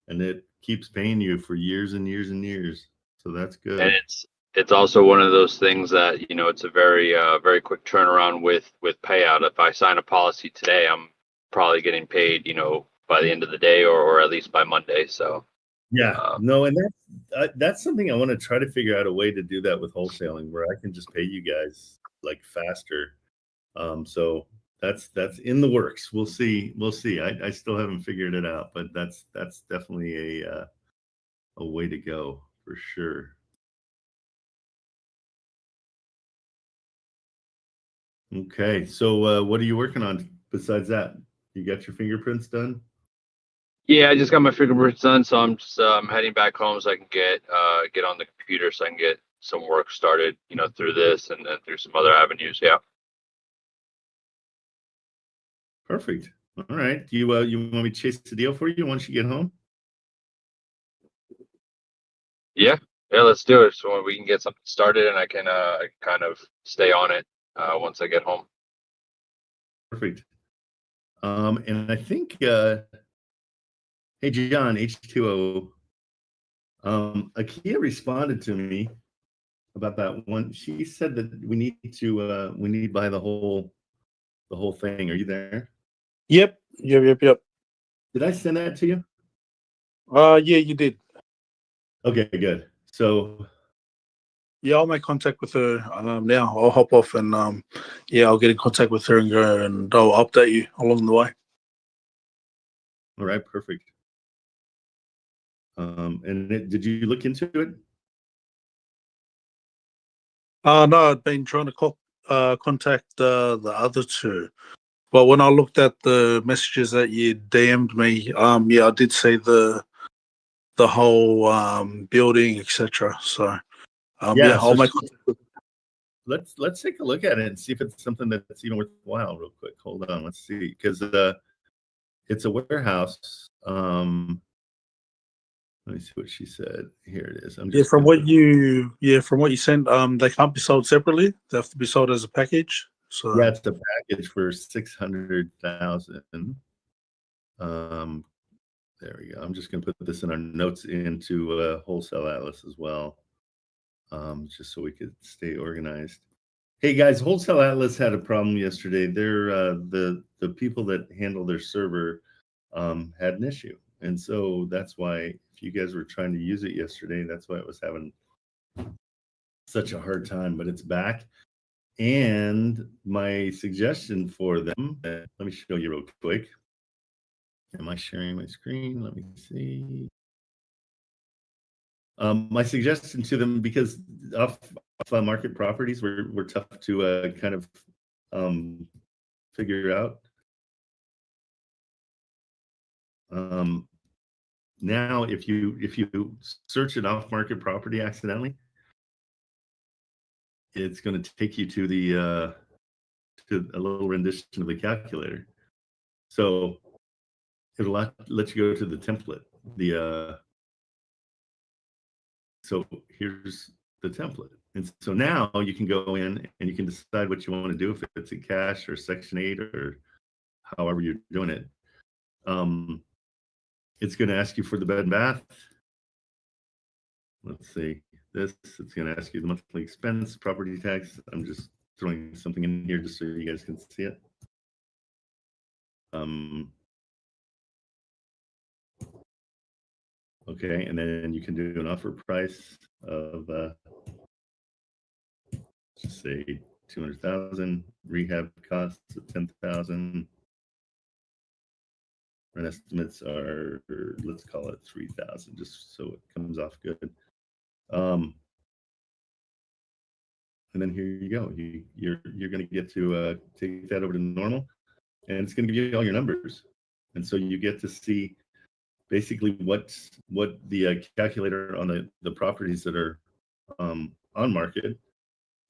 and it keeps paying you for years and years and years. So that's good. And it's also one of those things that, you know, it's a very very quick turnaround with payout. If I sign a policy today, I'm probably getting paid, you know, by the end of the day, or at least by Monday. So yeah, no, and that's something I want to try to figure out a way to do that with wholesaling, where I can just pay you guys like faster. So that's in the works. We'll see. I still haven't figured it out, but that's definitely a way to go for sure. Okay, so what are you working on besides that? You got your fingerprints done? Yeah, I just got my fingerprints done, so I'm just heading back home so I can get on the computer so I can get some work started, you know, through this and then through some other avenues. Yeah. Perfect. All right. Do you want me to chase the deal for you once you get home? Yeah, let's do it. So we can get something started, and I can kind of stay on it once I get home. Perfect. And I think, hey John, H2O, Akia responded to me about that one. She said that we need to buy the whole thing. Are you there? Yep. Did I send that to you? Yeah, you did. Okay, good. So yeah, I'll make contact with her now. I'll hop off and yeah, I'll get in contact with her and I'll update you along the way. All right, perfect. And did you look into it? No, I'd been trying to contact the other two, but when I looked at the messages that you DM'd me, yeah, I did see the whole building, etc. So yeah, I'll make contact with her. Let's take a look at it and see if it's something that's even worthwhile real quick. Hold on, let's see, because it's a warehouse. Let me see what she said. Here it is. From what you sent, they can't be sold separately. They have to be sold as a package. So yeah, it's the package for 600,000. There we go. I'm just gonna put this in our notes into Wholesale Atlas as well, just so we could stay organized. Hey guys, Wholesale Atlas had a problem yesterday. They're the people that handle their server had an issue, and so that's why, if you guys were trying to use it yesterday, that's why it was having such a hard time. But it's back, and my suggestion for them, let me show you real quick. Am I sharing my screen? Let me see. My suggestion to them, because off market properties were tough to kind of figure out. Now, if you search an off market property accidentally, it's going to take you to the to a little rendition of the calculator. So it'll let you go to the template. So here's the template. And so now you can go in and you can decide what you want to do, if it's a cash or Section 8 or however you're doing it. It's going to ask you for the bed and bath. Let's see this. It's going to ask you the monthly expense, property tax. I'm just throwing something in here just so you guys can see it. Okay, and then you can do an offer price of just say 200,000, rehab costs of 10,000. Rent estimates are, let's call it 3,000, just so it comes off good. And then here you go. You're going to get to take that over to normal, and it's going to give you all your numbers, and so you get to see basically what the calculator on the properties that are on market.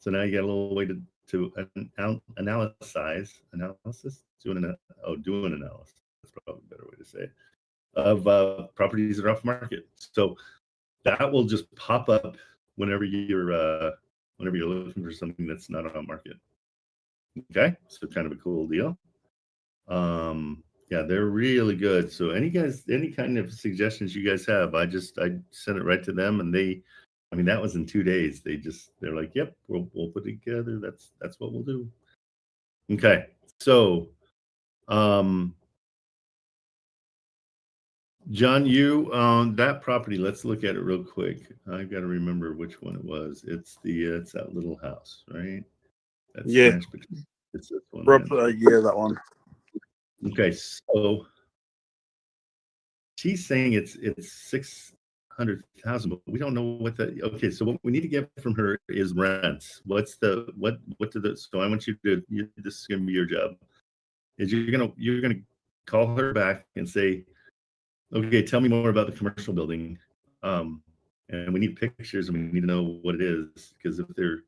So now you got a little way to do an analysis. Doing an analysis. That's probably a better way to say it, of properties that are off market. So that will just pop up whenever you're looking for something that's not on market. Okay, so kind of a cool deal. Yeah, they're really good. So any kind of suggestions you guys have, I sent it right to them, and I mean, that was in 2 days. They're like, yep, we'll put it together. That's what we'll do. Okay. So, John, you on that property, let's look at it real quick. I've got to remember which one it was. It's that little house, right? That's Yeah. smashed between. It's this one. Yeah, that one. Okay, so she's saying it's 600,000, but we don't know what the. Okay, so what we need to get from her is rents. What so I want you to do. This is gonna be your job. Is you're gonna call her back and say, okay, tell me more about the commercial building, and we need pictures and we need to know what it is, because if they're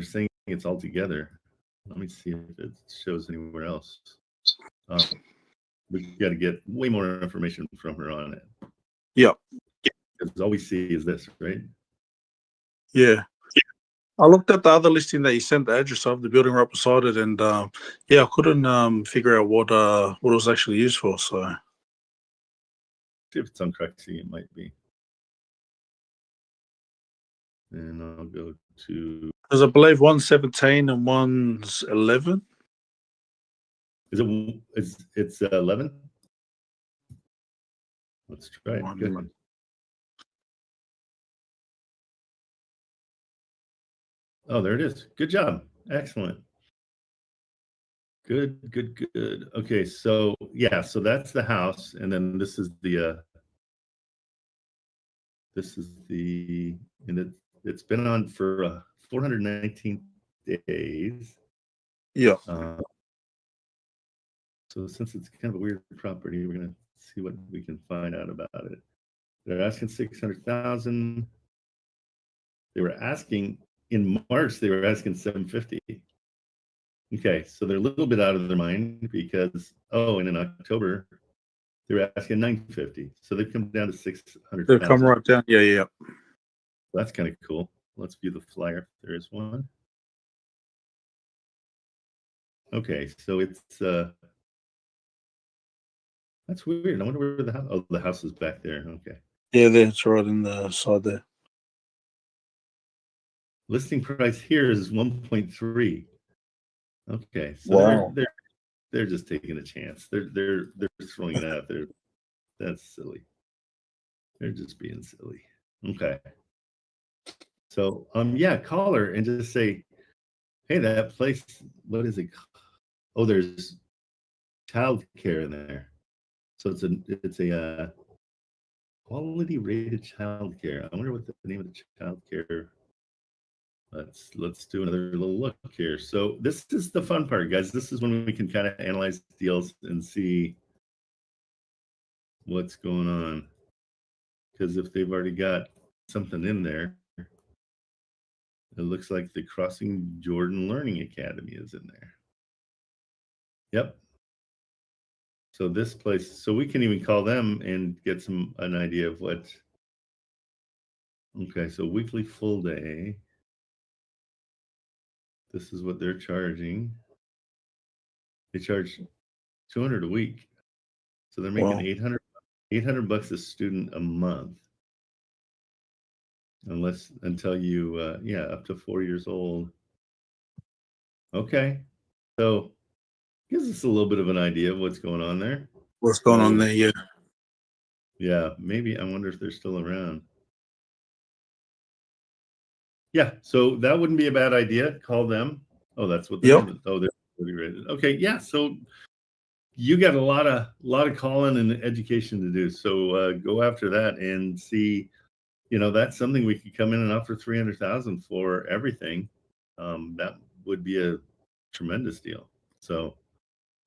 saying it's all together, let me see if it shows anywhere else. We got to get way more information from her on it. Yeah. Because all we see is this, right? Yeah. I looked at the other listing that you sent, the address of the building right beside it, and yeah, I couldn't figure out what it was actually used for. So See if it's on Cruxy, it might be. And I'll go to. because I believe 117 and 111. It's 11? Let's try it. Good. Oh, there it is. Good job. Excellent. Good. Okay, so yeah, so that's the house, and then this is the and it's been on for 419 days. Yeah. So since it's kind of a weird property, we're gonna see what we can find out about it. They're asking 600,000. They were asking in March. They were asking 750. Okay, so they're a little bit out of their mind because and in October they were asking 950. So they've come down to 600,000. They've come right down. Yeah. That's kind of cool. Let's view the flyer. There is one. Okay, so it's that's weird. I wonder where the house. Oh, the house is back there. Okay. Yeah, that's right in the side there. Listing price here is 1.3. Okay, so wow. they're just taking a chance. They're throwing it out there. That's silly. They're just being silly. Okay. So yeah, call her and just say, hey, that place, what is it? Oh, there's child care in there. So it's a quality rated child care. I wonder what the name of the child care. Let's do another little look here. So this is the fun part, guys. This is when we can kind of analyze deals and see what's going on. Because if they've already got something in there, it looks like the Crossing Jordan Learning Academy is in there. Yep. So this place, so we can even call them and get an idea of what. Okay, so weekly full day. This is what they're charging. They charge $200 a week. So they're making 800 bucks a student a month. Until you up to 4 years old. Okay. So gives us a little bit of an idea of what's going on there. What's going on there? Yeah. Yeah, maybe I wonder if they're still around. Yeah, so that wouldn't be a bad idea. Call them. Oh, that's what they're doing. Oh, they're already rated. Okay, yeah. So you got a lot of calling and education to do. So go after that and see. That's something we could come in and offer 300,000 for everything. That would be a tremendous deal. So,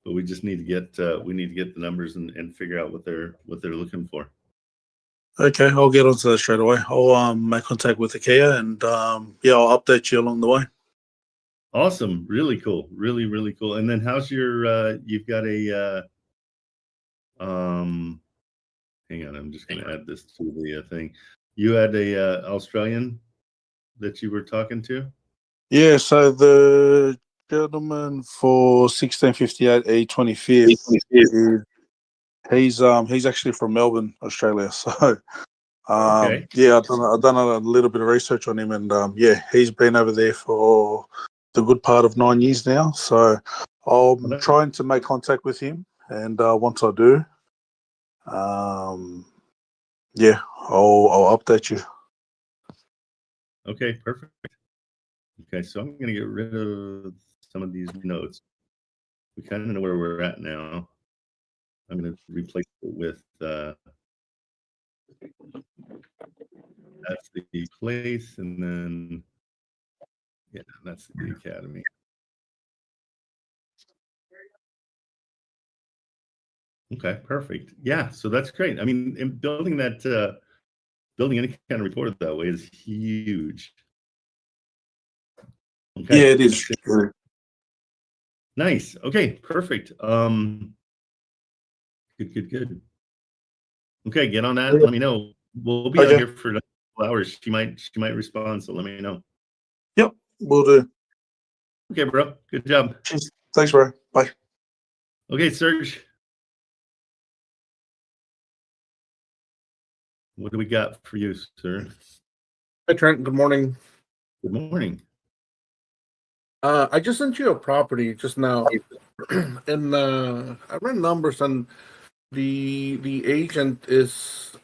but we just need to get the numbers and figure out what they're looking for. Okay, I'll get onto that straight away. I'll make contact with the Kia and I'll update you along the way. Awesome, really cool, really cool. And then how's your? You've got a. Hang on, I'm just going to add this to the thing. You had a Australian that you were talking to? Yeah, so the gentleman for 1658 E25 is He's actually from Melbourne, Australia. So Okay. yeah, I've done a little bit of research on him, and yeah, he's been over there for the good part of 9 years now. So I'm trying to make contact with him, and once I do, yeah, I'll update you. Okay, perfect. Okay, so I'm gonna get rid of some of these notes. We kind of know where we're at now. I'm gonna replace it with that's the place, and then yeah, that's the academy. Okay, perfect. Yeah, so that's great. I mean, in building that building any kind of report that way is huge. Okay. Yeah, it is. Nice. Okay, perfect. Good. Okay, get on that. Let me know. We'll be out here for a couple hours. She might respond, so let me know. Yep, will do. Okay, bro. Good job. Cheers. Thanks, bro. Bye. Okay, Serge. What do we got for you, sir? Hi, Trent. Good morning. Good morning. I just sent you a property just now, and I ran numbers, and the agent is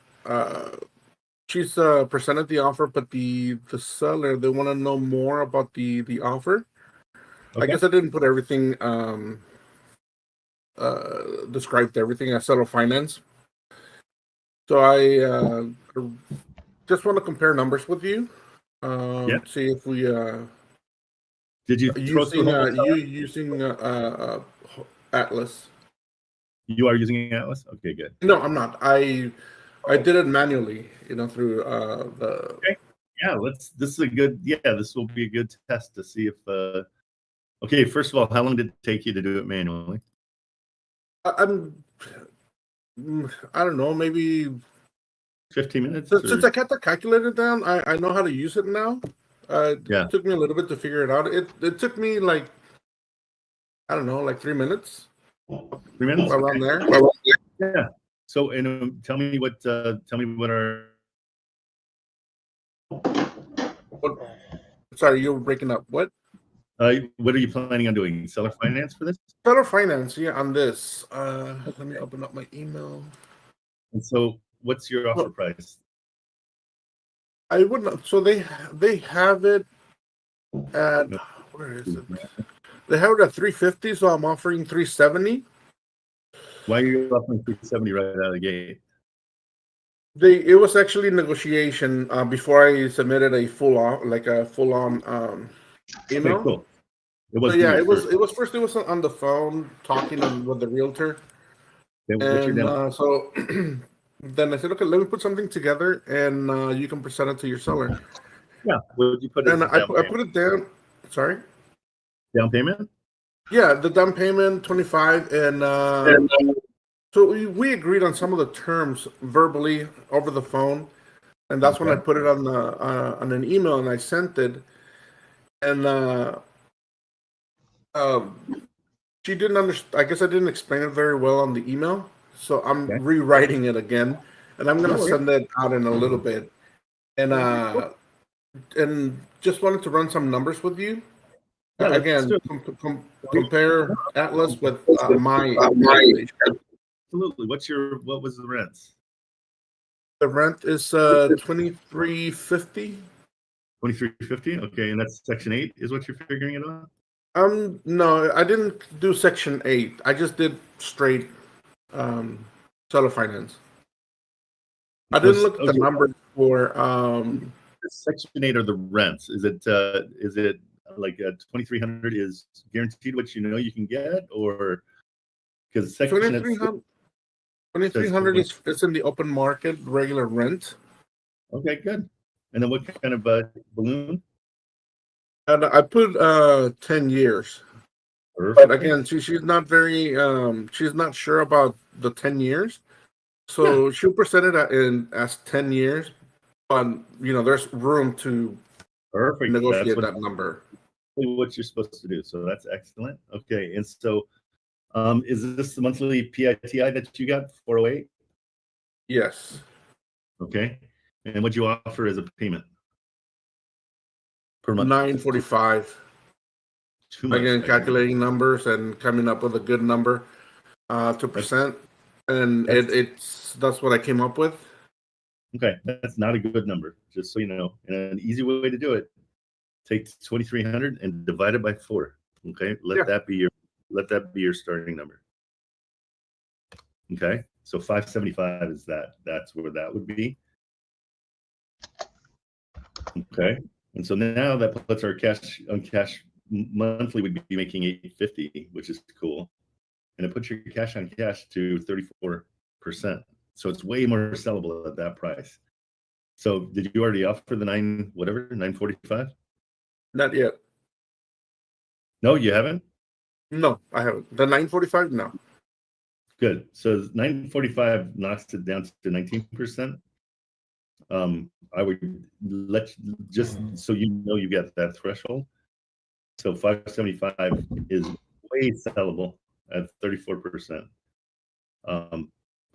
she's presented the offer, but the seller, they want to know more about the offer. Okay. I guess I didn't put everything described everything as seller finance, so I just want to compare numbers with you. Yeah. See if we Did you using Atlas. You are using Atlas? Okay, good. No, I'm not. I did it manually, through the. Okay. Yeah, this will be a good test to see if okay, first of all, how long did it take you to do it manually? I don't know, maybe 15 minutes? since I got the calculator down, I know how to use it now. Yeah. It took me a little bit to figure it out. It took me like, I don't know, like 3 minutes. 3 minutes? Around there. Yeah. So, and tell me what our. Sorry, you were breaking up. What? What are you planning on doing? Seller finance for this? Seller finance, yeah, on this. Let me open up my email. And so, what's your offer price? I wouldn't. So they have it at, where is it? They have it at 350, so I'm offering 370. Why are you offering 370 right out of the gate? It was actually negotiation before I submitted a full on email. Okay, cool. It was first it was on the phone talking with the realtor. And so then I said, okay, let me put something together, and you can present it to your seller. Yeah, what did you put? And I put it down. Sorry. Down payment? Yeah, the down payment 25, and so we agreed on some of the terms verbally over the phone, and that's when I put it on an email, and I sent it, and she didn't understand. I guess I didn't explain it very well on the email, so I'm rewriting it again, and I'm gonna send it out in a little bit, and just wanted to run some numbers with you. Yeah, again, compare Atlas with my. Absolutely. What was the rents? The rent is $23.50. $23.50. Okay, and that's Section 8 is what you're figuring it on? No, I didn't do Section 8. I just did straight seller finance. I didn't look at the numbers for Section 8 are the rents. Is it like 2,300 is guaranteed what you can get, or because Section 2,300 is in the open market regular rent. Okay, good. And then what kind of balloon? And I put 10 years. Perfect. But again, she's not very she's not sure about the 10 years. So she'll present it as 10 years, but there's room to negotiate that number. What you're supposed to do. So that's excellent. Okay, and so Is this the monthly PITI that you got, 408? Yes. Okay. And what'd you offer as a payment per month? 945. Too much. Again, calculating numbers and coming up with a good number to percent, and that's what I came up with. Okay, that's not a good number. Just so you know, and an easy way to do it: take 2,300 and divide it by 4. Okay, let that be your starting number. Okay, so 575 is that. That's where that would be. Okay, and so now that puts our cash monthly would be making 850, which is cool, and it puts your cash on cash to 34%. So it's way more sellable at that price. So did you already offer the 945? Not yet. No, you haven't? No, I haven't. The 945, no. Good. So 945 knocks it down to 19%. I would just so you know you got that threshold. So 575 is way sellable at 34%. But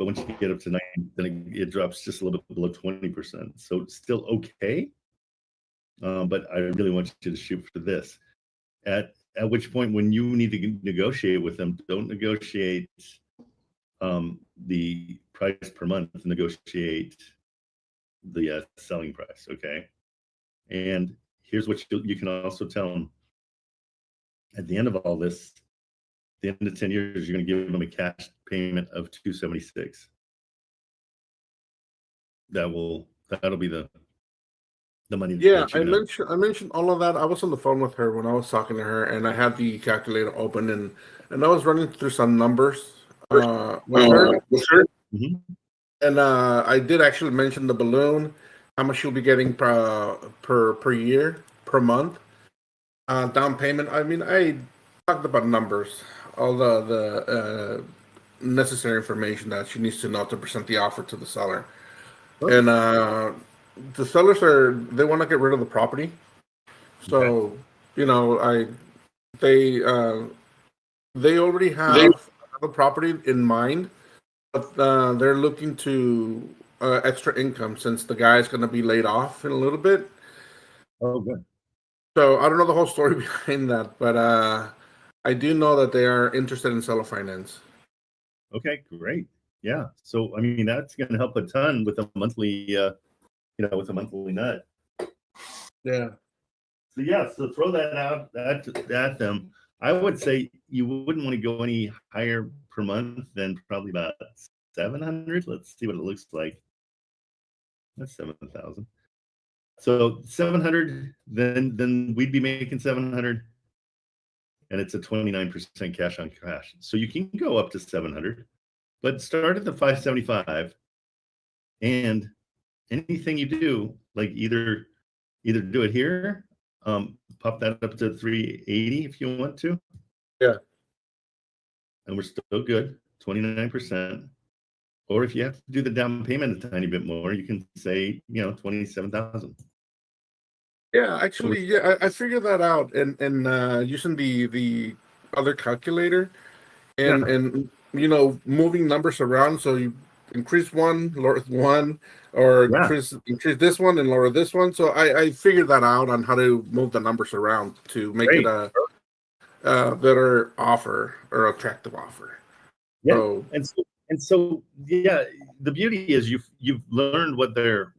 once you get up to 9, then it drops just a little bit below 20%. So it's still okay. But I really want you to shoot for this. At which point, when you need to negotiate with them, don't negotiate the price per month. Negotiate the selling price. Okay. And here's what you can also tell them. At the end of all this, the end of 10 years, you're going to give them a cash payment of $276. That'll be the money. Yeah, I mentioned all of that. I was on the phone with her when I was talking to her, and I had the calculator open, and I was running through some numbers with her. Mm-hmm. And I did actually mention the balloon, how much she'll be getting per year, per month, down payment. I mean, I talked about numbers, all the necessary information that she needs to know to present the offer to the seller. Okay. And the sellers they want to get rid of the property, so you know they already have the property in mind, but they're looking to extra income since the guy's going to be laid off in a little bit. Oh, good. So I don't know the whole story behind that, but I do know that they are interested in seller finance. Okay, great. Yeah. So I mean, that's going to help a ton with a monthly, with a monthly nut. Yeah. So yeah, so throw that out at them. I would say you wouldn't want to go any higher per month than probably about 700. Let's see what it looks like. That's 7,000. So 700, then we'd be making 700, and it's a 29% cash on cash. So you can go up to 700, but start at the 575, and anything you do, like either do it here, pop that up to 380 if you want to. Yeah. And we're still good, 29%. Or if you have to do the down payment a tiny bit more, you can say, 27,000. Yeah, actually, yeah, I figured that out, and using the other calculator, and moving numbers around, so you increase one, lower one, or increase this one and lower this one. So I figured that out on how to move the numbers around to make it a better offer or attractive offer. Yeah, so, and so yeah, the beauty is you've learned what their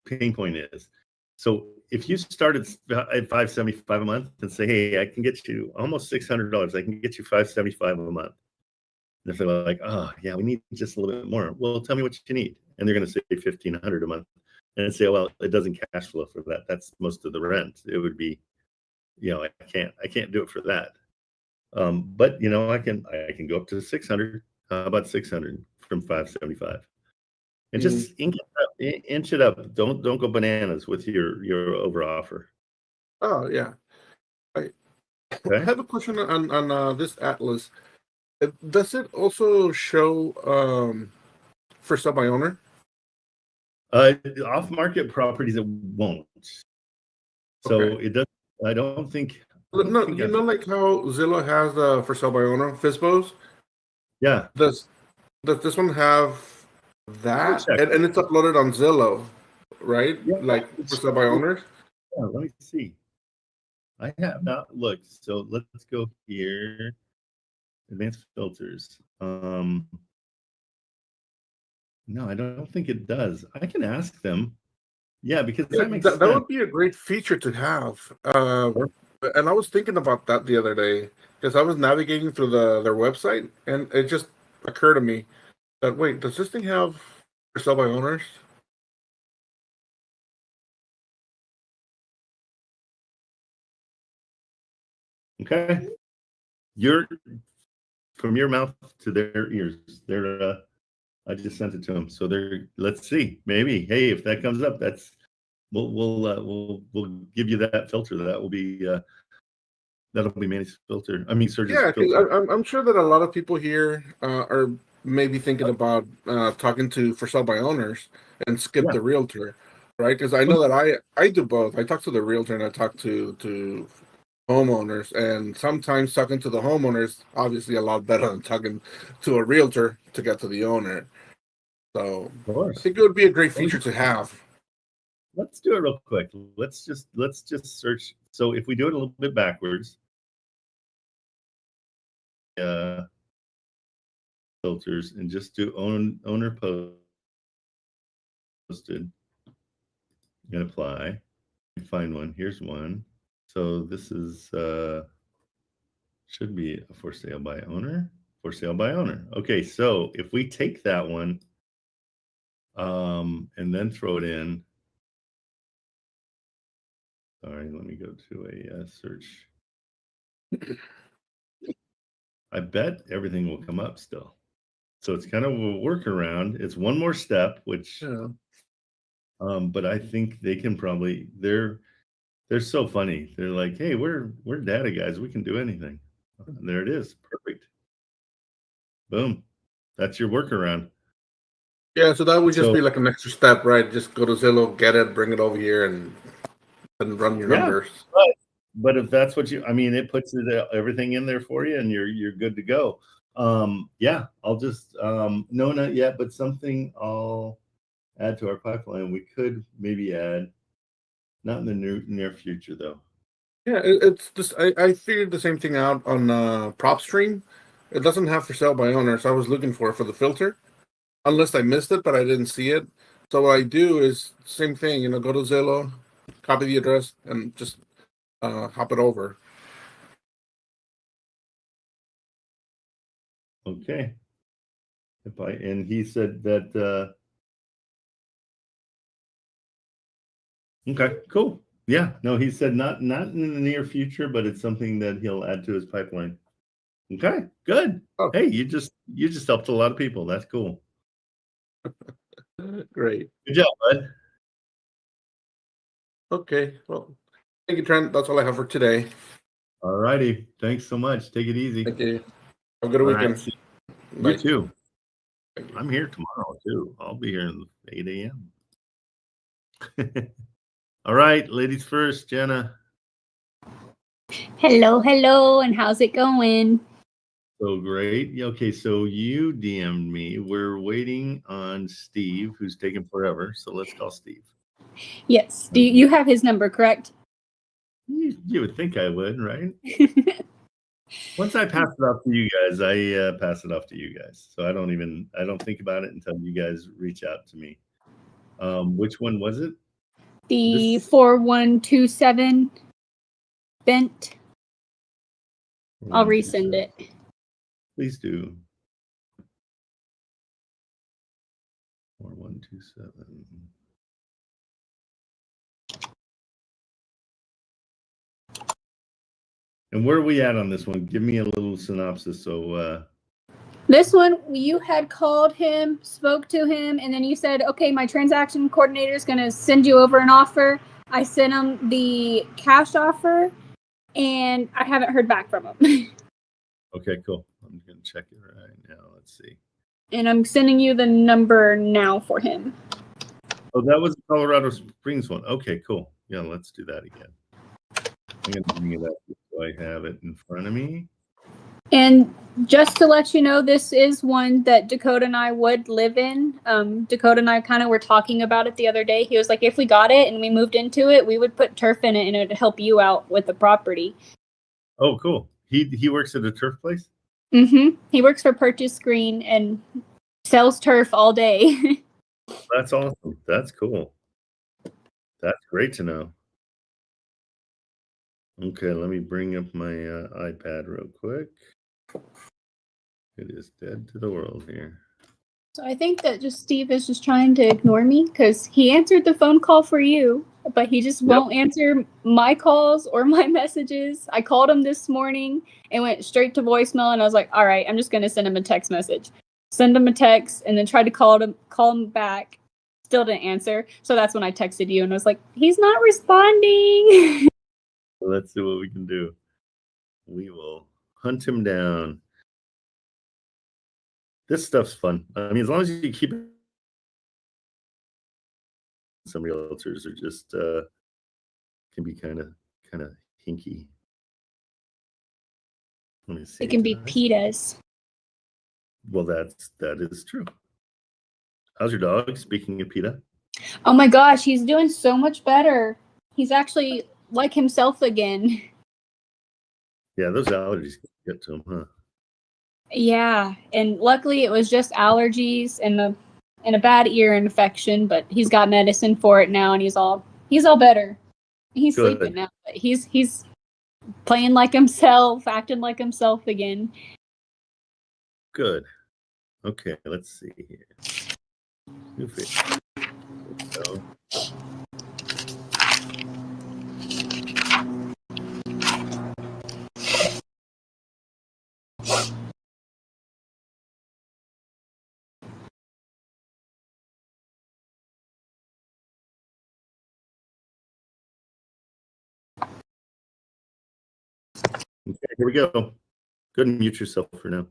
pain point is. So if you started at $575 a month and say, hey, I can get you almost $600, I can get you $575 a month. And if they're like, oh yeah, we need just a little bit more. Well, tell me what you need. And they're going to say $1,500 a month. And say, well, it doesn't cash flow for that. That's most of the rent. It would be, I can't do it for that. But I can go up to 600. How about 600 from 575? And just inch it up. Don't go bananas with your over offer. Oh yeah. I have a question on this Atlas. Does it also show for sale by owner? Off market properties, it won't. So it does. I don't think No, you know, like how Zillow has the for sale by owner FISBOs. Yeah. Does this one have that? check. And it's uploaded on Zillow, right? Yeah, Like for sale by owners. Yeah, let me see. I have not looked. So let's go here. Advanced filters. No, I don't think it does. I can ask them. Yeah, because Yeah, that makes that sense. would be a great feature to have. And I was thinking about that the other day because I was navigating through their website, and it just occurred to me that wait, does this thing have for sale by owners? Okay. From your mouth to their ears. I just sent it to them. So let's see. Maybe. Hey, if that comes up, we'll give you that filter. That'll be Manny's filter. I mean, Serge's Yeah, filter. I'm sure that a lot of people here are maybe thinking about talking to for sale by owners and skip the realtor, right? Because I know that I do both. I talk to the realtor and I talk to homeowners, and sometimes talking to the homeowners obviously a lot better than talking to a realtor to get to the owner. So I think it would be a great feature to have. Let's do it real quick. Let's just search. So if we do it a little bit backwards, filters and just do owner posted and apply. Find one. Here's one. So this is should be a for sale by owner. For sale by owner. Okay, so if we take that one and then throw it in. Sorry, let me go to a search. I bet everything will come up still. So it's kind of a workaround. It's one more step, which but I think they can probably they're so funny. They're like, hey, we're data guys. We can do anything. And there it is. Perfect. Boom. That's your workaround. Yeah, so that would just be like an extra step, right? Just go to Zillow, get it, bring it over here, and run your numbers. But if that's what it puts everything in there for you, and you're good to go. Yeah, I'll just no, not yet, but something I'll add to our pipeline. We could maybe add, not in the near future though. Yeah, it's just I figured the same thing out on PropStream. It doesn't have for sale by owner, so I was looking for the filter, unless I missed it, but I didn't see it. So what I do is same thing, go to Zillow, copy the address, and just hop it over. Okay. And he said that. Okay, cool. Yeah, no, he said not in the near future, but it's something that he'll add to his pipeline. Okay, good. Oh. Hey, you just helped a lot of people. That's cool. Great. Good job, bud. Okay, well, thank you, Trent. That's all I have for today. All righty. Thanks so much. Take it easy. Thank you. Have a good weekend. You too. I'm here tomorrow too. I'll be here at 8 a.m. All right, ladies first, Jenna. Hello, and how's it going? So great. Okay, so you DM'd me. We're waiting on Steve, who's taking forever. So let's call Steve. Yes. Do you have his number, correct? You would think I would, right? Once I pass it off to you guys, I pass it off to you guys. So I don't think about it until you guys reach out to me. Which one was it? The 4127 bent. I'll resend it. Please do. 4127. And where are we at on this one? Give me a little synopsis. So This one, you had called him, spoke to him, and then you said, okay, my transaction coordinator is going to send you over an offer. I sent him the cash offer, and I haven't heard back from him. Okay, cool. I'm going to check it right now. Let's see. And I'm sending you the number now for him. Oh, that was the Colorado Springs one. Okay, cool. Yeah, let's do that again. I'm going to bring it up. So I have it in front of me. And just to let you know, this is one that Dakota and I would live in. Dakota and I kind of were talking about it the other day. He was like, if we got it and we moved into it, we would put turf in it and it would help you out with the property. Oh, cool. He works at a turf place? Mm-hmm. He works for Purchase Green and sells turf all day. That's awesome. That's cool. That's great to know. Okay, let me bring up my iPad real quick. It is dead to the world here. So I think that just Steve is just trying to ignore me because he answered the phone call for you, but he just won't answer my calls or my messages. I called him this morning and went straight to voicemail, and I was like, all right, I'm just going to send him a text message. Send him a text, and then tried to call him back. Still didn't answer. So that's when I texted you and I was like, he's not responding. Let's see what we can do. We will hunt him down. This stuff's fun. I mean, as long as you keep it. Some realtors are just can be kind of hinky. Let me see. It can be pitas. Well, that is true. How's your dog? Speaking of PETA. Oh my gosh, he's doing so much better. He's actually like himself again. Yeah, those allergies get to him, huh? Yeah, and luckily it was just allergies and a bad ear infection, but he's got medicine for it now, and he's all better. He's Good. sleeping now, but he's playing like himself, acting like himself again. Good. Okay, let's see here. New face. So, okay, here we go. Go ahead and mute yourself for now.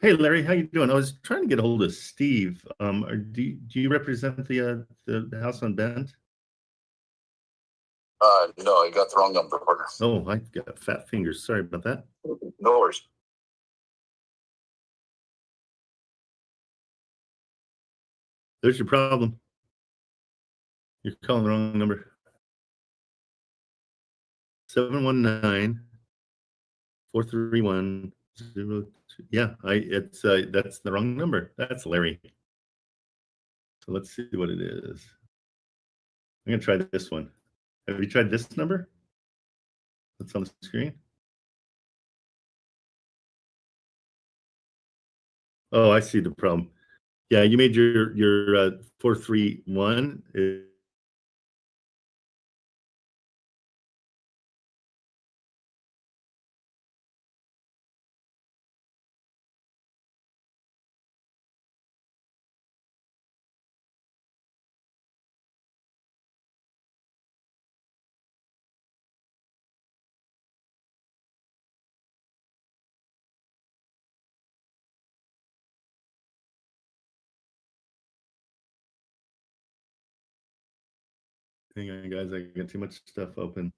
Hey, Larry, how you doing? I was trying to get a hold of Steve. Do you represent the house on Bent? No, I got the wrong number, partner. Oh, I got fat fingers. Sorry about that. No worries. There's your problem. You're calling the wrong number. 719-431-02. Yeah, it's that's the wrong number. That's Larry. So let's see what it is. I'm gonna try this one. Have you tried this number? That's on the screen. Oh, I see the problem. Yeah, you made your 431. Hang on, guys. I got too much stuff open.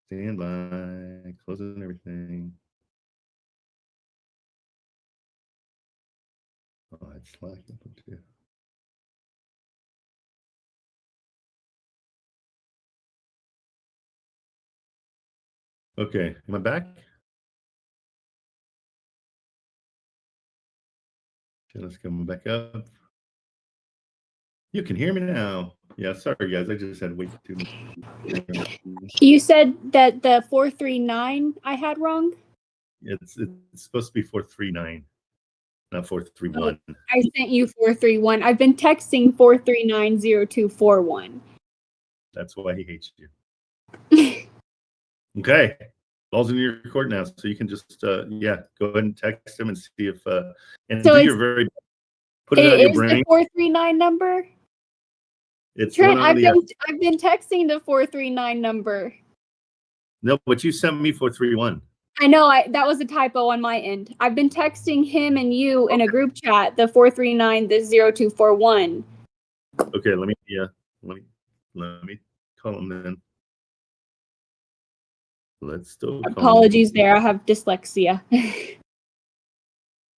Stand by. Closing everything. Oh, it's Slack open too. Okay, am I back? Okay, let's come back up. You can hear me now. Yeah, sorry guys, I just had to wait too much. You said that the 439 I had wrong? It's supposed to be 439, not 431. I sent you 431. I've been texting 4390241. That's why he hates you. Okay, ball's in your court now, so you can just yeah, go ahead and text him and see if and So do it's- your very Put it out of It your is the brain. 439 number. It's the Trent, one on the I've been texting the 439 number. no, but you sent me 431. I know that was a typo on my end. I've been texting him and you in a group chat, the 439, the 0241. Okay, let me call him then. Let's still call him. Apologies there, I have dyslexia.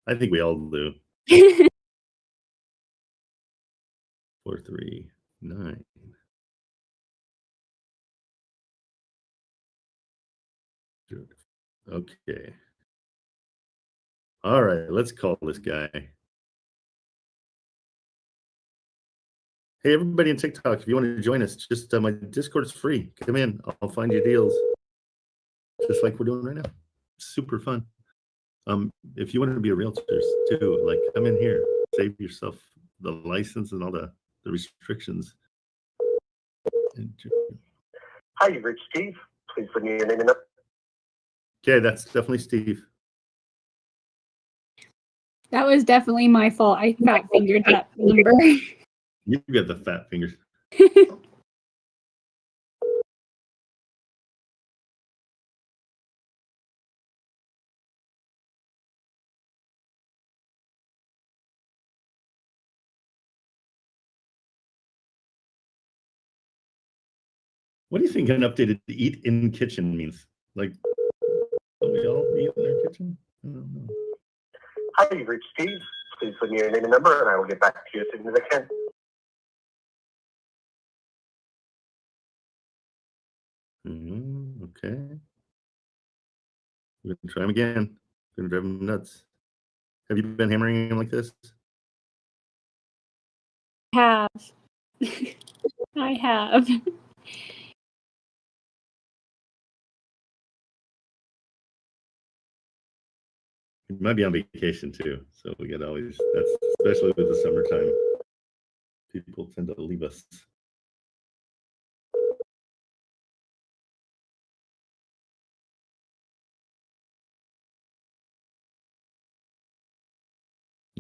I think we all do. 439. Okay. All right, let's call this guy. Hey, everybody in TikTok, if you want to join us, just my Discord is free. Come in, I'll find you deals, just like we're doing right now. Super fun. If you want to be a realtor too, like come in here, save yourself the license and all the restrictions. Hi, you've reached Steve. Please put your name and number. Okay, that's definitely Steve. That was definitely my fault. I fat fingered that number. You got the fat fingers. What do you think an updated eat in kitchen means? Like, do we all eat in our kitchen? I don't know. Hi, you've reached Steve. Please put your name and number, and I will get back to you as soon as I can. Okay. We're gonna try him again. Gonna drive him nuts. Have you been hammering him like this? I have. He might be on vacation too, so we got always that's especially with the summertime. People tend to leave us.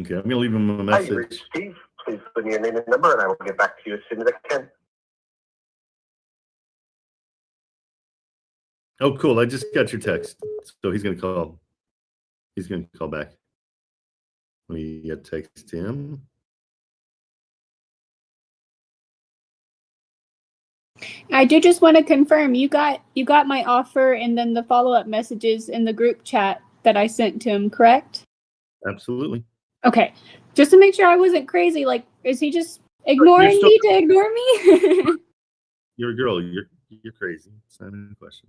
Okay, I'm gonna leave him a Hi, message. you've reached Steve. Please put your name and number, and I will get back to you as soon as I can. Oh, cool! I just got your text, so he's gonna call. He's gonna call back. Let me text him. I do just want to confirm you got my offer and then the follow-up messages in the group chat that I sent to him, correct? Absolutely. Okay. Just to make sure I wasn't crazy, like, is he just ignoring me to ignore me? You're a girl. You're crazy. It's not even a question.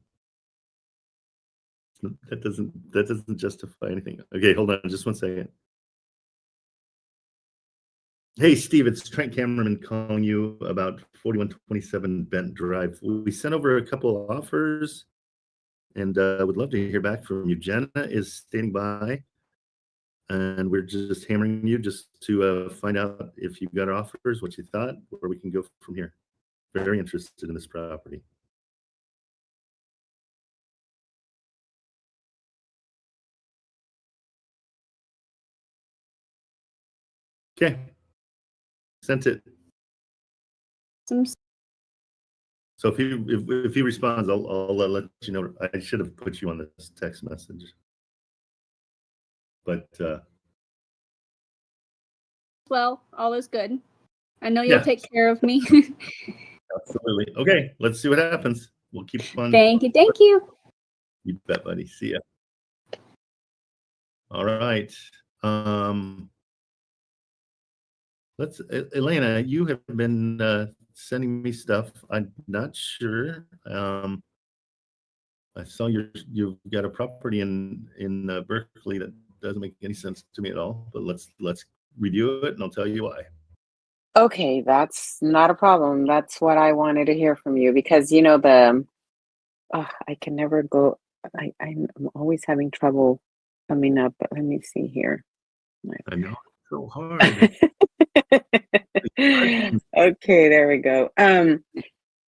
That doesn't justify anything. Okay, hold on just one second. Hey, Steve, it's Trent Kamerman calling you about 4127 Bent Drive. We sent over a couple of offers, and would love to hear back from you. Jenna is standing by, and we're just hammering you just to find out if you got offers, what you thought, where we can go from here. Very interested in this property. Okay, sent it. So if he responds, I'll let you know. I should have put you on this text message, but Well, all is good. I know you'll take care of me. Absolutely. Okay, let's see what happens. We'll keep on. Thank you. You bet, buddy. See ya. All right. Let's, Elena, you have been sending me stuff. I'm not sure. I saw you've got a property in Berkeley that doesn't make any sense to me at all. But let's review it, and I'll tell you why. Okay, that's not a problem. That's what I wanted to hear from you because I can never go. I'm always having trouble coming up. But let me see here. I know it's so hard. Okay, there we go.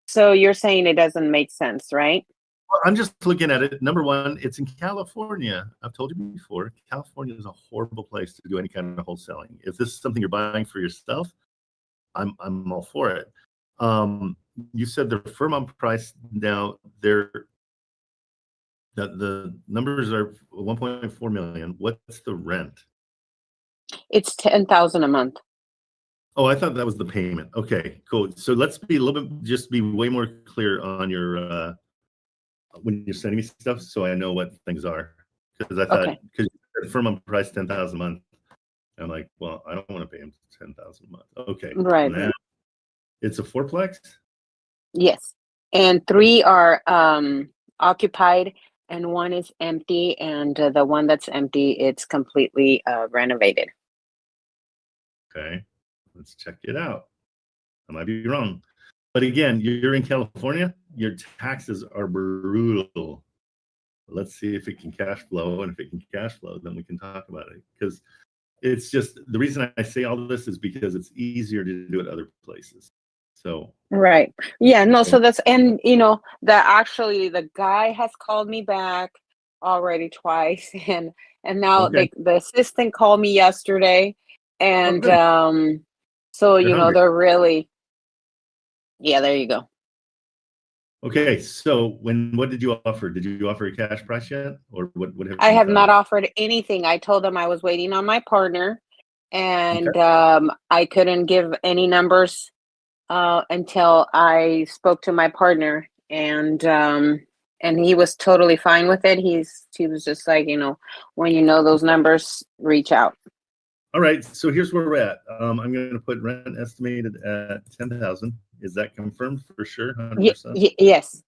So you're saying it doesn't make sense, right? Well, I'm just looking at it. Number one, it's in California. I've told you before, California is a horrible place to do any kind of wholesaling. If this is something you're buying for yourself, I'm all for it. You said they're firm on price. Now the numbers are 1.4 million. What's the rent? It's 10,000 a month. Oh, I thought that was the payment. Okay, cool. So let's be a little bit, just be way more clear on your when you're sending me stuff, so I know what things are. Because I thought, because firm on price 10,000 a month, I'm like, well, I don't want to pay him 10,000 a month. Okay, Right. now, it's a fourplex. Yes. And 3 are occupied and 1 is empty. And the one that's empty, it's completely renovated. Okay, let's check it out. I might be wrong. But again, you're in California, your taxes are brutal. Let's see if it can cash flow. And if it can cash flow, then we can talk about it. Because it's just, the reason I say all of this is because it's easier to do it other places. So right. Yeah, no, so that's, and you know, actually the guy has called me back already twice, and now the assistant called me yesterday, and so you know, they're really, yeah, there you go. Okay, so what did you offer? Did you offer a cash price yet, or what? I have not offered anything. I told them I was waiting on my partner, and I couldn't give any numbers until I spoke to my partner, and he was totally fine with it. He was just like, you know, when you know those numbers, reach out. All right, so here's where we're at. I'm going to put rent estimated at 10,000. Is that confirmed for sure? 100%? Yes.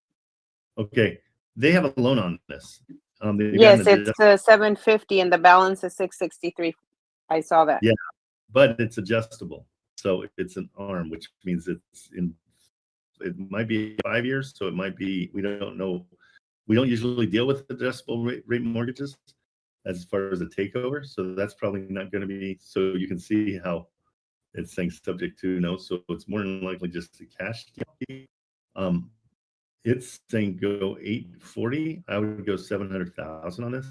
Okay, they have a loan on this. Yes, it's 750 and the balance is 663. I saw that. Yeah, but it's adjustable, so it's an arm, which means it might be 5 years, so it might be, we don't know. We don't usually deal with adjustable rate mortgages as far as a takeover, so that's probably not going to be. So you can see how it's saying subject to no, so it's more than likely just a cash deal. It's saying go 840. I would go 700,000 on this.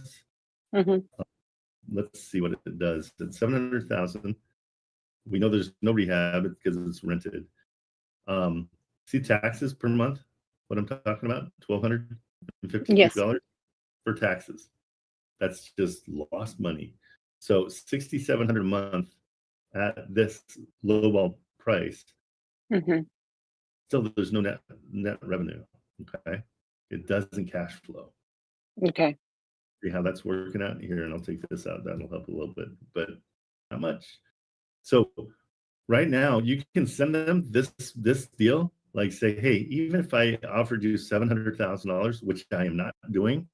Let's see what it does. It's 700,000. We know there's no rehab because it's rented. See taxes per month. What I'm talking about? $1,252 for taxes. That's just lost money. So $6,700 a month at this lowball price. Still, there's no net revenue. Okay, it doesn't cash flow. Okay. See how that's working out here, and I'll take this out. That'll help a little bit, but not much. So right now, you can send them this deal. Like say, hey, even if I offered you $700,000, which I am not doing,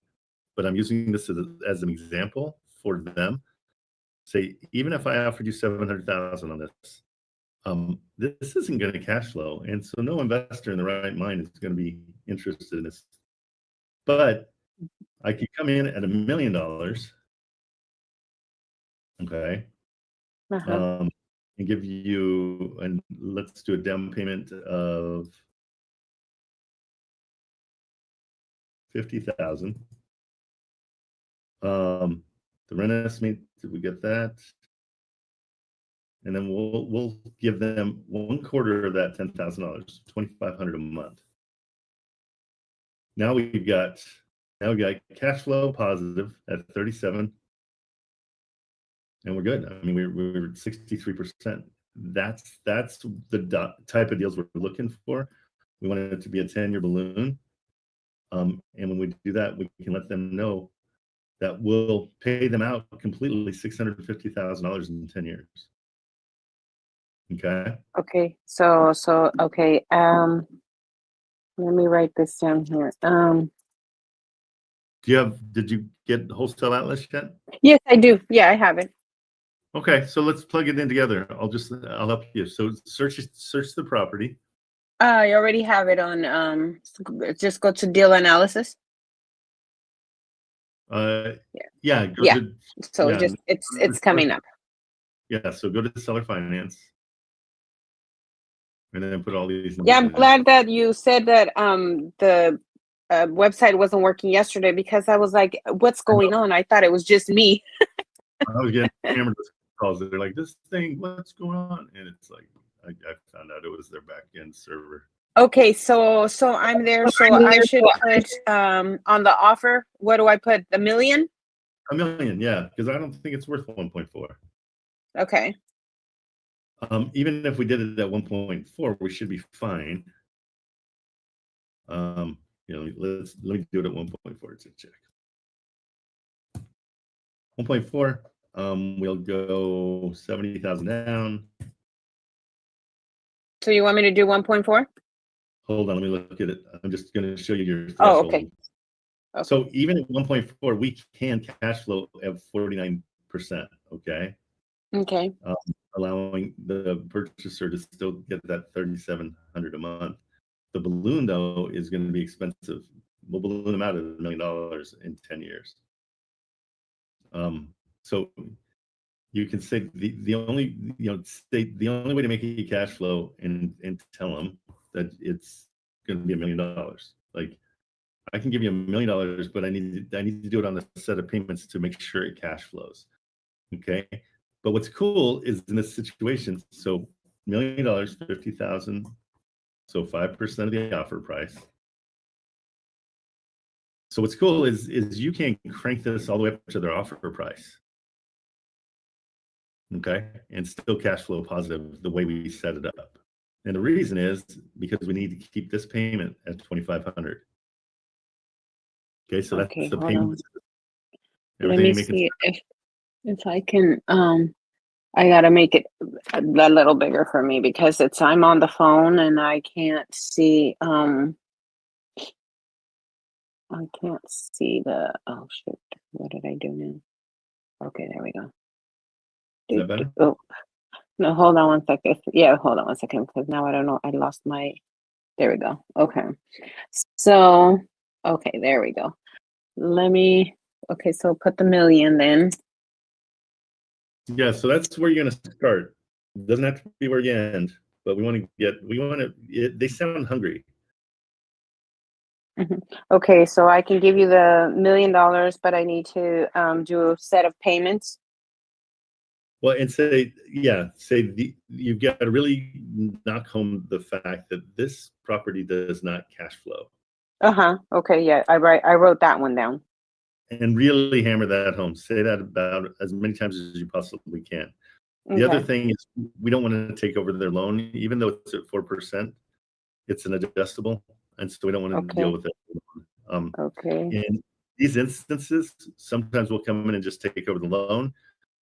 but I'm using this as an example for them. Say, even if I offered you $700,000 on this, this isn't going to cash flow, and so no investor in the right mind is going to be interested in this. But I could come in at $1 million, okay, and give you, and let's do a down payment of $50,000. The rent estimate, did we get that? And then we'll give them 1/4 of that $10,000, $2,500 a month. Now we got cash flow positive at 37, and we're good. I mean, we're at 63%. That's the type of deals we're looking for. We want it to be a 10-year balloon, and when we do that, we can let them know that we'll pay them out completely $650,000 in 10 years. Okay. Okay. So okay. Let me write this down here. Did you get the Wholesale Atlas yet? Yes, I do. Yeah, I have it. Okay, so let's plug it in together. I'll help you. So search the property. I already have it on. Just go to deal analysis. Yeah. So it's coming up. Yeah. So go to seller finance, and then put all these. Yeah, I'm glad that you said that. website wasn't working yesterday because I was like, what's going on? I thought it was just me. I was getting hammered with calls. They're like, this thing, what's going on? And it's like, I found out it was their back end server. Okay, so I'm there. So I should put on the offer. What do I put? $1 million? $1 million, yeah, because I don't think it's worth 1.4. Okay. Even if we did it at 1.4, we should be fine. You know, let me do it at 1.4 to check. 1.4. We'll go 70,000 down. So you want me to do 1.4? Hold on, let me look at it. I'm just going to show you your Oh, threshold. okay. So even at 1.4, we can cash flow at 49%. Okay. Okay. Allowing the purchaser to still get that 3,700 a month. The balloon though is going to be expensive. We'll balloon them out at $1 million in 10 years. So you can say the only the only way to make a cash flow and tell them that it's going to be $1 million. Like I can give you $1 million, but I need to do it on a set of payments to make sure it cash flows. Okay. But what's cool is in this situation, so $1 million, 50,000, so 5% of the offer price. So what's cool is you can crank this all the way up to their offer price. Okay, and still cash flow positive the way we set it up. And the reason is because we need to keep this payment at 2,500. Okay, so that's Okay, the hold payment. Let me see if I can. I gotta make it a little bigger for me because I'm on the phone and I can't see. I can't see the. Oh shoot! What did I do now? Okay, there we go. Is that better? Oh no! Hold on one second. Yeah, hold on one second because now I don't know. I lost my. There we go. Okay, so okay, there we go. Let me. Okay, so put the $1 million then. Yeah, so that's where you're going to start. It doesn't have to be where you end, but they sound hungry. Okay, so I can give you the $1 million, but I need to do a set of payments. Well, and you've got to really knock home the fact that this property does not cash flow. Okay, yeah, I wrote that one down. And really hammer that home. Say that about as many times as you possibly can. The other thing is we don't want to take over their loan, even though it's at 4%. It's an adjustable, and so we don't want to deal with it. In these instances, sometimes we'll come in and just take over the loan.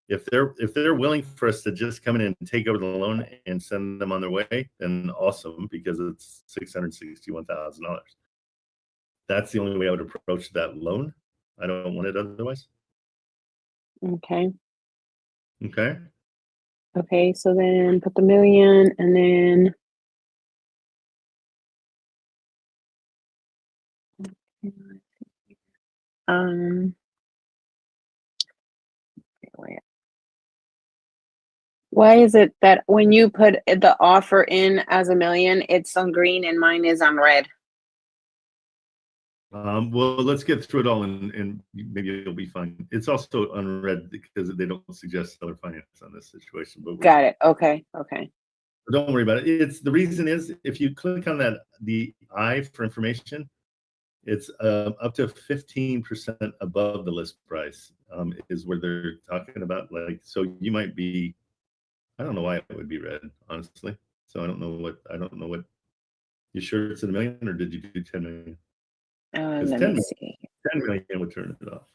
If they're willing for us to just come in and take over the loan and send them on their way, then awesome, because it's $661,000. That's the only way I would approach that loan. I don't want it otherwise. Okay. Okay. Okay, so then put the $1 million and then why is it that when you put the offer in as $1 million, it's on green and mine is on red? Well, let's get through it all and maybe it'll be fine. It's also unread because they don't suggest seller finance on this situation. But got it. Okay. Don't worry about it. The reason is if you click on the I for information, it's up to 15% above the list price is where they're talking about. Like, so you might be, I don't know why it would be red, honestly. So I don't know what. You sure it's $1 million or did you do 10 million? Let me see. 10 million would turn it off.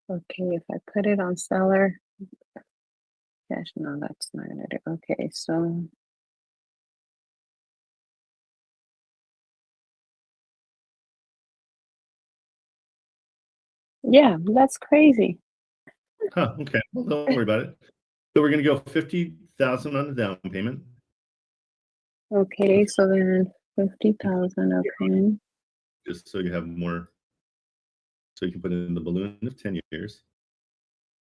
Okay, if I put it on seller, cash, no, that's not gonna do. Okay, so yeah, that's crazy. Huh, okay, well, don't worry about it. So we're gonna go 50,000 on the down payment. Okay, so then 50,000. Okay. Just so you have more, so you can put it in the balloon of 10 years.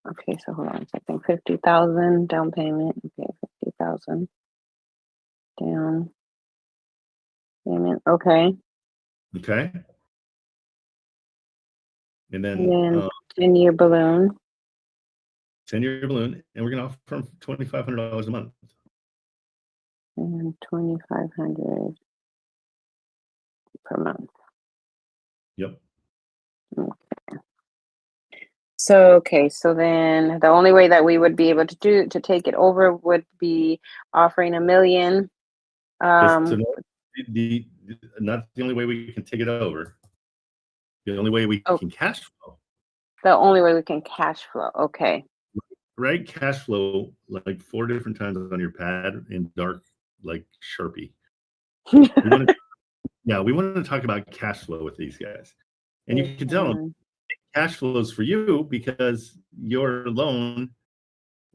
Okay, so hold on a second. 50,000 down payment. Okay, 50,000 down payment. Okay, Okay. And and then then 10-year balloon. 10-year balloon, and we're going to offer them $2,500 a month. And 2,500 per month. Yep. So, okay, so then the only way that we would be able to take it over would be offering $1 million. So not the only way we can take it over. The only way we can cash flow. The only way we can cash flow. Okay. Right? Cash flow like 4 different times on your pad in dark, like Sharpie. We want to talk about cash flow with these guys. And you can tell them cash flows for you because your loan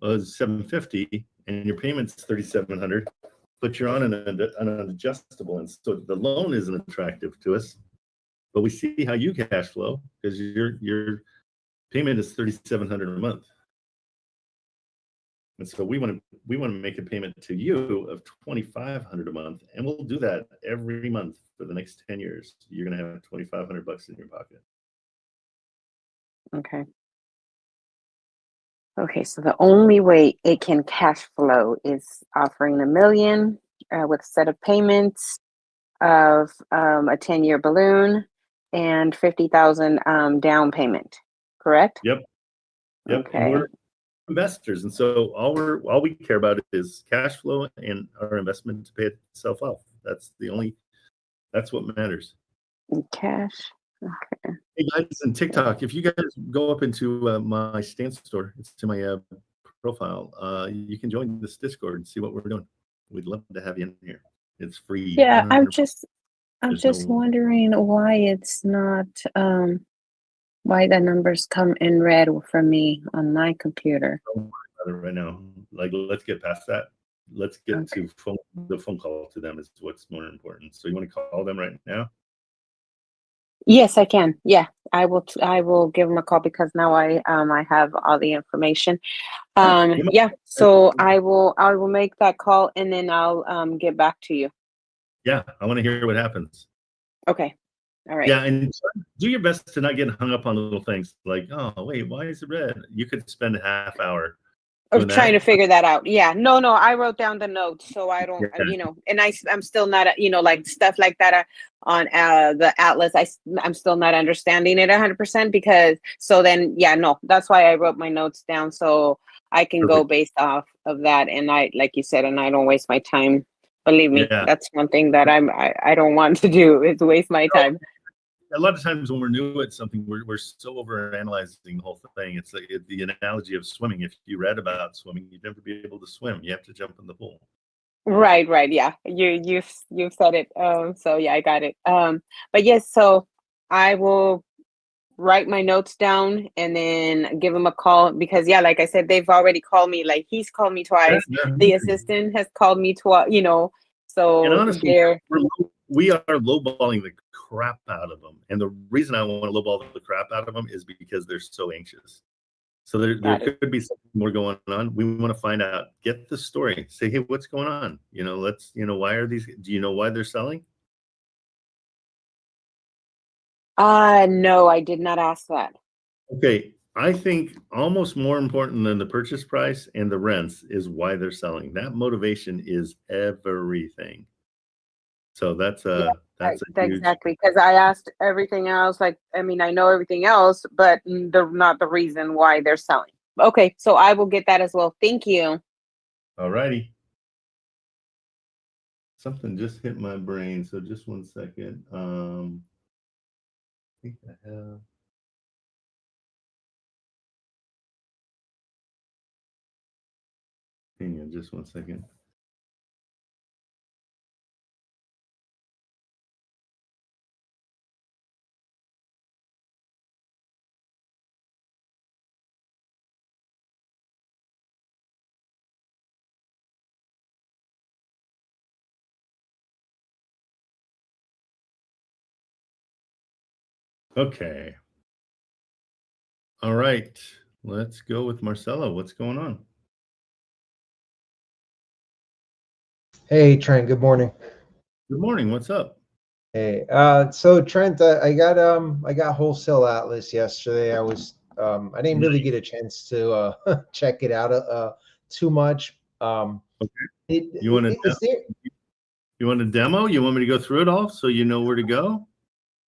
was $750 and your payment's $3,700, but you're on an adjustable, and so the loan isn't attractive to us. But we see how you cash flow because your payment is $3,700 a month, and so we want to make a payment to you of $2,500 a month, and we'll do that every month for the next 10 years. You're going to have $2,500 in your pocket. Okay. Okay, so the only way it can cash flow is offering $1 million with a set of payments of a 10-year balloon and 50,000 down payment. Correct? Yep. Okay. And we're investors, and so all we care about is cash flow and our investment to pay itself off. That's what matters. Cash. Okay. Hey guys, and TikTok, if you guys go up into my stance store, it's to my profile, you can join this Discord and see what we're doing. We'd love to have you in here. It's free. Yeah, I'm 100%. just wondering why it's not why the numbers come in red for me on my computer. Right now, like, let's get past that. Let's get to the phone call to them is what's more important. So you want to call them right now? Yes, I can. Yeah, I will give them a call because now I have all the information. Yeah, so I will make that call and then I'll get back to you. Yeah, I want to hear what happens. Okay. All right. Yeah, and do your best to not get hung up on little things like, oh wait, why is it red? You could spend a half hour of trying to figure that out. Yeah, no, I wrote down the notes, so I don't, and I'm still not, like stuff like that on the Atlas. I'm still not understanding it 100% because, so then, yeah, no, that's why I wrote my notes down so I can go based off of that. And I, like you said, and I don't waste my time. Believe me, that's one thing that I don't want to do is waste my time. A lot of times when we're new at something, we're so over analyzing the whole thing. It's like the analogy of swimming. If you read about swimming, you'd never be able to swim. You have to jump in the pool. Right. Yeah. You've said it. So yeah, I got it. But yes, so I will write my notes down and then give him a call because yeah, like I said, they've already called me. Like he's called me twice. The assistant has called me twice. So and honestly, we are lowballing the crap out of them. And the reason I want to lowball the crap out of them is because they're so anxious. So there could be something more going on. We want to find out, get the story, say, hey, what's going on? Why are these, do you know why they're selling? No, I did not ask that. Okay. I think almost more important than the purchase price and the rents is why they're selling. That motivation is everything. So that's exactly because I asked everything else. Like, I mean, I know everything else, but not the reason why they're selling. Okay, so I will get that as well. Thank you. All righty. Something just hit my brain, so just one second. I think I have. Hang on, just one second. Okay. All right. let's go with Marcelo. What's going on? Hey Trent, good morning. Good morning. What's up? Hey, so Trent, I got Wholesale Atlas yesterday. I didn't really get a chance to check it out too much. Okay. You want to Is there? you want a demo? You want me to go through it all so you know where to go?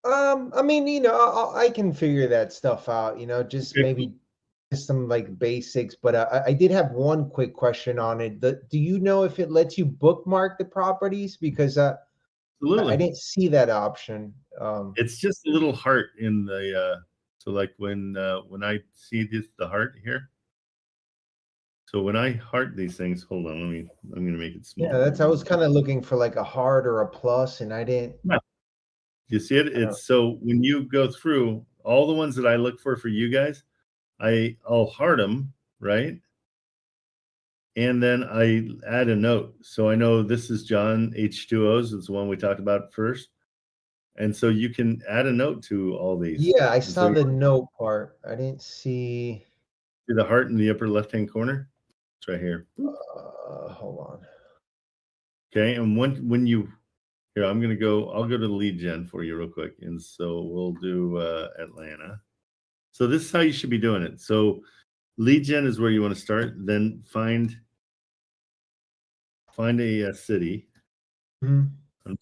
I mean, I can figure that stuff out. Just Okay. maybe just some like basics. But I did have one quick question on it. Do you know if it lets you bookmark the properties? Because I Absolutely. didn't see that option. It's just a little heart in the so like when I see the heart here. So when I heart these things, hold on, I'm gonna make it small. Yeah, I was kind of looking for like a heart or a plus, and I didn't. Yeah. You see it? It's so when you go through all the ones that I look for you guys, I'll heart them, right? And then I add a note. So I know this is John H2O's. It's the one we talked about first. And so you can add a note to all these. Yeah, I And saw so the note part. I didn't see. see the heart in the upper left-hand corner? It's right here. Hold on. Okay. And when you here, I'll go to the lead gen for you real quick. And so we'll do Atlanta. So this is how you should be doing it. So lead gen is where you want to start. Then find a city. Mhm. I'm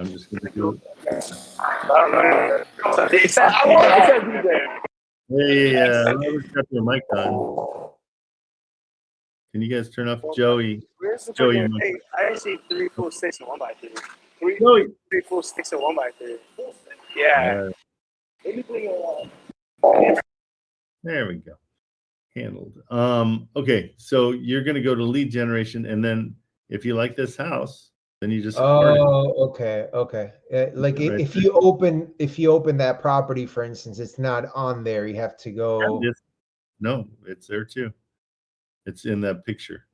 just going to do Hey, Robert's got their mic on. Can you guys turn off Joey? Joey, Hey, I actually 3, 4, 6, and 1x3. 3, Joey. 3, 4, 6, and 1x3. Yeah. There we go. Handled. Okay, so you're going to go to lead generation, and then if you like this house, then you just heart it. Okay. Like Right if you open that property, for instance, it's not on there. You have to go. No, it's there too. It's in that picture.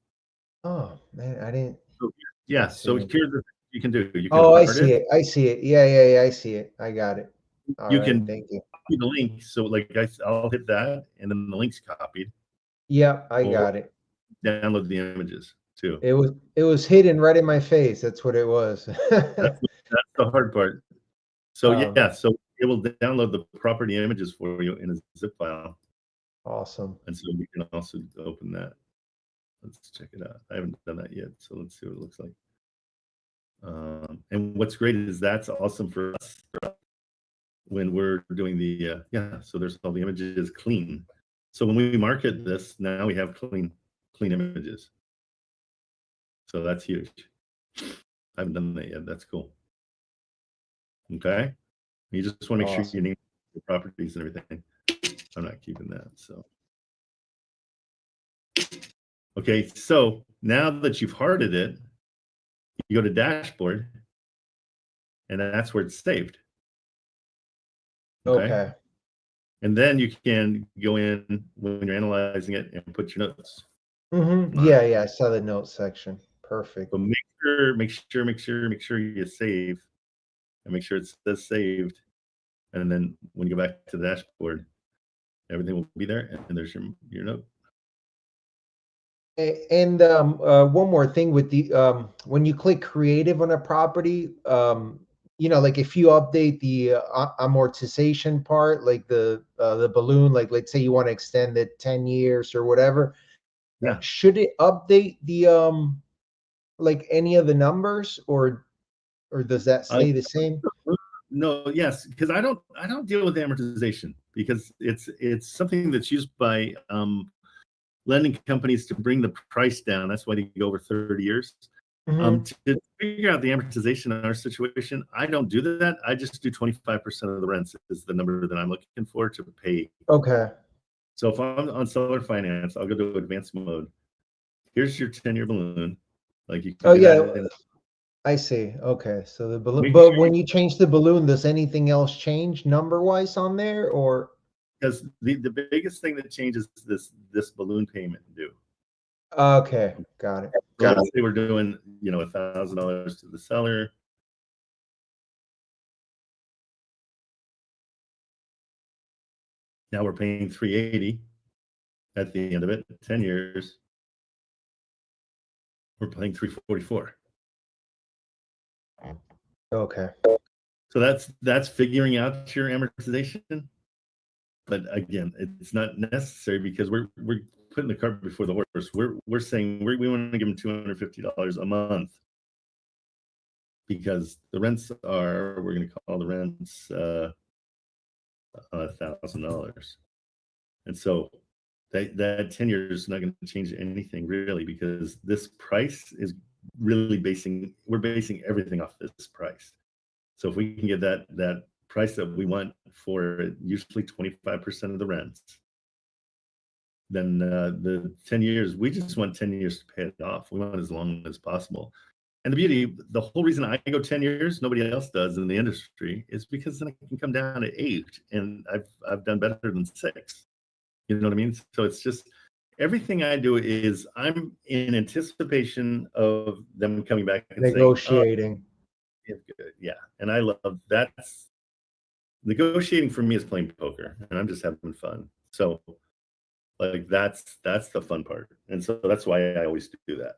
Oh man, I didn't. So, yeah. So here's the you can do. You can Oh, I heart see it. I see it. Yeah. I see it. I got it. All You right, can thank you. copy the link. So like I'll hit that, and then the link's copied. Yeah, I Or got it. download the images too. It was hidden right in my face. That's what it was. That's the hard part. So Um, so it will download the property images for you in a zip file, Awesome. and so you can also open that. Let's check it out. I haven't done that yet, so let's see what it looks like. And what's great is that's awesome for us when we're doing the So there's all the images clean. So when we market this, now we have clean images. So that's huge. I haven't done that yet. That's cool. Okay. You just want to make sure you name the properties and everything. I'm not keeping that. So, okay. So now that you've hearted it, you go to dashboard, and that's where it's saved. Okay. And then you can go in when you're analyzing it and put your notes. Yeah. I saw the notes section. Perfect. But make sure you save, and make sure it says saved. And then when you go back to the dashboard, everything will be there, and there's your note. And one more thing with the when you click creative on a property, like if you update the amortization part, like the balloon, like let's say you want to extend it 10 years or whatever, should it update the like any of the numbers, or does that stay the same? No, yes, because I don't deal with amortization because it's something that's used by lending companies to bring the price down. That's why they go over 30 years. To figure out the amortization in our situation, I don't do that. I just do 25% of the rents is the number that I'm looking for to pay. Okay. So if I'm on seller finance, I'll go to advanced mode. Here's your 10-year balloon. Like you can I see. Okay. So the balloon, but when you change the balloon, does anything else change number-wise on there, or? Because the biggest thing that changes is this balloon payment due. Okay, got it. So let's say we're doing, $1,000 to the seller. Now we're paying $380, at the end of it, 10 years, we're paying 344. Okay. So that's figuring out your amortization. But again, it's not necessary because we're putting the cart before the horse. We're saying we want to give them $250 a month because the rents are, we're going to call the rents $1,000. And so that 10 years is not going to change anything really, because this price is really we're basing everything off this price. So if we can get that price that we want for usually 25% of the rents, then the 10 years, we just want 10 years to pay it off. We want as long as possible. And the whole reason I go 10 years, nobody else does in the industry, is because then I can come down to 8, and I've done better than 6. You know what I mean? So it's just, everything I do is I'm in anticipation of them coming back and Negotiating. saying, oh, yeah. And I love that's negotiating for me is playing poker, and I'm just having fun. So like that's the fun part. And so that's why I always do that.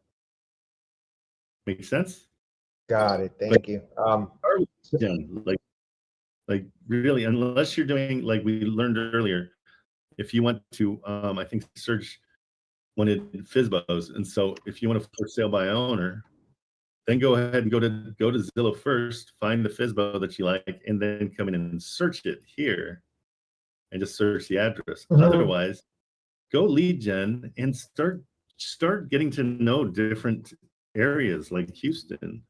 Make sense? Got it. Thank you. Yeah, like really, unless you're doing like we learned earlier, if you want to, I think Serge wanted FSBOs, and so if you want to for sale by owner, then go ahead and go to Zillow first, find the FSBO that you like, and then come in and search it here, and just search the address. Mhm. Otherwise, go lead gen and start getting to know different areas like Houston.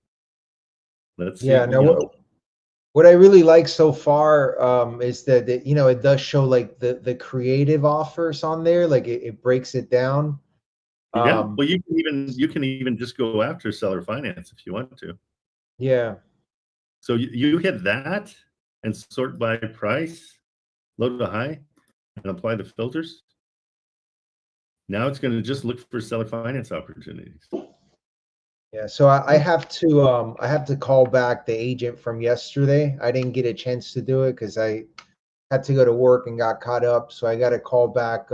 Let's see. Yeah. Now, what I really like so far is that it does show like the creative offers on there. Like it breaks it down. Yeah. Well, you can even just go after seller finance if you want to. Yeah. So you hit that and sort by price, low to high, and apply the filters. Now it's going to just look for seller finance opportunities. Yeah. So I have to call back the agent from yesterday. I didn't get a chance to do it because I had to go to work and got caught up. So I got to call back.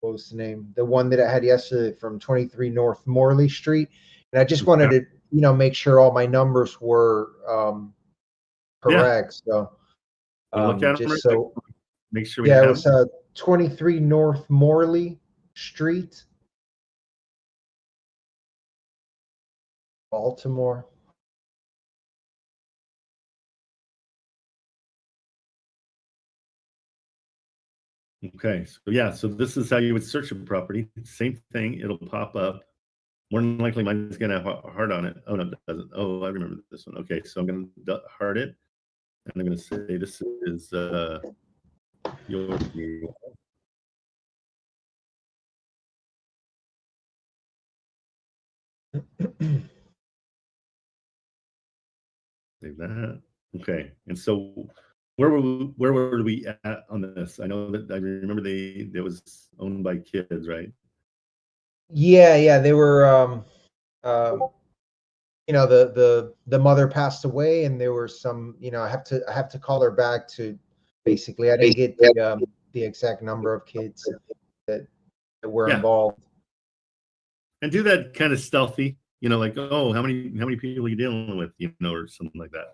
What was the name? The one that I had yesterday from 23 North Morley Street. And I just wanted to, make sure all my numbers were correct. So Look at just them, so make sure we it have was 23 North Morley Street, Baltimore. Okay, so yeah, so this is how you would search a property. Same thing, it'll pop up. More than likely, mine's gonna have a heart on it. Oh no, it doesn't. Oh, I remember this one. Okay, so I'm gonna heart it, and I'm gonna say this is your view. Save that. Okay, and so where were we at on this? I know that I remember it was owned by kids, right? Yeah, they were the mother passed away, and there were some, I have to call her back to basically, I didn't get the exact number of kids that were involved. And do that kind of stealthy, like, oh, how many people are you dealing with, or something like that.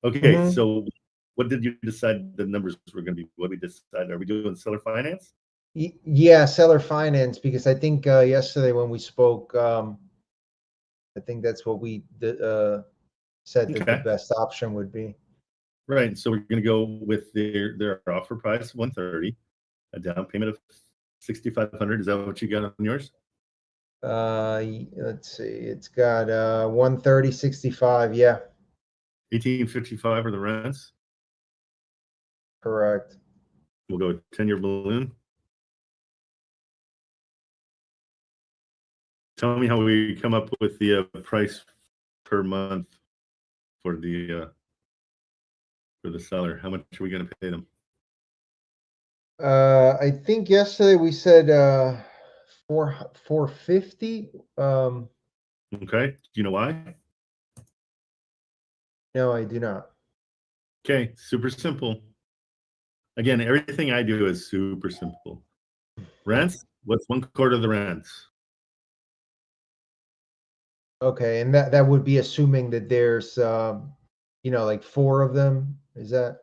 Okay, so what did you decide the numbers were going to be? What we decided? Are we doing seller finance? Yeah, seller finance, because I think yesterday when we spoke, I think that's what we said that the best option would be. Right. So we're going to go with their offer price, $130, a down payment of $6,500. Is that what you got on yours? Let's see. It's got 130.65. Yeah. $1,855 are the rents. Correct. We'll go 10-year balloon. Tell me how we come up with the price per month for the seller. How much are we going to pay them? I think yesterday we said 450. Okay. Do you know why? No, I do not. Okay, super simple. Again, everything I do is super simple. Rents? What's 1/4 of the rents? Okay, and that would be assuming that there's like 4 of them. Is that?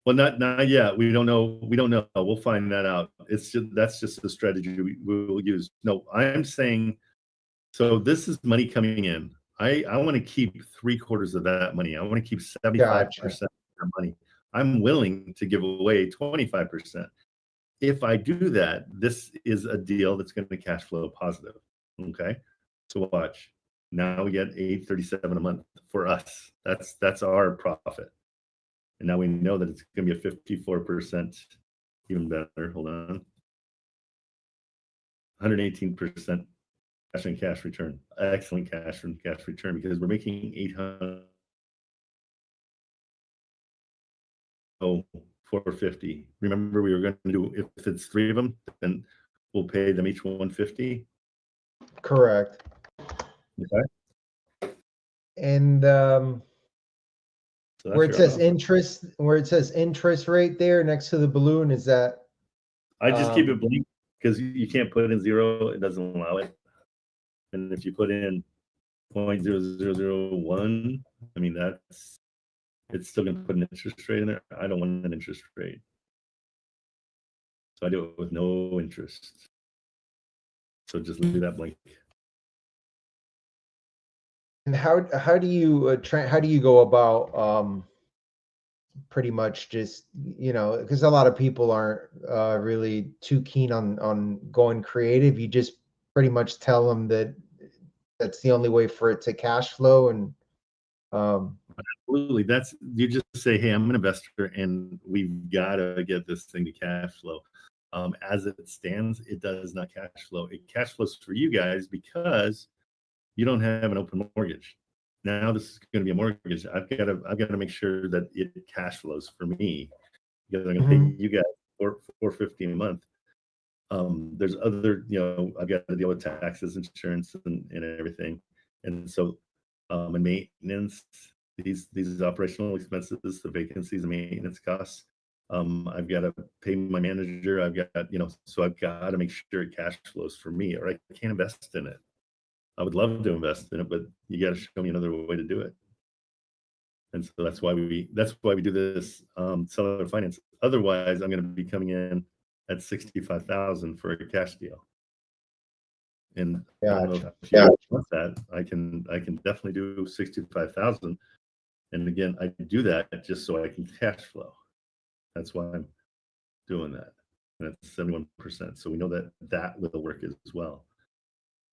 Well, not yet. We don't know. We don't know. We'll find that out. That's just the strategy we will use. No, I'm saying, so this is money coming in. I want to keep 3/4 of that money. I want to keep 75% of the money. I'm willing to give away 25%. If I do that, this is a deal that's going to cash flow positive. Okay, so watch. Now we get $837 a month for us. That's our profit. And now we know that it's going to be a 54%, even better. Hold on. 118% cash on cash return. Excellent cash on cash return because we're making 800. Oh, 450. Remember, we were going to do, if it's 3 of them, then we'll pay them each 150. Correct. Okay. And So where it says interest rate there next to the balloon, is that? I just keep it blank because you can't put in 0. It doesn't allow it. And if you put in 0.0001, I mean, it's still going to put an interest rate in there. I don't want an interest rate. So I do it with no interest. So just leave that blank. And how do you how do you go about pretty much just, because a lot of people aren't really too keen on going creative. You just pretty much tell them that that's the only way for it to cash flow. And absolutely, you just say, hey, I'm an investor and we've got to get this thing to cash flow. As it stands, it does not cash flow. It cash flows for you guys because you don't have an open mortgage. Now this is going to be a mortgage. I've got to make sure that it cash flows for me because I'm going to pay you guys $450 a month. There's other, I've got to deal with taxes, insurance, and everything, and so and maintenance. These operational expenses, the vacancies, and maintenance costs. I've got to pay my manager. I've got, so I've got to make sure it cash flows for me, or I can't invest in it. I would love to invest in it, but you got to show me another way to do it. And so that's why we do this seller finance. Otherwise, I'm going to be coming in at $65,000 for a cash deal. And I don't know if you want that. I can definitely do $65,000. And again, I do that just so I can cash flow. That's why I'm doing that. And that's 71%. So we know that will work as well.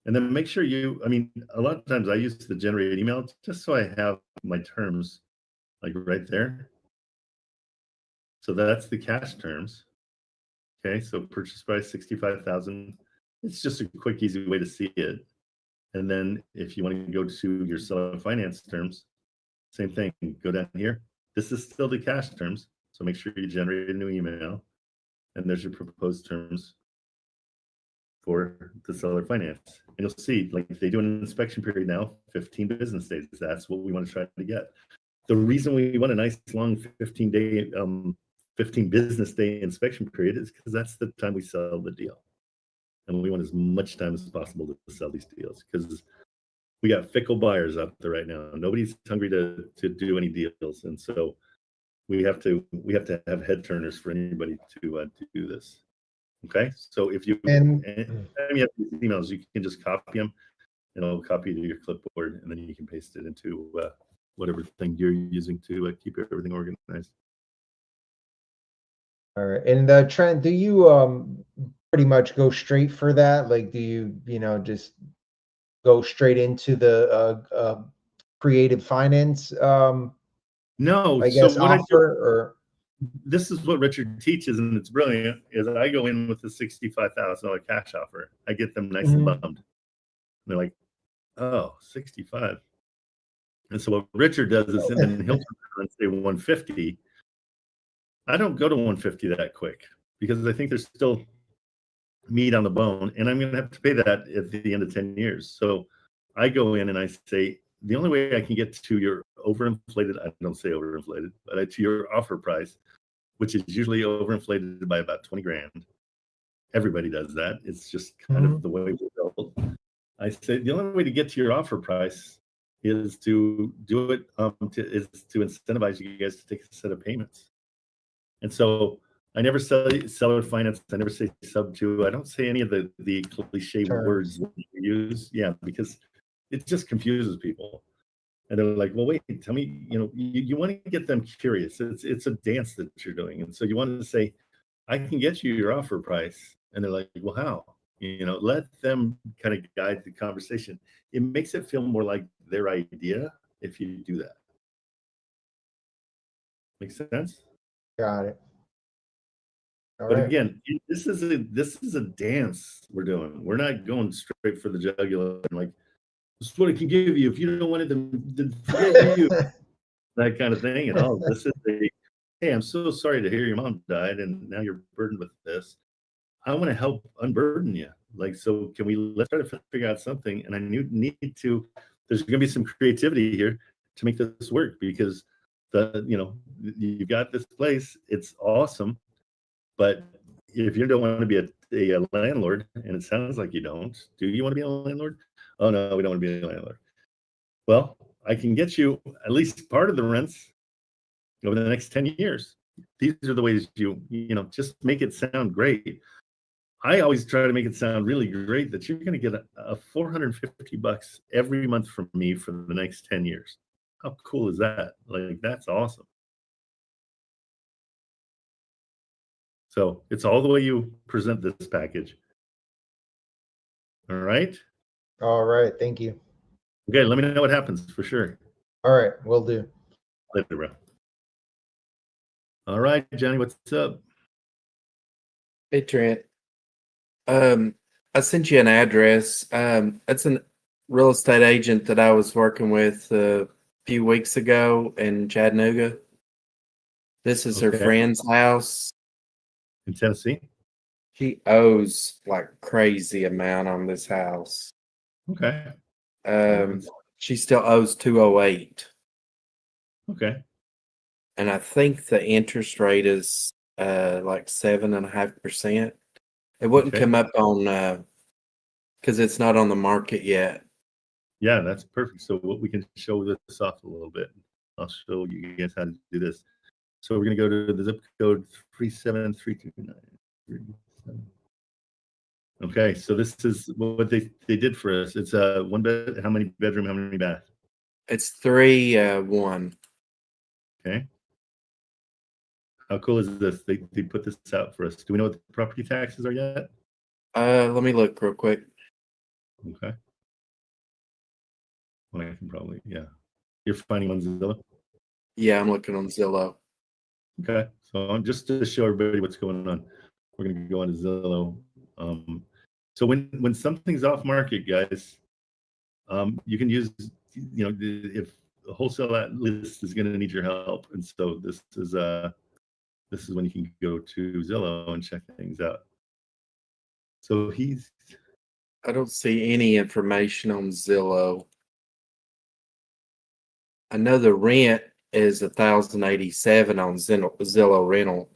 And then make sure a lot of times I use the generated email just so I have my terms like right there. So that's the cash terms. Okay, so purchase price $65,000. It's just a quick, easy way to see it. And then if you want to go to your seller finance terms, same thing. Go down here. This is still the cash terms. So make sure you generate a new email. And there's your proposed terms for the seller finance. And you'll see, like, if they do an inspection period now, 15 business days. That's what we want to try to get. The reason we want a nice long 15 business day inspection period is because that's the time we sell the deal. And we want as much time as possible to sell these deals because we got fickle buyers out there right now. Nobody's hungry to do any deals. And so we have to have head turners for anybody to do this. Okay, so if you have these emails, you can just copy them, and it'll copy to your clipboard, and then you can paste it into whatever thing you're using to keep everything organized. All right, and Trent, do you pretty much go straight for that? Like, do you just go straight into the creative finance? No, I guess so what offer this is what Richard teaches, and it's brilliant, is I go in with a $65,000 cash offer. I get them nice and bummed. And they're like, oh, 65. And so what Richard does is then he'll turn around and say 150. I don't go to 150 that quick because I think there's still meat on the bone, and I'm going to have to pay that at the end of 10 years. So I go in and I say, the only way I can get to your overinflated, I don't say overinflated, but to your offer price, which is usually overinflated by about 20 grand. everybody does that. It's just kind of the way we're built. I said the only way to get to your offer price is to do it, is to incentivize you guys to take a set of payments. And so I never say seller finance. I never say sub to. I don't say any of the cliche words that you use. Yeah, because it just confuses people. And they're like, well, wait, tell me, you want to get them curious. It's a dance that you're doing. And so you want to say, I can get you your offer price. And they're like, well, how? Let them kind of guide the conversation. It makes it feel more like their idea if you do that. Makes sense? Got it. All But right. again, this is a dance we're doing. We're not going straight for the jugular and like, this is what I can give you. If you don't want it, then forget you. That kind of thing. And this is hey, I'm so sorry to hear your mom died and now you're burdened with this. I want to help unburden you. Like, so can let's try to figure out something. And I need to, there's going to be some creativity here to make this work, because you've got this place. It's awesome. But if you don't want to be a landlord, and it sounds like you don't, do you want to be a landlord? Oh no, we don't want to be a landlord. Well, I can get you at least part of the rents over the next 10 years. These are the ways you just make it sound great. I always try to make it sound really great that you're going to get a $450 every month from me for the next 10 years. How cool is that? Like, that's awesome. So it's all the way you present this package. All right. All right. Thank you. Okay. Let me know what happens for sure. All right. Will do. Later, bro. All right, Johnny, what's up? Hey, Trent. I sent you an address. It's a real estate agent that I was working with a few weeks ago in Chattanooga. This is her friend's house. In Tennessee? She owes like crazy amount on this house. Okay. She still owes 208. Okay. And I think the interest rate is like 7.5%. It wouldn't come up on because it's not on the market yet. Yeah, that's perfect. So what we can show this off a little bit. I'll show you guys how to do this. So we're going to go to the zip code 37329. Okay, so this is what they did for us. It's a one bed. How many bedroom? How many bath? It's 3-1. Okay. How cool is this? They put this out for us. Do we know what the property taxes are yet? Let me look real quick. Okay. Well, I can probably, yeah. You're finding on Zillow? Yeah, I'm looking on Zillow. Okay, so just to show everybody what's going on, we're going to go on to Zillow. So when something's off market, guys, you can use, if a wholesale list is going to need your help, and so this is when you can go to Zillow and check things out. So I don't see any information on Zillow. I know the rent is $1,087 on Zillow rental.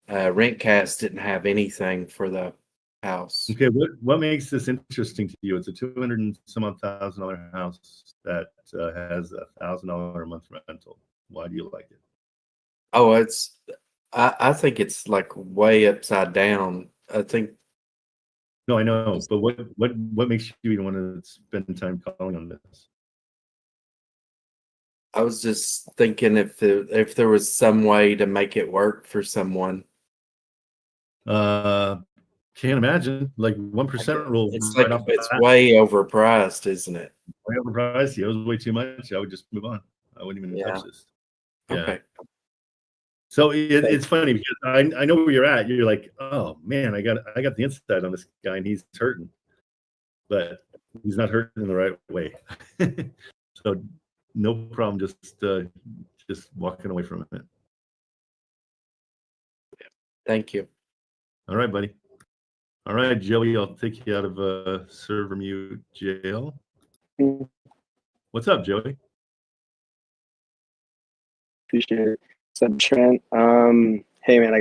RentCast didn't have anything for the house. Okay, what makes this interesting to you? It's a $200 and some odd $1,000 house that has $1,000 a month rental. Why do you like it? Oh, I think it's like way upside down. I think. No, I know, but what makes you even want to spend time calling on this? I was just thinking if there was some way to make it work for someone. Can't imagine. Like 1% rule. It's like it's way overpriced, isn't it? Way overpriced. Yeah, it was way too much. I would just move on. I wouldn't even touch this. Yeah. Okay. So it's funny because I know where you're at. You're like, oh man, I got the insight on this guy and he's hurting, but he's not hurting in the right way. So no problem. Just walking away from it. Thank you. All right, buddy. All right, Joey, I'll take you out of server mute jail. What's up, Joey? Appreciate it. What's up, Trent? Hey man,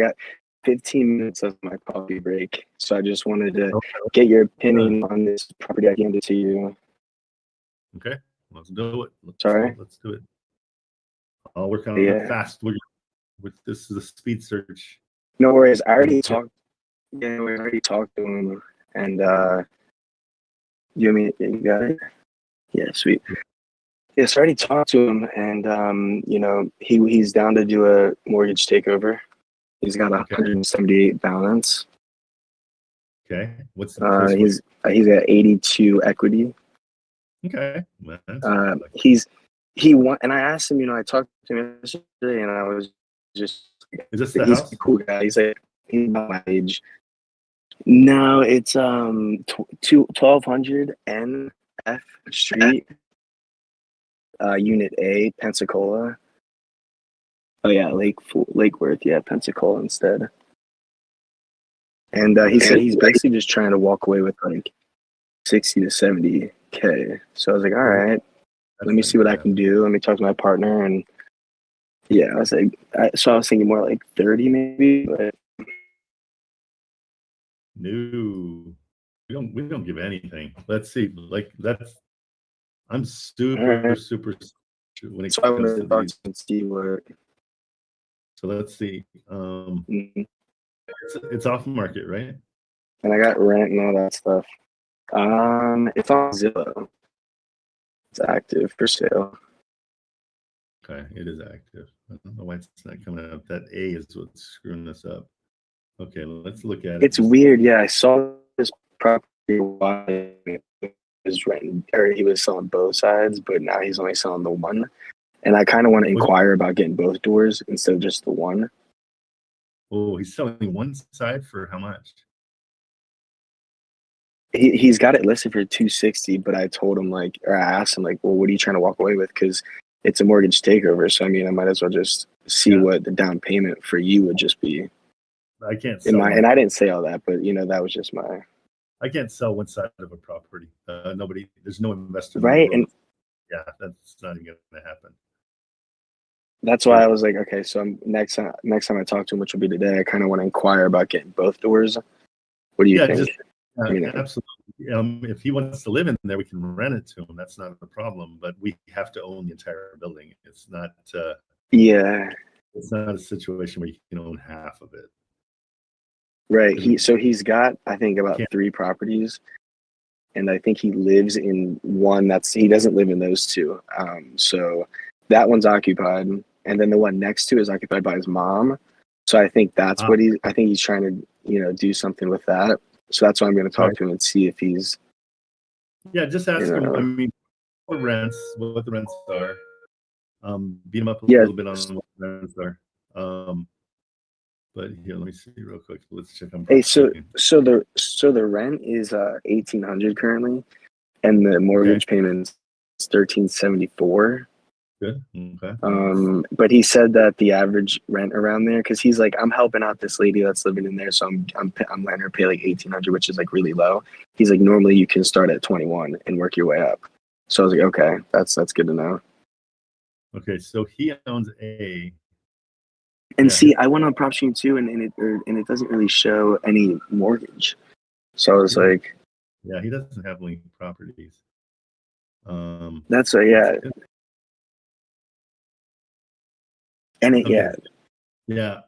15 minutes of my coffee break, so I just wanted to get your opinion on this property I handed to you. Okay, let's do it. Sorry? Let's do it. I'll work on Yeah. it fast. With this is a speed search. No worries. I already talked. Yeah, we already talked to him, and you got it? Yeah, sweet. Yes, I already talked to him, and you know, he's down to do a mortgage takeover. He's got a 178 balance. Okay, what's the first one? He's at 82 equity. Okay, he won, and I asked him. You know, I talked to him yesterday, and I was just. Is this the he's house? a cool guy. He's like he's about my age. No, it's 1200 NF Street, Unit A, Pensacola. Oh yeah, Lake Worth, yeah, Pensacola instead. And he said he's basically just trying to walk away with like 60 to 70K. So I was like, all right, let me see what I can do. Let me talk to my partner, and yeah, I was like, so I was thinking more like 30 maybe, but. No, we don't give anything. Let's see, like I'm super when it so I comes wanted to to talk these. and see what. So let's see. It's off market, right? And I got rent and all that stuff. It's on Zillow. It's active for sale. Okay, it is active. I don't know why it's not coming up. That A is what's screwing us up. Okay, let's look at it. It's weird. Yeah, I saw this property while he was renting, or he was selling both sides, but now he's only selling the one. And I kind of want to inquire about getting both doors instead of just the one. Oh, he's selling one side for how much? He's got it listed for 260, but I told him I asked him well, what are you trying to walk away with? Because it's a mortgage takeover. So I mean, I might as well just see what the down payment for you would just be. I can't sell and I didn't say all that, but you know, that was just my. I can't sell one side of a property. There's no investor. Right, and yeah, that's not even going to happen. That's why I was like, okay, so next time I talk to him, which will be today, I kind of want to inquire about getting both doors. What do you think? Absolutely. If he wants to live in there, we can rent it to him. That's not a problem. But we have to own the entire building. It's not. It's not a situation where you can own half of it. Right. He's got, I think, about 3 properties, and I think he lives in one he doesn't live in those 2. So that one's occupied, and then the one next to is occupied by his mom. So I think that's what he's trying to, you know, do something with that. So that's why I'm going to talk to him and see if he's. Yeah, just ask him. I mean, what the rents are. Beat him up a little bit on what the rents are. But here, let me see real quick. Let's check on. Hey, so the rent is $1,800 currently, and the mortgage payment is $1,374. Good. Okay. But he said that the average rent around there, because he's like, I'm helping out this lady that's living in there, so I'm letting her pay like $1,800, which is like really low. He's like, normally you can start at 21 and work your way up. So I was like, okay, that's good to know. Okay, so he owns A. And see, I went on PropStream too, and it doesn't really show any mortgage. So I was like, yeah, he doesn't have any properties. That's yeah. And yeah,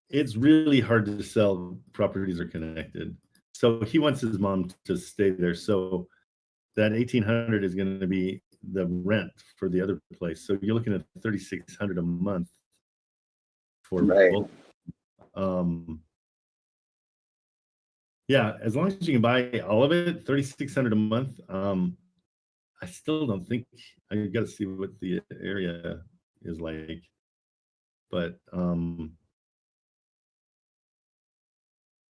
it's really hard to sell. Properties are connected. So he wants his mom to stay there. So that $1,800 is going to be the rent for the other place. So you're looking at $3,600 a month for both. Yeah, as long as you can buy all of it, $3,600 a month. I still don't think I got to see what the area is like. But I'm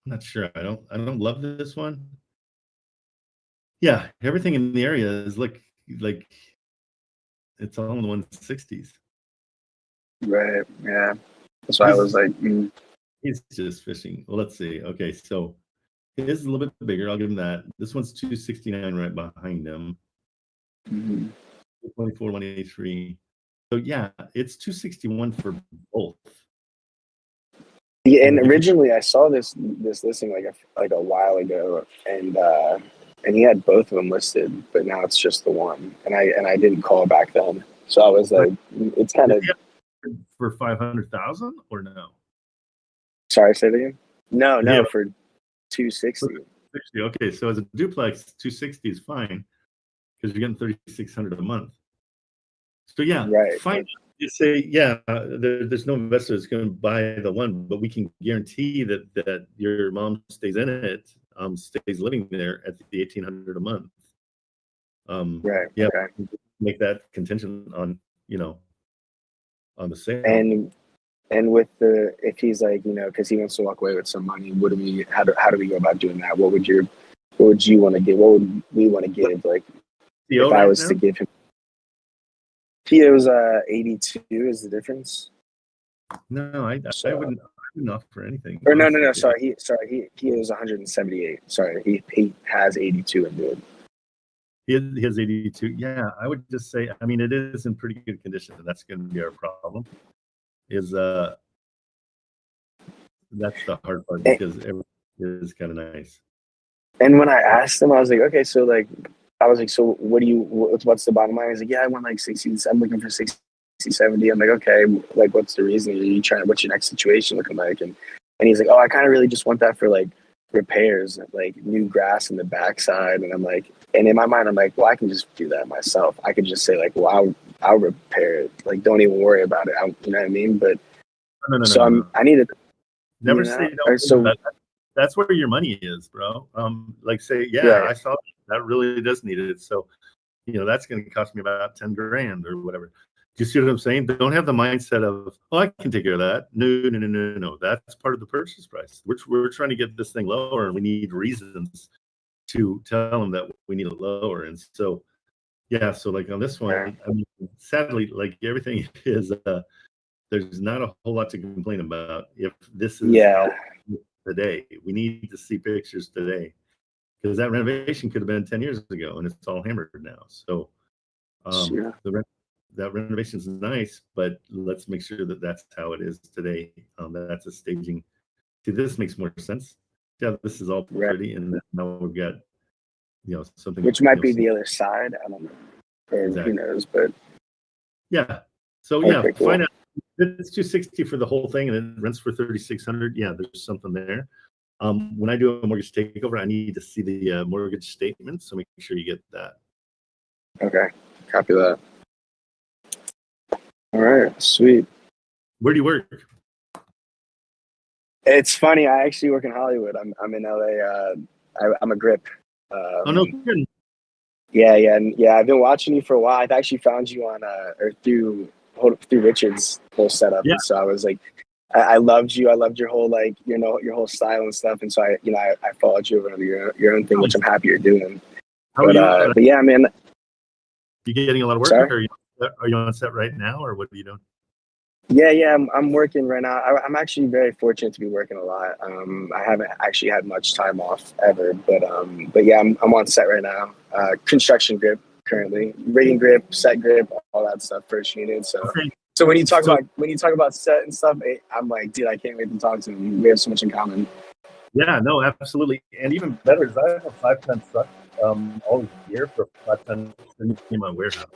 not sure. I don't love this one. Yeah, everything in the area is like it's all in the 160s. Right. Yeah. That's why I was like, he's just fishing. Well, let's see. Okay, so it is a little bit bigger. I'll give him that. This one's 269 right behind him. 24, 183. So yeah, it's 261 for both. Yeah, and originally I saw this listing like a while ago, and he had both of them listed, but now it's just the one, and I didn't call back then, so I was like, it's kind of for 500,000 or no? Sorry, say that again. No, Yeah. for 260. 60. Okay, so as a duplex, 260 is fine because you're getting 3,600 a month. So yeah, Right. fine. You say, yeah, there's no investor that's going to buy the one, but we can guarantee that your mom stays in it, stays living there at the 1,800 a month. Right. Yeah. Okay. Make that contingent on, on the sale. And with if he's like, because he wants to walk away with some money, how do we go about doing that? What would you want to give? What would we want to give? Like, if I was to give him, TO's 82 is the difference. No, I wouldn't offer anything. Or no. Sorry, he is 178. Sorry, he has 82 in bid. He has 82. Yeah, I would just say, I mean, it is in pretty good condition, and that's going to be our problem. That's the hard part because everything is kind of nice. And when I asked him, I was like, okay, so so what's the bottom line? He's like, yeah, I want like 60. I'm looking for 60, 70. I'm like, okay, like what's the reason? What's your next situation looking like? And he's like, oh, I kind of really just want that for like repairs, like new grass in the backside. And I'm like, and in my mind, I'm like, well, I can just do that myself. I could just say like, well, I'll repair it. Like, don't even worry about it. You know what I mean? But I need to never say no. So that's where your money is, bro. Like say, yeah, I saw that really does need it. So, that's going to cost me about 10 grand or whatever. Do you see what I'm saying? Don't have the mindset of, oh, I can take care of that. No. That's part of the purchase price. We're trying to get this thing lower, and we need reasons to tell them that we need it lower. And so, yeah, so like on this one, I mean, sadly, like everything is, there's not a whole lot to complain about. If this is today, we need to see pictures today because that renovation could have been 10 years ago, and it's all hammered now. So, that renovation is nice, but let's make sure that that's how it is today. That's a staging. See, this makes more sense. Yeah, this is all pretty, and now we've got, something which might be the other side. I don't know, or exactly. Who knows? But yeah, so cool. Find out. It's 260 for the whole thing, and it rents for 3,600. Yeah, there's something there. When I do a mortgage takeover, I need to see the mortgage statement, so make sure you get that. Okay, copy that. All right, sweet. Where do you work? It's funny. I actually work in Hollywood. I'm in LA. I'm a grip. Oh no kidding. Yeah. I've been watching you for a while. I've actually found you on or through Richard's whole setup. Yeah. And so I was like, I loved you. I loved your whole your whole style and stuff. And so I followed you over your own thing, which I'm happy you're doing. But yeah, man. You getting a lot of work? Sorry? Are you on set right now, or what are you doing? Yeah, I'm working right now. I'm actually very fortunate to be working a lot. I haven't actually had much time off ever, but yeah, I'm on set right now. Construction grip currently, rigging grip, set grip, all that stuff, first unit. So, so when you talk about set and stuff, I'm like, dude, I can't wait to talk to him. We have so much in common. Yeah, no, absolutely, and even better is I have a 5-ton truck all year for 5-ton in my warehouse.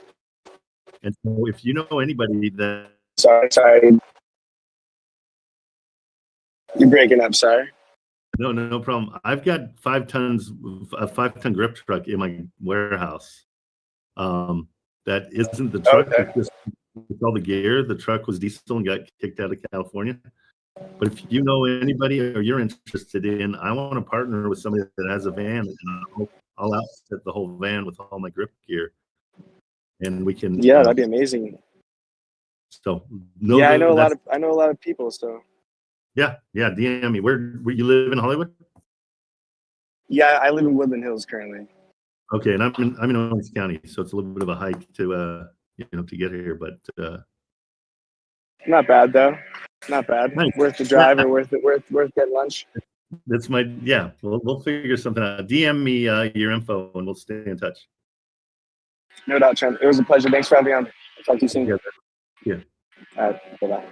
And so if you know anybody that... Sorry. You're breaking up, sorry. No problem. I've got 5 tons, a 5-ton grip truck in my warehouse. That isn't the truck. Okay. It's all the gear. The truck was diesel and got kicked out of California. But if you know anybody or you're interested in, I want to partner with somebody that has a van, and I'll outfit the whole van with all my grip gear. And we can. Yeah, that'd be amazing. So I know a lot of people. So yeah, DM me. Where you live in Hollywood? Yeah, I live in Woodland Hills currently. Okay, and I'm in Orange County, so it's a little bit of a hike to to get here, but not bad though. Not bad. Nice. Worth the drive, or worth getting lunch. That's we'll figure something out. DM me your info, and we'll stay in touch. No doubt, Trent. It was a pleasure. Thanks for having me on. I'll talk to you soon. Yeah. All right. Bye-bye.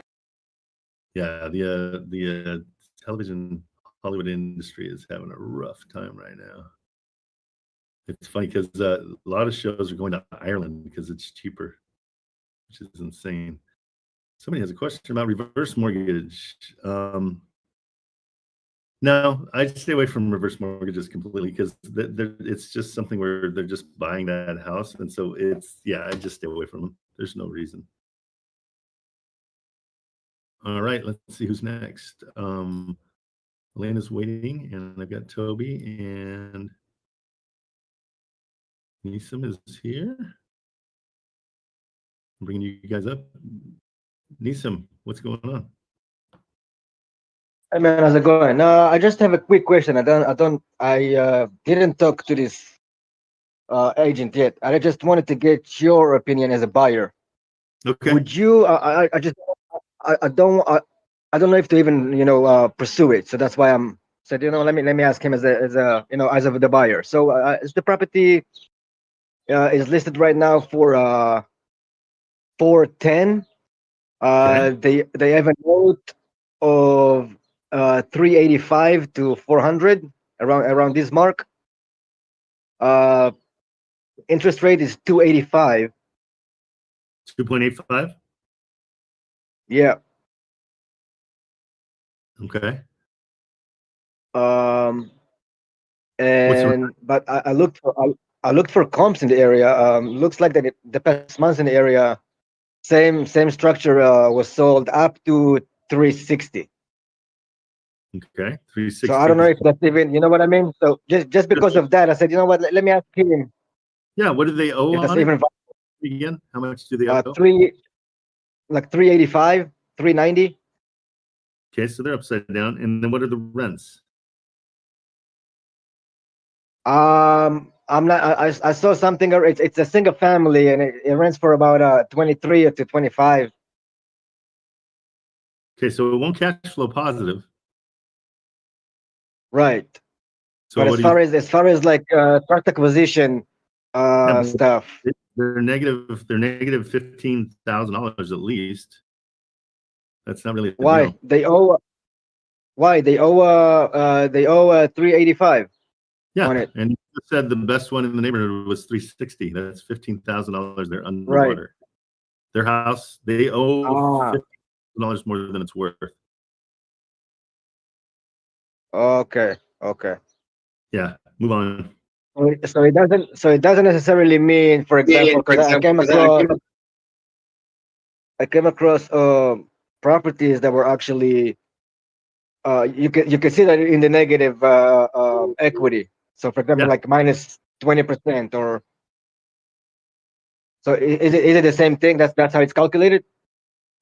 Yeah, the television Hollywood industry is having a rough time right now. It's funny because a lot of shows are going to Ireland because it's cheaper, which is insane. Somebody has a question about reverse mortgage. No, I'd stay away from reverse mortgages completely because it's just something where they're just buying that house. And so I'd just stay away from them. There's no reason. All right, let's see who's next. Elena's waiting, and I've got Toby, and Nisam is here. I'm bringing you guys up. Nisam, what's going on? Hey man, how's it going? I just have a quick question. I didn't talk to this agent yet. I just wanted to get your opinion as a buyer. Okay. Would you? I don't know if to even pursue it. So that's why I'm said let me ask him as a as of the buyer. So is the property is listed right now for 410. Okay. They have a note of 385 to 400 around this mark. Interest rate is 285. 2.85? Yeah. Okay. But I looked for comps in the area. Looks like that the past months in the area, same structure was sold up to 360. Okay. 360. So I don't know if that's even, you know what I mean. So just because of that, I said, you know what, let me ask him. Yeah. What do they owe If that's on even it again? How much do they owe? 385, 390. Okay, so they're upside down. And then what are the rents? I'm not. I saw something. It's a single family, and it rents for about 23 to 25. Okay, so it won't cash flow positive. Right. So But as far as like start acquisition stuff, they're negative $15,000 at least. That's not really a why deal. they owe 385. Yeah, on it. and you said the best one in the neighborhood was 360. That's $15,000. They're underwater. Right. Their house, they owe $15,000 more than it's worth. Okay. Yeah, move on. So it doesn't necessarily mean, for example, because I came across properties that were actually you can see that in the negative equity. So for example, like minus 20%, or so is it the same thing? That's how it's calculated?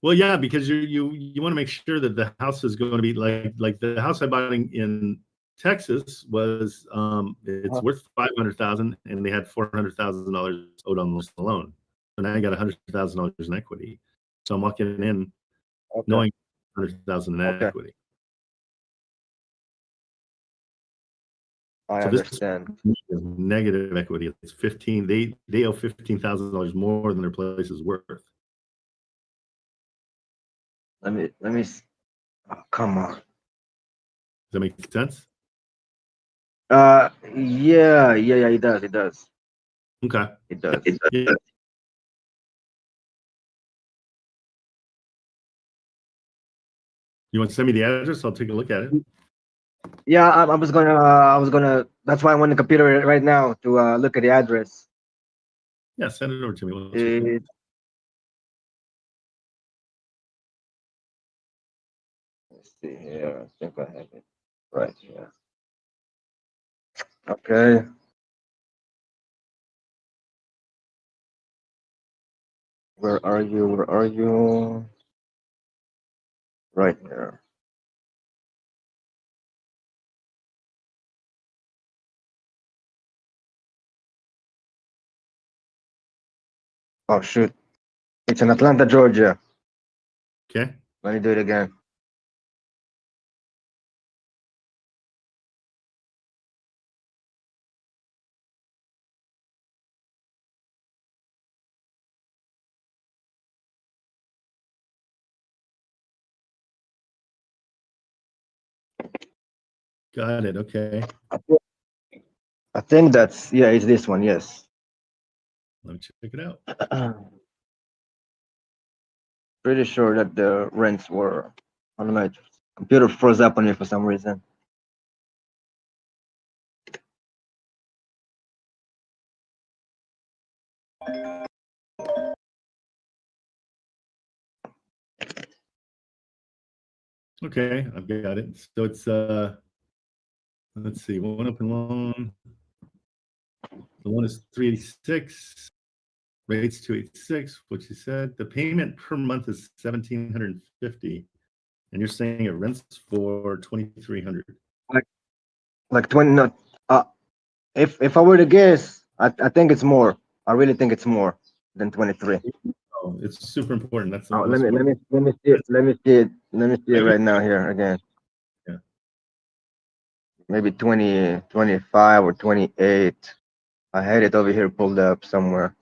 Well, yeah, because you want to make sure that the house is going to be like the house I bought in Texas was it's worth $500,000 and they had $400,000 owed on the loan. So now I got $100,000 in equity. So I'm walking in knowing $100,000 in equity. I understand. Negative equity. It's 15. They owe $15,000 more than their place is worth. Let me. Oh, come on. Does that make sense? Yeah. It does. Okay. It does. Yeah. You want to send me the address? I'll take a look at it. Yeah, I was gonna. That's why I'm on the computer right now to look at the address. Yeah, send it over to me. Let's see here. I think I have it right here. Okay. Where are you? Right here. Oh shoot. It's in Atlanta, Georgia. Okay. Let me do it again. Got it. Okay. I think that's, yeah, it's this one. Yes. Let me check it out. Pretty sure that the rents were, I don't know, computer froze up on me for some reason. Okay, I've got it. So it's let's see, one open loan. The one is 386. Rates 286, what you said. The payment per month is 1,750, and you're saying it rents for 2,300. Like 20. No, if I were to guess, I think it's more. I really think it's more than 23. Oh, it's super important. That's the Oh, most let me important. see it right now here again. Yeah. Maybe 20, 25 or 28. I had it over here pulled up somewhere.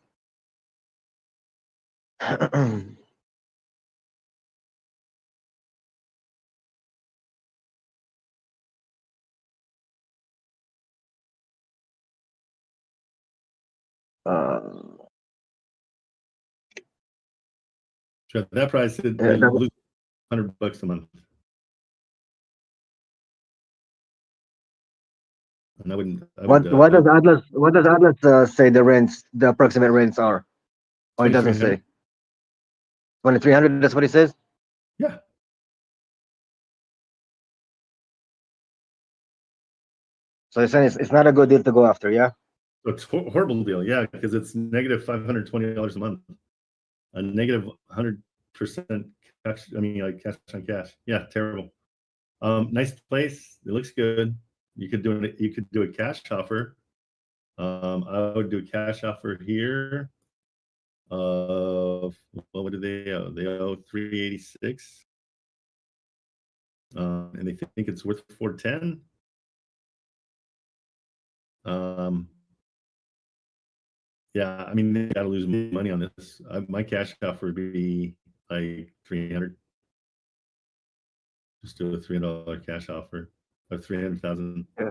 So that price, you Yeah, lose $100 a month. And I wouldn't. what does Atlas say the rents, the approximate rents are? Or it doesn't say. 2,300. That's what it says. Yeah. So you're saying it's not a good deal to go after, yeah? It's a horrible deal, yeah, because it's negative $520 a month, a negative 100% cash. I mean, like cash on cash. Yeah, terrible. Nice place. It looks good. You could do it. You could do a cash offer. I would do a cash offer here. Of what do they owe? They owe 386, and they think it's worth 410. Yeah, I mean, they got to lose money on this. My cash offer would be like 300. Just do a $300 cash offer of 300,000. Yeah.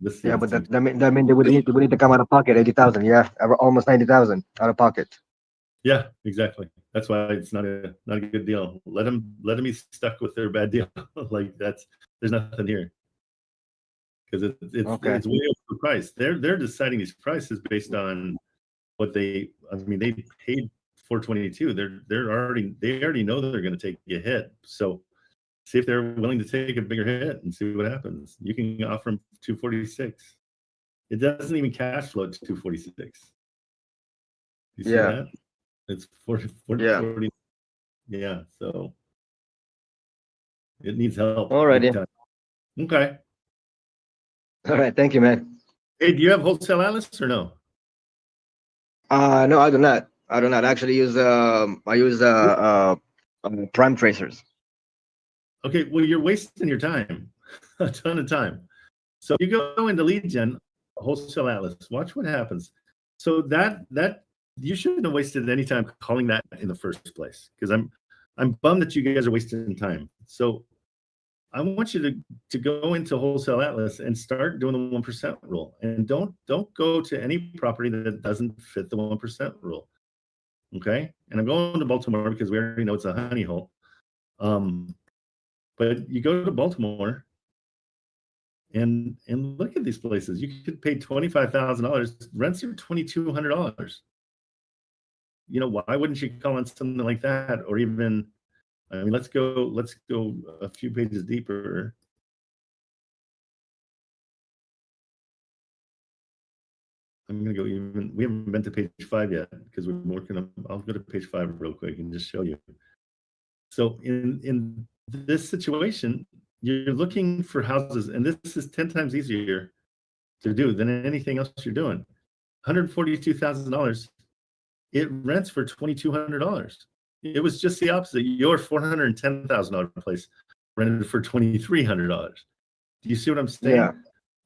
This Yeah, but seems- that mean they would need to come out of pocket 80,000. Yeah, almost 90,000 out of pocket. Yeah, exactly. That's why it's not a good deal. Let them be stuck with their bad deal. Like there's nothing here because it's Okay. it's way over the price. They're deciding these prices based on what they. I mean, they paid 422. They already know that they're going to take a hit. So see if they're willing to take a bigger hit and see what happens. You can offer them 246. It doesn't even cash flow to 246. You see Yeah. that? It's 40. Yeah. Yeah, so it needs help. Alrighty. big time. Okay. All right. Thank you, man. Hey, do you have Wholesale Atlas or no? No, I do not. I do not actually use. I use prime tracers. Okay, well, you're wasting your time, a ton of time. So you go into lead gen, Wholesale Atlas. Watch what happens. So that you shouldn't have wasted any time calling that in the first place, because I'm bummed that you guys are wasting time. So I want you to go into Wholesale Atlas and start doing the 1% rule, and don't go to any property that doesn't fit the 1% rule. Okay, and I'm going to Baltimore because we already know it's a honey hole. But you go to Baltimore and look at these places. You could pay $25,000. Rents are $2,200. You know, why wouldn't you call on something like that? Or even, I mean, let's go a few pages deeper. I'm gonna go even. We haven't been to page 5 yet because we're working on. I'll go to page 5 real quick and just show you. So in this situation, you're looking for houses, and this is 10 times easier to do than anything else you're doing. $142,000. It rents for $2,200. It was just the opposite. Your $410,000 place rented for $2,300. Do you see what I'm saying? Yeah.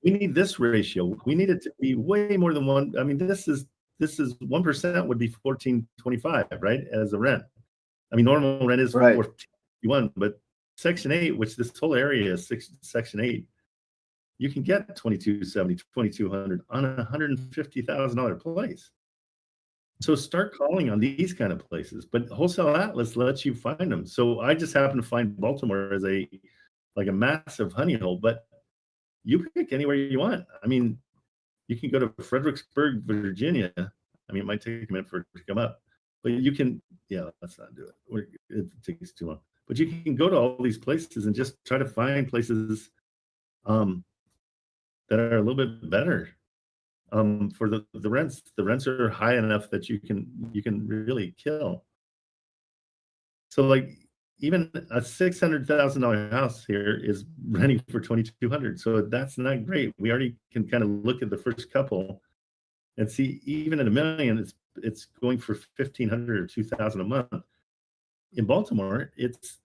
We need this ratio. We need it to be way more than one. I mean, this is 1% would be $1,425, right? As a rent. I mean, normal rent is Right. $451, but Section 8, which this whole area is Section 8, you can get $2,270, $2,200 on a $150,000 place. So start calling on these kind of places, but Wholesale Atlas lets you find them. So I just happen to find Baltimore as a massive honey hole, but you pick anywhere you want. I mean, you can go to Fredericksburg, Virginia. I mean, it might take a minute for it to come up, but you can, yeah, let's not do it. It takes too long. But you can go to all these places and just try to find places that are a little bit better. For the rents. The rents are high enough that you can really kill. So like even a $600,000 house here is renting for $2,200. So that's not great. We already can kind of look at the first couple and see even at $1 million, it's going for $1,500 or $2,000 a month. In Baltimore, it's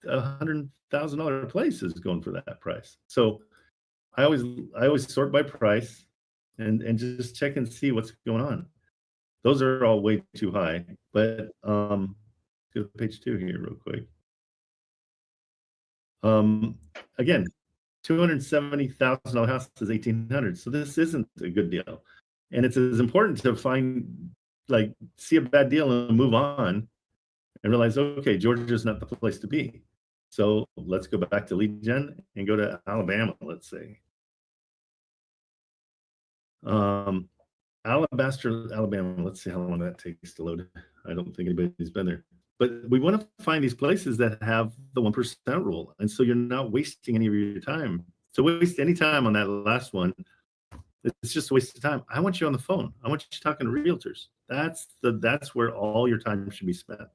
$100,000 place is going for that price. So I always sort by price and just check and see what's going on. Those are all way too high, but go to page 2 here real quick. Again, $270,000 house is $1,800. So this isn't a good deal. And it's as important to find, like, see a bad deal and move on and realize, okay, Georgia's not the place to be. So let's go back to lead gen and go to Alabama, let's say. Alabaster, Alabama. Let's see how long that takes to load. I don't think anybody's been there. But we want to find these places that have the 1% rule. And so you're not wasting any of your time. So waste any time on that last one, it's just a waste of time. I want you on the phone. I want you talking to realtors. That's where all your time should be spent.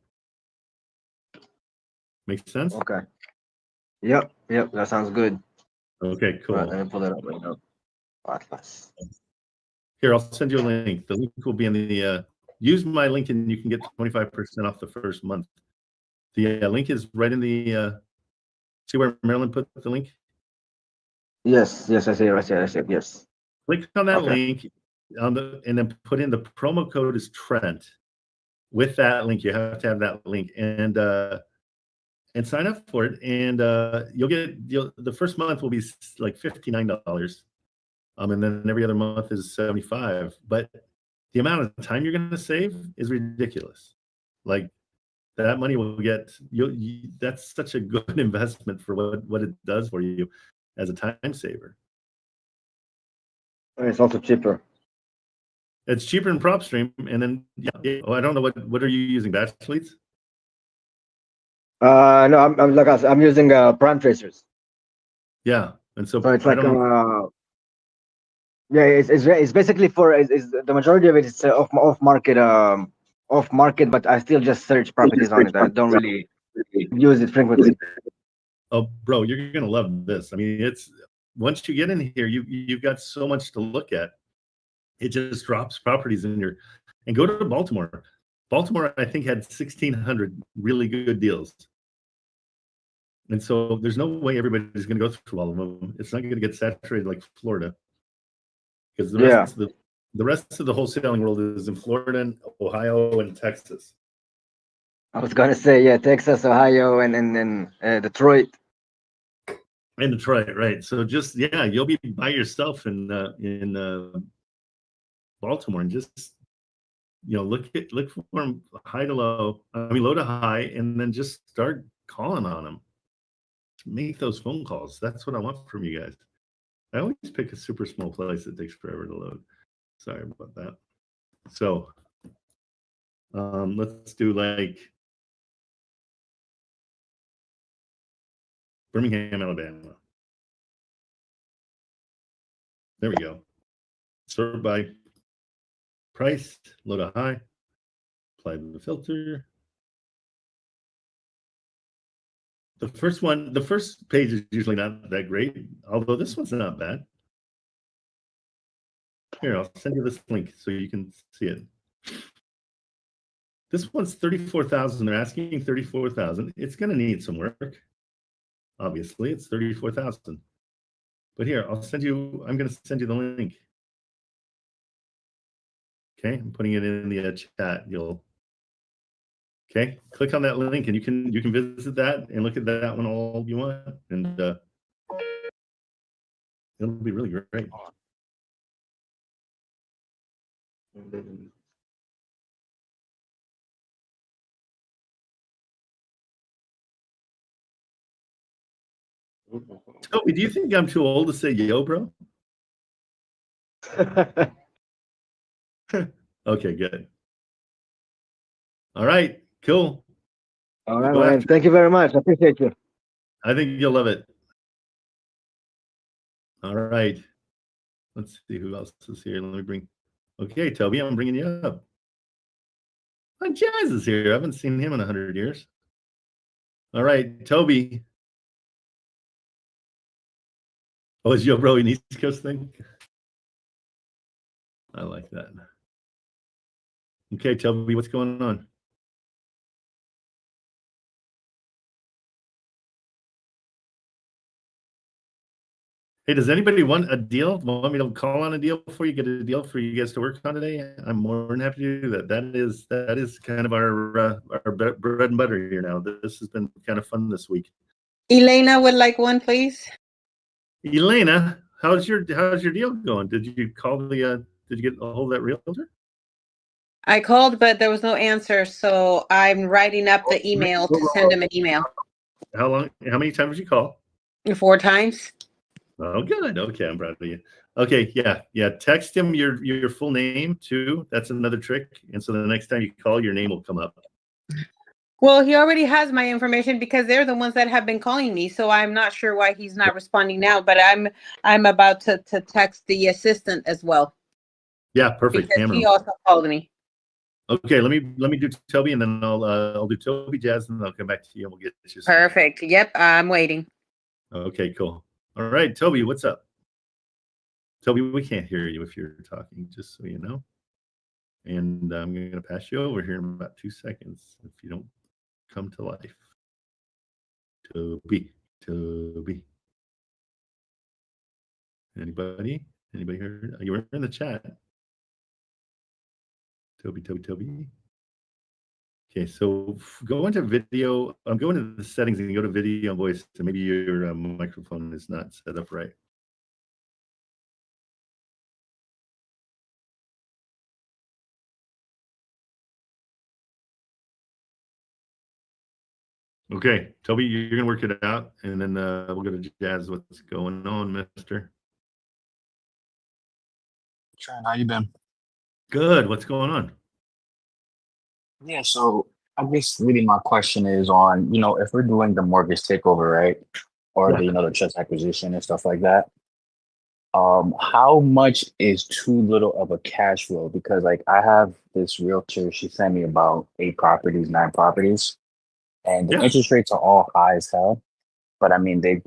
Make sense? Okay. Yep. That sounds good. Okay, cool. Right, let me pull it up right now. Atlas. Here, I'll send you a link. The link will be in the, use my link and you can get 25% off the first month. The link is right in the, see where Marilyn put the link? Yes, I see it, yes. Click on that link and then put in the promo code is Trent. With that link, you have to have that link and sign up for it. And you'll get, the first month will be like $59. And then every other month is $75. But the amount of time you're going to save is ridiculous. Like that money will get that's such a good investment for what it does for you as a time saver. It's also cheaper. It's cheaper in PropStream, and then I don't know what are you using, batch leads? No, I'm using prime tracers. Yeah, and so it's like it's basically for the majority of it is off market, but I still just search properties on it. I don't really use it frequently. Oh, bro, you're gonna love this. I mean, it's once you get in here, you've got so much to look at. It just drops properties in your, and go to Baltimore. Baltimore, I think, had 1,600 really good deals. And so there's no way everybody's going to go through all of them. It's not going to get saturated like Florida. Because the rest of the wholesaling world is in Florida and Ohio and Texas. I was going to say, Texas, Ohio, and then Detroit. And Detroit, right. So just, you'll be by yourself in Baltimore and just, look for them high to low. I mean, low to high, and then just start calling on them. Make those phone calls. That's what I want from you guys. I always pick a super small place that takes forever to load. Sorry about that. So let's do like Birmingham, Alabama. There we go. Sort by price, low to high, apply the filter. The first page is usually not that great, although this one's not bad. Here, I'll send you this link so you can see it. This one's 34,000. They're asking 34,000. It's going to need some work. Obviously, it's 34,000. But here, I'm going to send you the link. Okay, I'm putting it in the chat. Okay, click on that link and you can visit that and look at that one all you want. And It'll be really great. Toby, do you think I'm too old to say yo, bro? Okay, good. All right, cool. All right, Go man. after- Thank you very much. I appreciate you. I think you'll love it. All right. Let's see who else is here. Let me bring. Okay, Toby, I'm bringing you up. Oh, Jazz is here. I haven't seen him in 100 years. All right, Toby. Oh, is Yo Bro an East Coast thing? I like that. Okay, Toby, what's going on? Hey, does anybody want a deal? Want me to call on a deal before you get a deal for you guys to work on today? I'm more than happy to do that. That is kind of our bread and butter here now. This has been kind of fun this week. Elena would like one, please. Elena, how's your deal going? Did you call the did you get a hold of that realtor? I called, but there was no answer, so I'm writing up the email to send him an email. How many times did you call? 4 times. Oh, good. Okay, I'm proud of you. Okay, yeah. Text him your full name too. That's another trick. And so the next time you call, your name will come up. Well, he already has my information because they're the ones that have been calling me. So I'm not sure why he's not responding now. But I'm about to text the assistant as well. Yeah, perfect. Because he also called me. Okay, let me do Toby, and then I'll do Toby, Jazz, and then I'll come back to you, and we'll get you. Perfect. Yep, I'm waiting. Okay, cool. All right, Toby, what's up? Toby, we can't hear you if you're talking, just so you know. And I'm going to pass you over here in about 2 seconds if you don't come to life. Toby. Anybody heard? You were in the chat. Toby. Okay, so go into video. I'm going to the settings and go to video and voice. So maybe your microphone is not set up right. Okay, Toby, you're gonna work it out, and then we'll go to Jazz. What's going on, Mister? Trent, how you been? Good. What's going on? Yeah, so I guess really my question is on, if we're doing the mortgage takeover, right? Or Yeah. the trust acquisition and stuff like that. How much is too little of a cash flow? Because like I have this realtor, she sent me about 8 properties, 9 properties, and the interest rates are all high as hell. But I mean they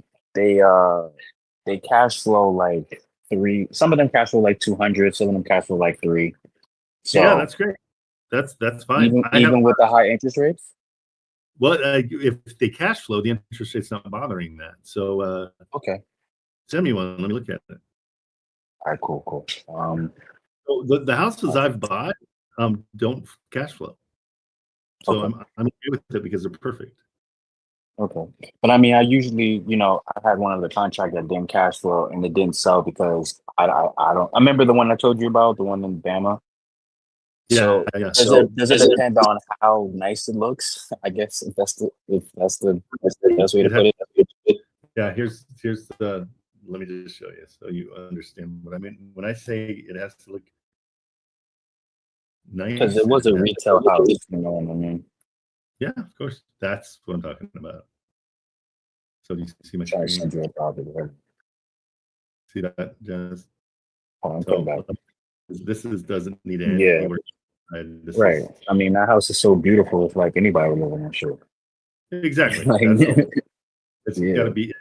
cash flow like 3, some of them cash flow like 200, some of them cash flow like 3. So yeah, that's great. That's fine. Even with the high interest rates? Well, if they cash flow, the interest rate's not bothering that. So okay, send me one. Let me look at it. All right, cool. So the houses I've bought don't cash flow. So Okay. I'm okay with it because they're perfect. Okay. But I mean, I usually, I had one of the contract that didn't cash flow and it didn't sell because I remember the one I told you about, the one in Bama. So Yeah. Does it depend on how nice it looks? I guess if that's the best way to put it. Yeah, here's the. Let me just show you so you understand what I mean when I say it has to look nice. Because it was a retail house, you know what I mean? Yeah, of course. That's what I'm talking about. So do you see my Trying to screen? send you a property. See that, Jazz? I'm coming back. This doesn't need any Yeah. work. Right. I mean, that house is so beautiful. It's like anybody would live in that shit. Exactly. Like, It's got to be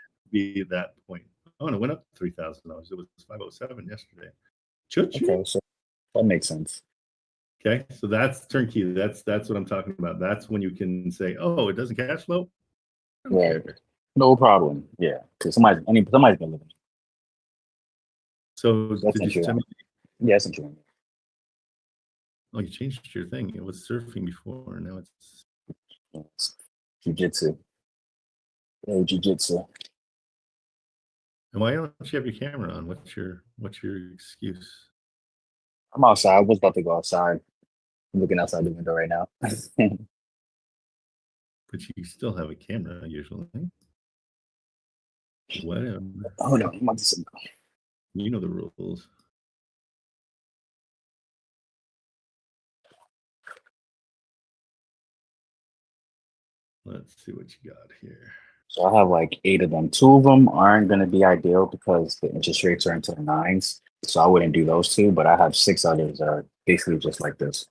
at that point. Oh, and it went up $3,000. It was $507 yesterday. Okay, so that makes sense. Okay, so that's turnkey. That's what I'm talking about. That's when you can say, "Oh, it doesn't cash flow." Right. No problem. Yeah, because somebody's gonna live in it. So That's did you send me? Yes, I'm sure. Oh, you changed your thing. It was surfing before. Now it's Jiu-jitsu. Yeah, jiu-jitsu. And why don't you have your camera on? What's your excuse? I'm outside. I was about to go outside. I'm looking outside the window right now. But you still have a camera usually. Whatever. Hold on. I'm about to sit down. You know the rules. Let's see what you got here. So I have like 8 of them. 2 of them aren't going to be ideal because the interest rates are into the 9s. So I wouldn't do those 2, but I have 6 others that are basically just like this.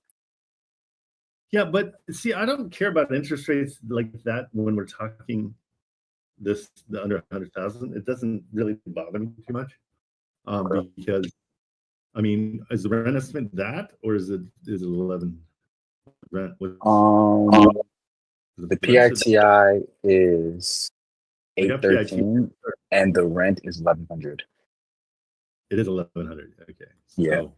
Yeah, but see, I don't care about interest rates like that when we're talking the under 100,000. It doesn't really bother me too much, because I mean, is the rent estimate that, or is it 11 rent? The PITI is I got PIT. 813, and the rent is 1100. It is 1100. Okay. Yeah. So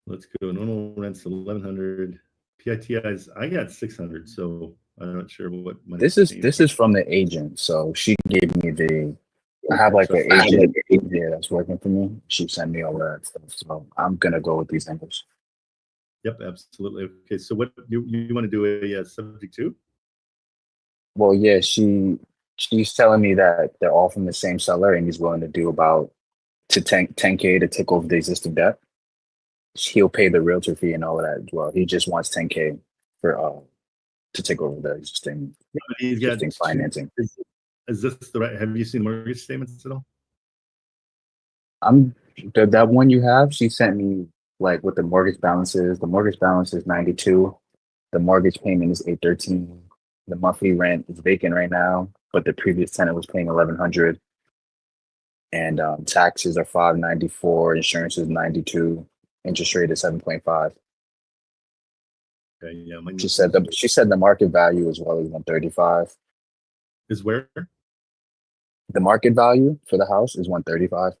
let's go. Normal rent's 1100. PITIs, I got 600. So I'm not sure what money. This is from the agent. So she gave me the. I have like an agent here that's working for me. She sent me all that stuff. So I'm gonna go with these numbers. Yep, absolutely. Okay, so what you want to do a 72? Well, yeah, she's telling me that they're all from the same seller, and he's willing to do about to 10K to take over the existing debt. He'll pay the realtor fee and all of that as well. He just wants 10K for to take over the existing financing. Is this the right? Have you seen mortgage statements at all? That one you have. She sent me like what the mortgage balance is. The mortgage balance is 92. The mortgage payment is 813. The monthly rent is vacant right now, but the previous tenant was paying 1100. And taxes are 594. Insurance is 92. Interest rate is 7.5. Okay, yeah. She said the market value as well as 135. Is where? The market value for the house is 135.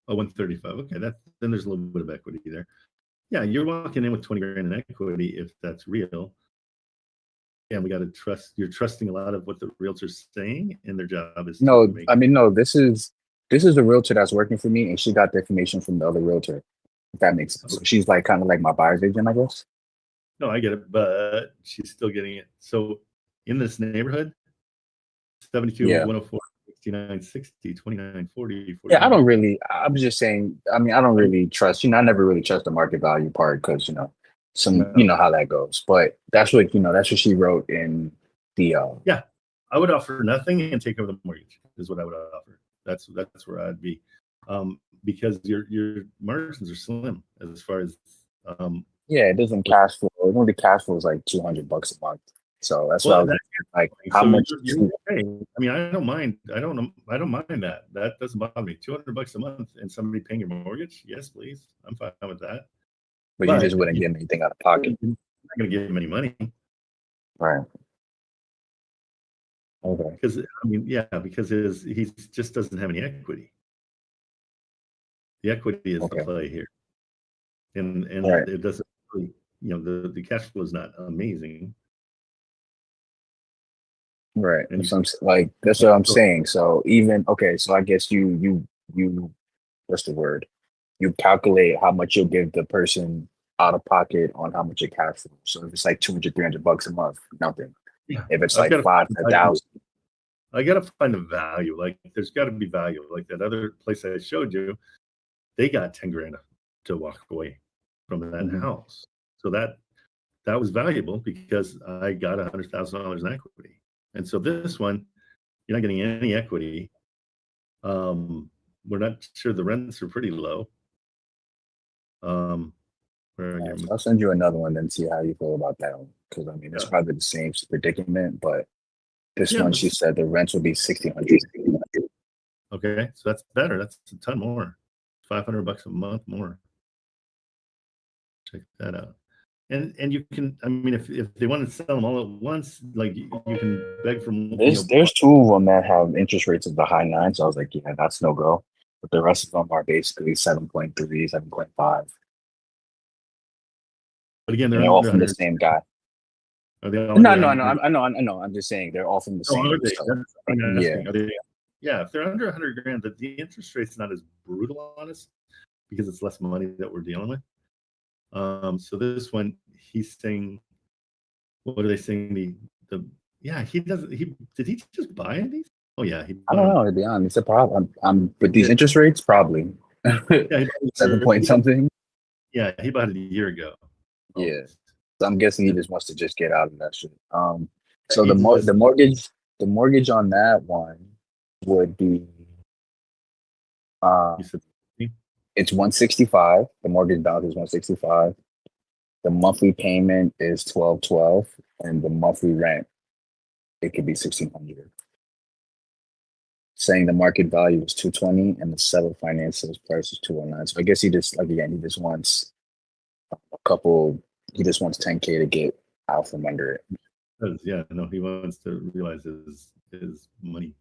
Oh, 135. Okay, then there's a little bit of equity there. Yeah, you're walking in with 20 grand in equity if that's real. And we got to trust. You're trusting a lot of what the realtor's saying, and their job is. No, I mean no. This is the realtor that's working for me, and she got the information from the other realtor. If that makes sense. So she's like kind of like my buyer's agent, I guess. No, I get it, but she's still getting it. So in this neighborhood, 72, 104, 69, 60, 29, 40, 49. Yeah, I'm just saying, I mean, I don't really trust, I never really trust the market value part because, you know how that goes. But that's what she wrote in the. Yeah, I would offer nothing and take over the mortgage is what I would offer. That's where I'd be. Because your margins are slim as far as yeah, it doesn't cash flow. Only cash flow is like $200 a month. So that's what I was like. How much? I mean, I don't mind. I don't mind that. That doesn't bother me. $200 a month and somebody paying your mortgage? Yes, please. I'm fine with that. But you just wouldn't give him anything out of pocket. You're not going to give him any money, right? Okay. Because because he just doesn't have any equity. The equity is the play here, and right. It doesn't really, the cash flow is not amazing. Right. And that's what I'm saying. So so I guess you what's the word? You calculate how much you'll give the person out of pocket on how much it cash flow. So if it's like $200-300 a month, nothing. Yeah. If it's like 5,000. I gotta find the value. Like there's gotta be value. Like that other place I showed you, they got 10 grand to walk away from that house. So that was valuable because I got $100,000 in equity. And so this one, you're not getting any equity. We're not sure, the rents are pretty low. I'll send you another one and see how you feel about that one. Because I mean, it's probably the same predicament, but this one, she said the rents will be $1,600. Okay, so that's better. That's a ton more. $500 a month more. Check that out. And you can, I mean, if they want to sell them all at once, like you can beg from. There's 2 of them that have interest rates of the high 9s. So I was like, yeah, that's no go. But the rest of them are basically 7.3, 7.5. But again, they're all from the same guy. Are they all No, under no, 100? I know. I'm just saying they're all from the Oh, are same. they? So, That's what I'm yeah. asking. Are they, yeah, if they're under 100 grand, the interest rate's not as brutal on us because it's less money that we're dealing with. So this one, he's saying, what are they saying? Yeah, he doesn't. Did he just buy these? Oh yeah, I don't know, to be honest. It's a problem. I'm with these interest rates, probably Yeah, 7 point something. Yeah, he bought it a year ago. Yeah. So I'm guessing he just wants to just get out of that shit. So He the mortgage on that one would be You said it's 165. The mortgage balance is 165. The monthly payment is 1212, and the monthly rent, it could be 1600. Saying the market value is 220 and the seller finances price is 209. So I guess he just wants a couple. He just wants 10K to get out from under it. yeah, no, he wants to realize his money.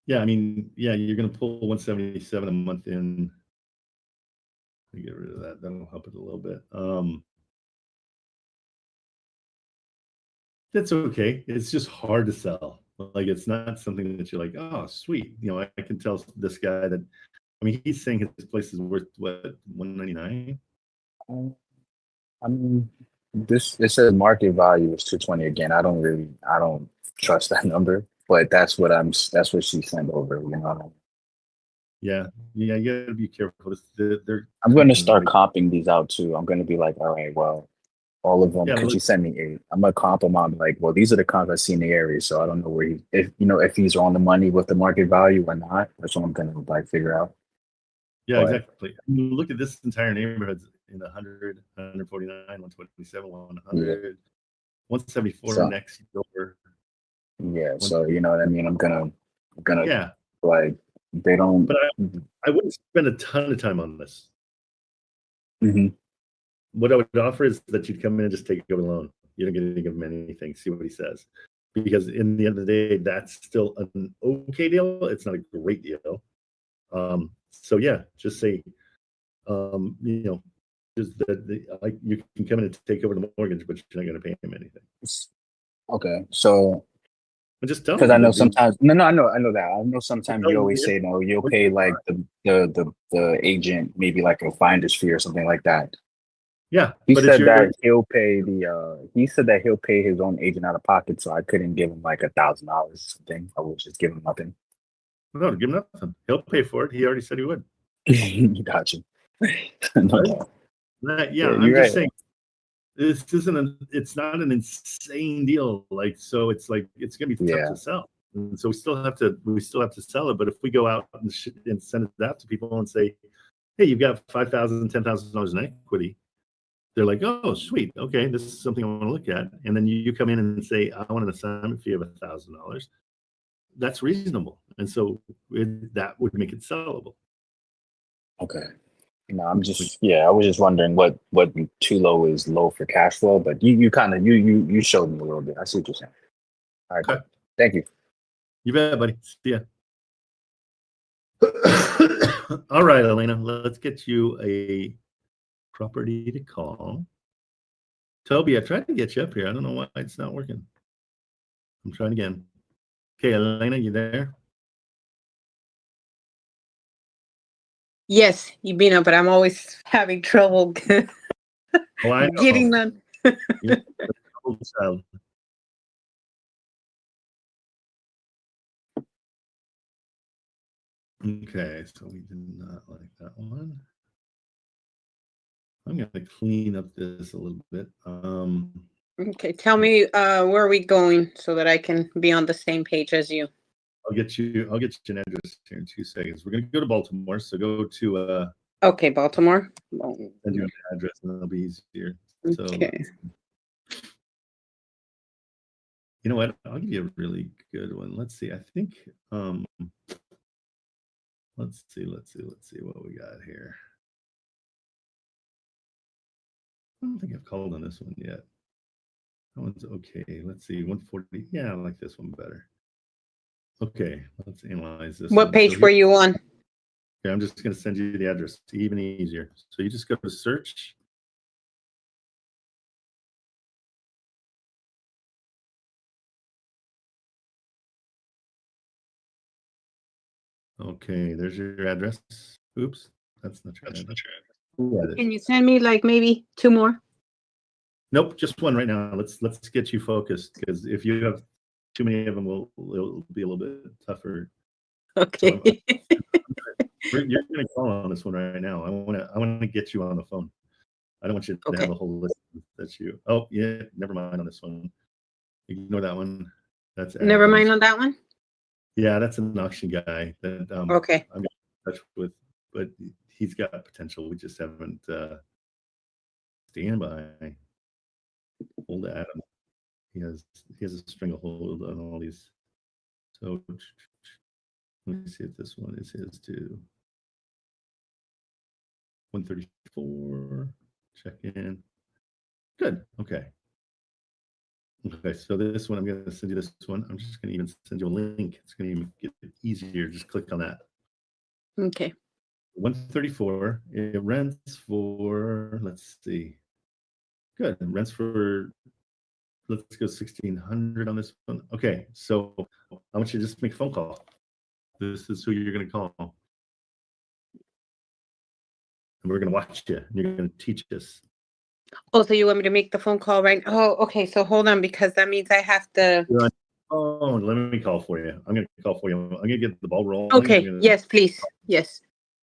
Yeah, I mean, yeah, you're gonna pull 177 a month in. Let me get rid of that. That'll help it a little bit. That's okay. It's just hard to sell. Like, it's not something that you're like, oh, sweet. You know, I can tell this guy that. I mean, he's saying his place is worth what, 199. I mean, it says market value is 220 again. I don't trust that number, but that's what she sent over. You know. Yeah, you gotta be careful. I'm going to start comping these out too. I'm going to be like, all right, well, all of them, Yeah, because she sent me 8. I'm going to comp them out. Like, well, these are the comps I see in the area, so I don't know where if he's on the money with the market value or not. That's what I'm going to like figure out. Yeah, exactly. I mean, look at this entire neighborhood in 100, 149, 127, 100, 174 So, next door. Yeah, so you know what I mean. I'm gonna Yeah, like they don't. but I wouldn't spend a ton of time on this. Mhm. What I would offer is that you'd come in and just take over the loan. You don't get to give him anything. See what he says, because in the end of the day, that's still an okay deal. It's not a great deal. So yeah, just say, you know, just that like you can come in and take over the mortgage, but you're not going to pay him anything. Okay, so just tell because him I know that, sometimes I know that I know sometimes you always say no, you'll pay like the agent maybe like a finder's fee or something like that. Yeah, he but said that he'll pay he said that he'll pay his own agent out of pocket, so I couldn't give him like $1,000 or something. I would just give him nothing. No, give him nothing. He'll pay for it. He already said he would. Gotcha. Yeah, I'm just saying this isn't it's not an insane deal. Like, so it's like it's gonna be tough to sell. And so we still have to sell it. But if we go out and send it out to people and say, hey, you've got $5,000, $10,000 in equity, they're like, oh, sweet, okay, this is something I want to look at. And then you come in and say, I want an assignment fee of $1,000. That's reasonable, and so that would make it sellable. Okay. No, I was just wondering what too low is low for cash flow, but you kind of you showed me a little bit. I see what you're saying. All right, okay. Thank you. You bet, buddy. See ya. All right, Elena, let's get you a property to call. Toby, I tried to get you up here. I don't know why it's not working. I'm trying again. Okay, Elena, you there? Yes, you've been up, but I'm always having trouble getting them. Okay, so we did not like that one. I'm going to clean up this a little bit. Okay, tell me where are we going so that I can be on the same page as you. I'll get you an address here in 2 seconds. We're going to go to Baltimore, so go to okay, Baltimore. Send you an address and it'll be easier. Okay. So, you know what? I'll give you a really good one. Let's see. I think let's see what we got here. I don't think I've called on this one yet. That one's okay. Let's see. 140. Yeah, I like this one better. Okay, let's analyze this. What page were you on? Okay, I'm just going to send you the address. It's even easier. So you just go to search. Okay, there's your address. Oops, that's not your address. Yeah, it is. Can you send me like maybe 2 more? Nope, just one right now. Let's get you focused, because if you have too many of them, it'll be a little bit tougher. Okay. You're going to call on this one right now. I want to get you on the phone. I don't want you to have a whole list that's you. Oh yeah, never mind on this one. Ignore that one. That's Never mind on that one. Yeah, that's an auction guy that Okay. I'm in touch with, but he's got potential. We just haven't stand by. Hold Adam. He has a stranglehold on all these. So let me see if this one is his too. 134. Check in. Good. Okay. Okay. So this one, I'm going to send you this one. I'm just going to even send you a link. It's going to even get it easier. Just click on that. Okay. 134. It rents for, let's see. Good. It rents for, let's go 1,600 on this one. Okay. So I want you to just make a phone call. This is who you're going to call. And we're going to watch you. And you're going to teach us. Oh, so you want me to make the phone call right? Oh, okay. So hold on, because that means I have to. Oh, let me call for you. I'm going to call for you. I'm going to get the ball rolling. Okay. Yes, please. Yes.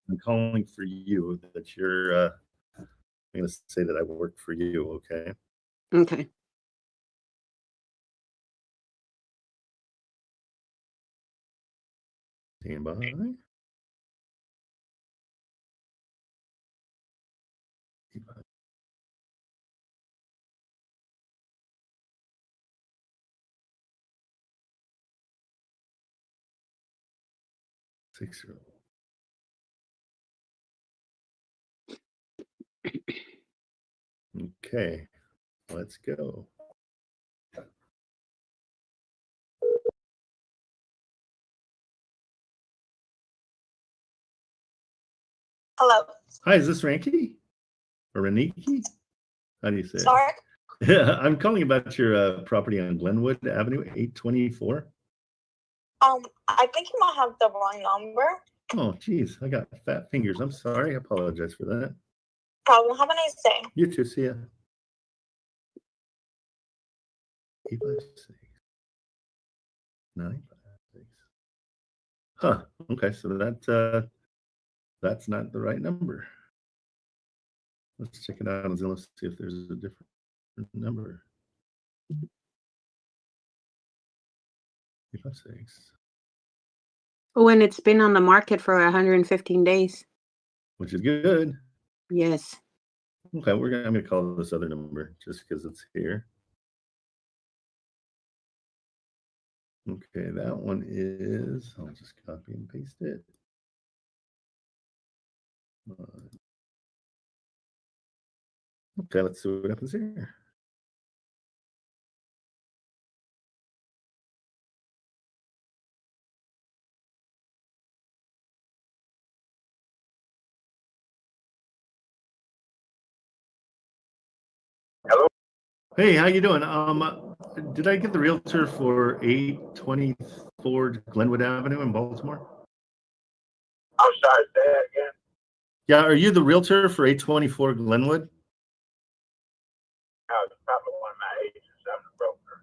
I'm calling for you. That you're. I'm going to say that I work for you. Okay. Okay. Stand by. Okay, let's go. Hello. Hi, is this Ranky or Raniki? How do you say it? Sorry. I'm calling about your property on Glenwood Avenue, 824. I think you might have the wrong number. Oh, geez, I got fat fingers. I'm sorry. I apologize for that. Problem. Have a nice day. You too. See ya. 856 956. Huh. Okay, so that's not the right number. Let's check it out on Zillow, see if there's a different number. 856. When it's been on the market for 115 days. Which is good. Yes. Okay, I'm gonna call this other number just because it's here. Okay, that one is, I'll just copy and paste it. Okay, let's see what happens here. Hello. Hey, how you doing? Did I get the realtor for 824 Glenwood Avenue in Baltimore? I'm sorry, say that again. Yeah, are you the realtor for 824 Glenwood? No, it's probably one of my agents. I'm the broker.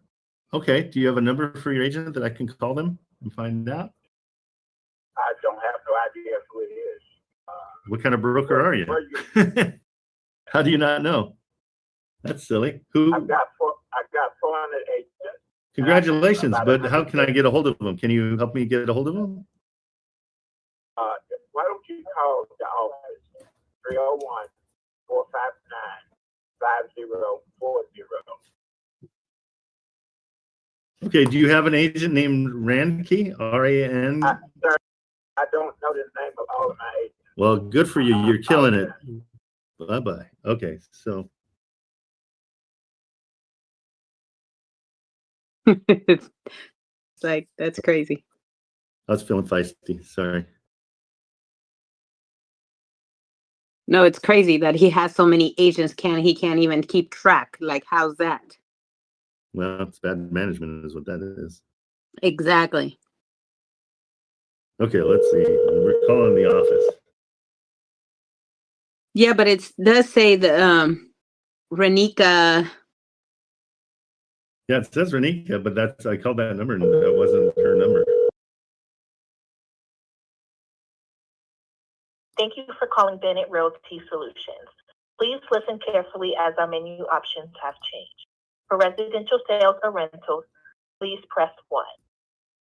Okay, do you have a number for your agent that I can call them and find out? I don't have no idea who it is. What kind of broker are you? How do you not know? That's silly. Who? I've got 400 agents. Congratulations, but how can I get a hold of them? Can you help me get a hold of them? Why don't you call the office 301-459-5040. Okay, do you have an agent named Ranky? R-A-N? Sir, I don't know the name of all of my agents. Well, good for you. You're killing it. Bye-bye. Okay, so. It's like, that's crazy. I was feeling feisty. Sorry. No, it's crazy that he has so many agents. He can't even keep track. Like, how's that? Well, it's bad management is what that is. Exactly. Okay, let's see. We're calling the office. Yeah, but it does say the Renika. Yeah, it says Renika, but I called that number and that wasn't her number. Thank you for calling Bennett Realty Solutions. Please listen carefully as our menu options have changed. For residential sales or rentals, please press 1.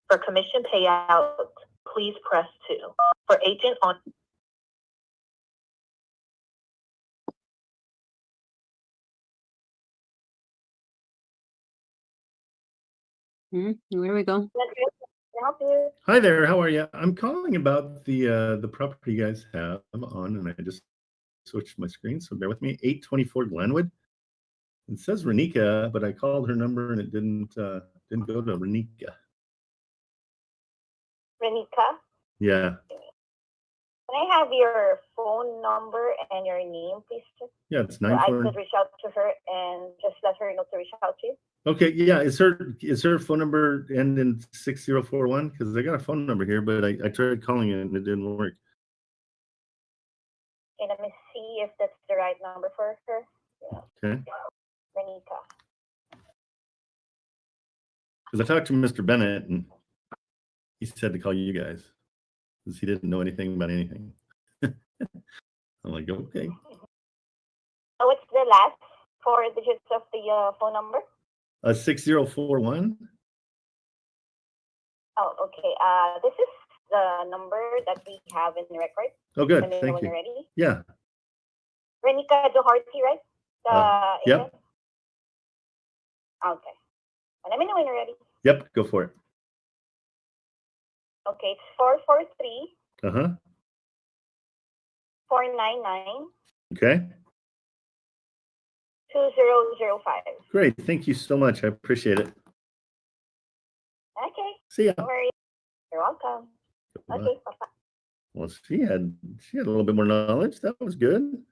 For commission payouts, please press 2. For agent on Where we go? help you. Hi there, how are you? I'm calling about the property you guys have on, and I just switched my screen, so bear with me. 824 Glenwood. It says Renika, but I called her number and it didn't go to Renika. Renika, Yeah, can I have your phone number and your name, please? yeah, it's So I 94. could reach out to her and just let her know to reach out to you. Okay, yeah, is her phone number end in 6041? Because I got a phone number here, but I tried calling it and it didn't work. Okay, let me see if that's the right number for her. Yeah. Okay. Renika. Because I talked to Mr. Bennett and he said to call you guys because he didn't know anything about anything. I'm like, okay. Oh, what's the last 4 digits of the phone number? 6041. Oh, okay. This is the number that we have in the record. Oh, good. Let me know Thank when you. you're ready. Yeah. Renika Doherty, right? Yep. agent? Okay. Let me know when you're ready. Yep. Go for it. Okay, it's 443 Uh-huh. 499 Okay. 2005. Great. Thank you so much. I appreciate it. Okay. See ya. No worries. You're welcome. Bye. Okay, bye-bye. Well, she had a little bit more knowledge. That was good.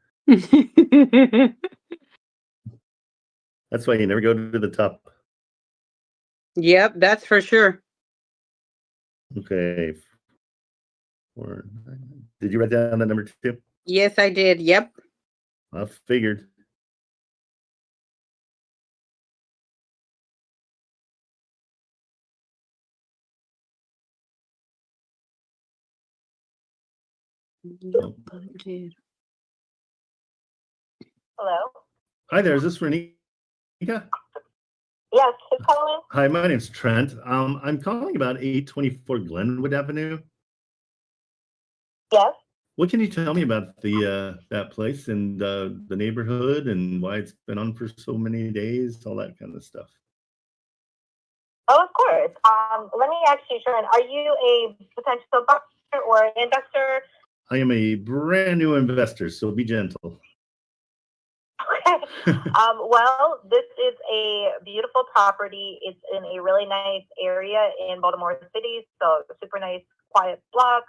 That's why you never go to the top. Yep, that's for sure. Okay. Did you write down the number 2? Yes, I did. Yep. I figured. Yep, I did. Hello? Hi there. Is this Renika? Yes, who's calling? Hi, my name's Trent. I'm calling about 824 Glenwood Avenue. Yes. What can you tell me about the that place and the neighborhood and why it's been on for so many days, all that kind of stuff? Oh, of course. Let me ask you, Sharon, are you a potential buyer or an investor? I am a brand new investor, so be gentle. Okay. Well, this is a beautiful property. It's in a really nice area in Baltimore City, so a super nice, quiet block.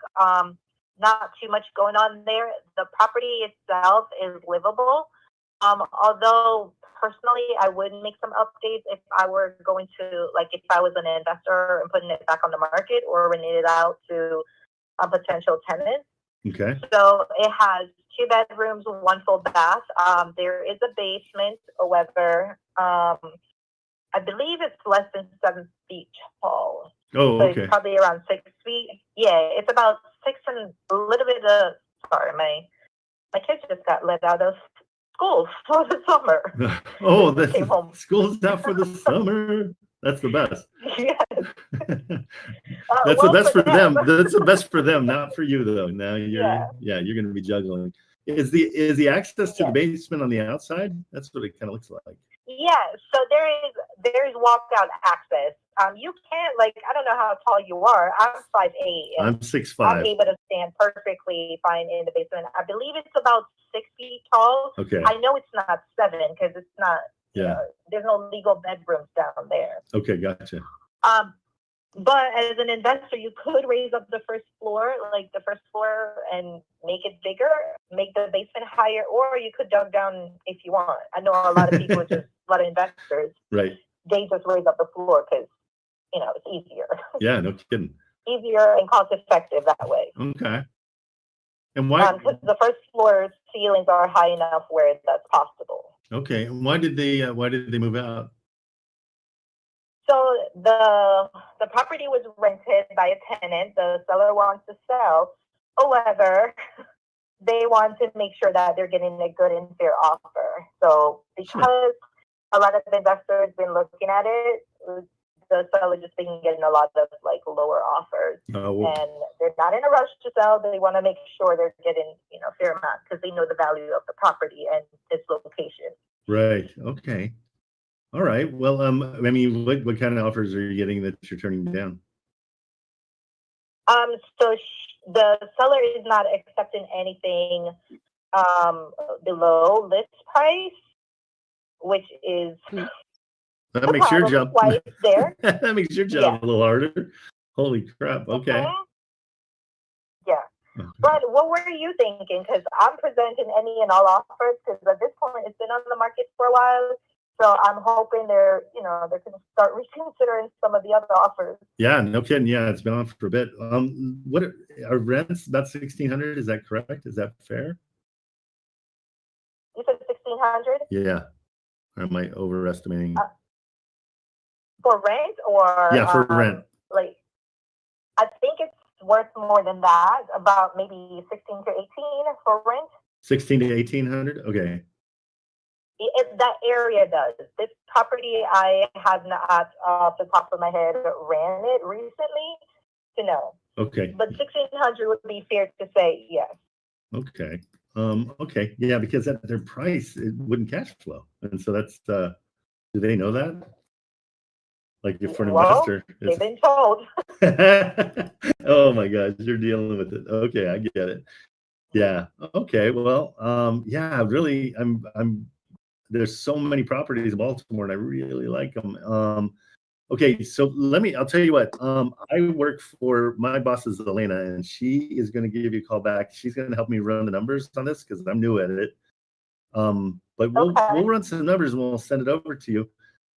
Not too much going on there. The property itself is livable. Although personally, I would make some updates if I were going to, like, if I was an investor and putting it back on the market or renting it out to a potential tenant. Okay. So it has 2 bedrooms, 1 full bath. There is a basement, however, I believe it's less than 7 feet tall. Oh, So okay. it's probably around 6 feet. Yeah, it's about 6 and a little bit of, sorry, my kids just got let out of school for the summer. Oh, Came home. school's out for the summer. That's the best. Yes. That's well, the best for them. them. That's the best for them, not for you though. Now you're Yeah. you're going to be juggling. Is the access to the basement on the outside? That's what it kind of looks like. Yeah, so there is walkout access. You can't, like, I don't know how tall you are. I'm 5'8". I'm 6'5". I'm able to stand perfectly fine in the basement. I believe it's about 6 feet tall. Okay. I know it's not 7 because it's not. Yeah. You know, there's no legal bedrooms down there. Okay, gotcha. But as an investor, you could raise up the first floor, and make it bigger, make the basement higher, or you could dug down if you want. I know a lot of people, a lot of investors, right? They just raise up the floor because, it's easier. Yeah, no kidding. easier and cost effective that way. Okay. And why? Because the first floor ceilings are high enough where that's possible. Okay. And why did they move out? So the property was rented by a tenant. The seller wants to sell. However, they want to make sure that they're getting a good and fair offer. So because a lot of investors been looking at it, the seller just been getting a lot of like lower offers, and they're not in a rush to sell. They want to make sure they're getting fair amount because they know the value of the property and its location. Right. Okay. All right. Well, I mean, what kind of offers are you getting that you're turning down? So the seller is not accepting anything below list price, which is that makes your job there. that makes your job a little harder. Holy crap. Okay. Yeah. But what were you thinking? Because I'm presenting any and all offers because at this point it's been on the market for a while. So I'm hoping they're going to start reconsidering some of the other offers. Yeah, no kidding. Yeah, it's been on for a bit. What are rents about 1,600? Is that correct? Is that fair? You said 1,600? Yeah. Or am I overestimating? For rent or? Yeah, for rent. Like, I think it's worth more than that. About maybe 16 to 18 for rent. 16 to 1,800. Okay. That area does. This property, I have not, off the top of my head, ran it recently to know. Okay. But 1,600 would be fair to say, yes. Okay. Okay. Yeah, because at their price, it wouldn't cash flow. And so that's, do they know that? Like if for an investor. They've been told. Oh my gosh, you're dealing with it. Okay, I get it. Yeah. Okay. Well, yeah, really, there's so many properties in Baltimore and I really like them. Okay, so I'll tell you what, I work for, my boss is Elena, and she is going to give you a call back. She's going to help me run the numbers on this because I'm new at it. But we'll run some numbers and we'll send it over to you.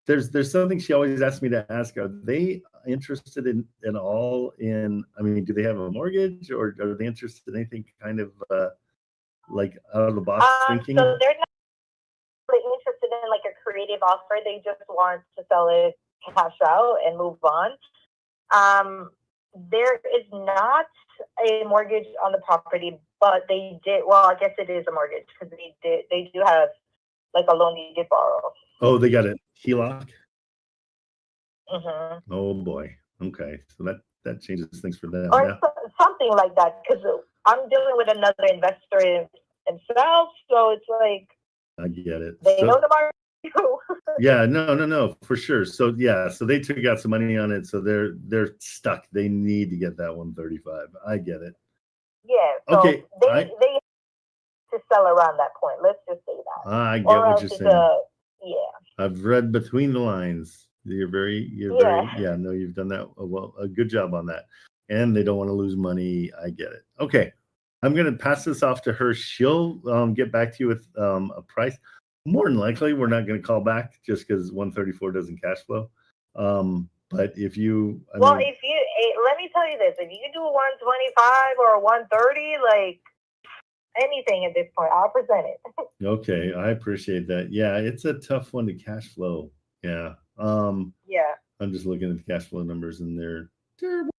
There's something she always asks me to ask. Are they interested in all in, I mean, do they have a mortgage or are they interested in anything kind of like out of the box thinking? So they're not really interested in like a creative offer. They just want to sell it, cash out, and move on. There is not a mortgage on the property, but they did. Well, I guess it is a mortgage because they do have like a loan they did borrow. Oh, they got a HELOC. Mm-hmm. Oh boy. Okay, so that changes things for them. Or something like that because I'm dealing with another investor himself, so it's like I get it. They know the market. Yeah, no, for sure. So yeah, so they took out some money on it, so they're stuck. They need to get that 135. I get it. Yeah. So okay. They to sell around that point. Let's just say that. I get what you're saying. Yeah. I've read between the lines. You're very, no, you've done that a good job on that. And they don't want to lose money. I get it. Okay. I'm going to pass this off to her. She'll get back to you with a price. More than likely, we're not going to call back just because 134 doesn't cash flow. But if you, let me tell you this: if you do 125 or 130, like anything at this point, I'll present it. Okay, I appreciate that. Yeah, it's a tough one to cash flow. Yeah. Yeah. I'm just looking at the cash flow numbers and they're terrible.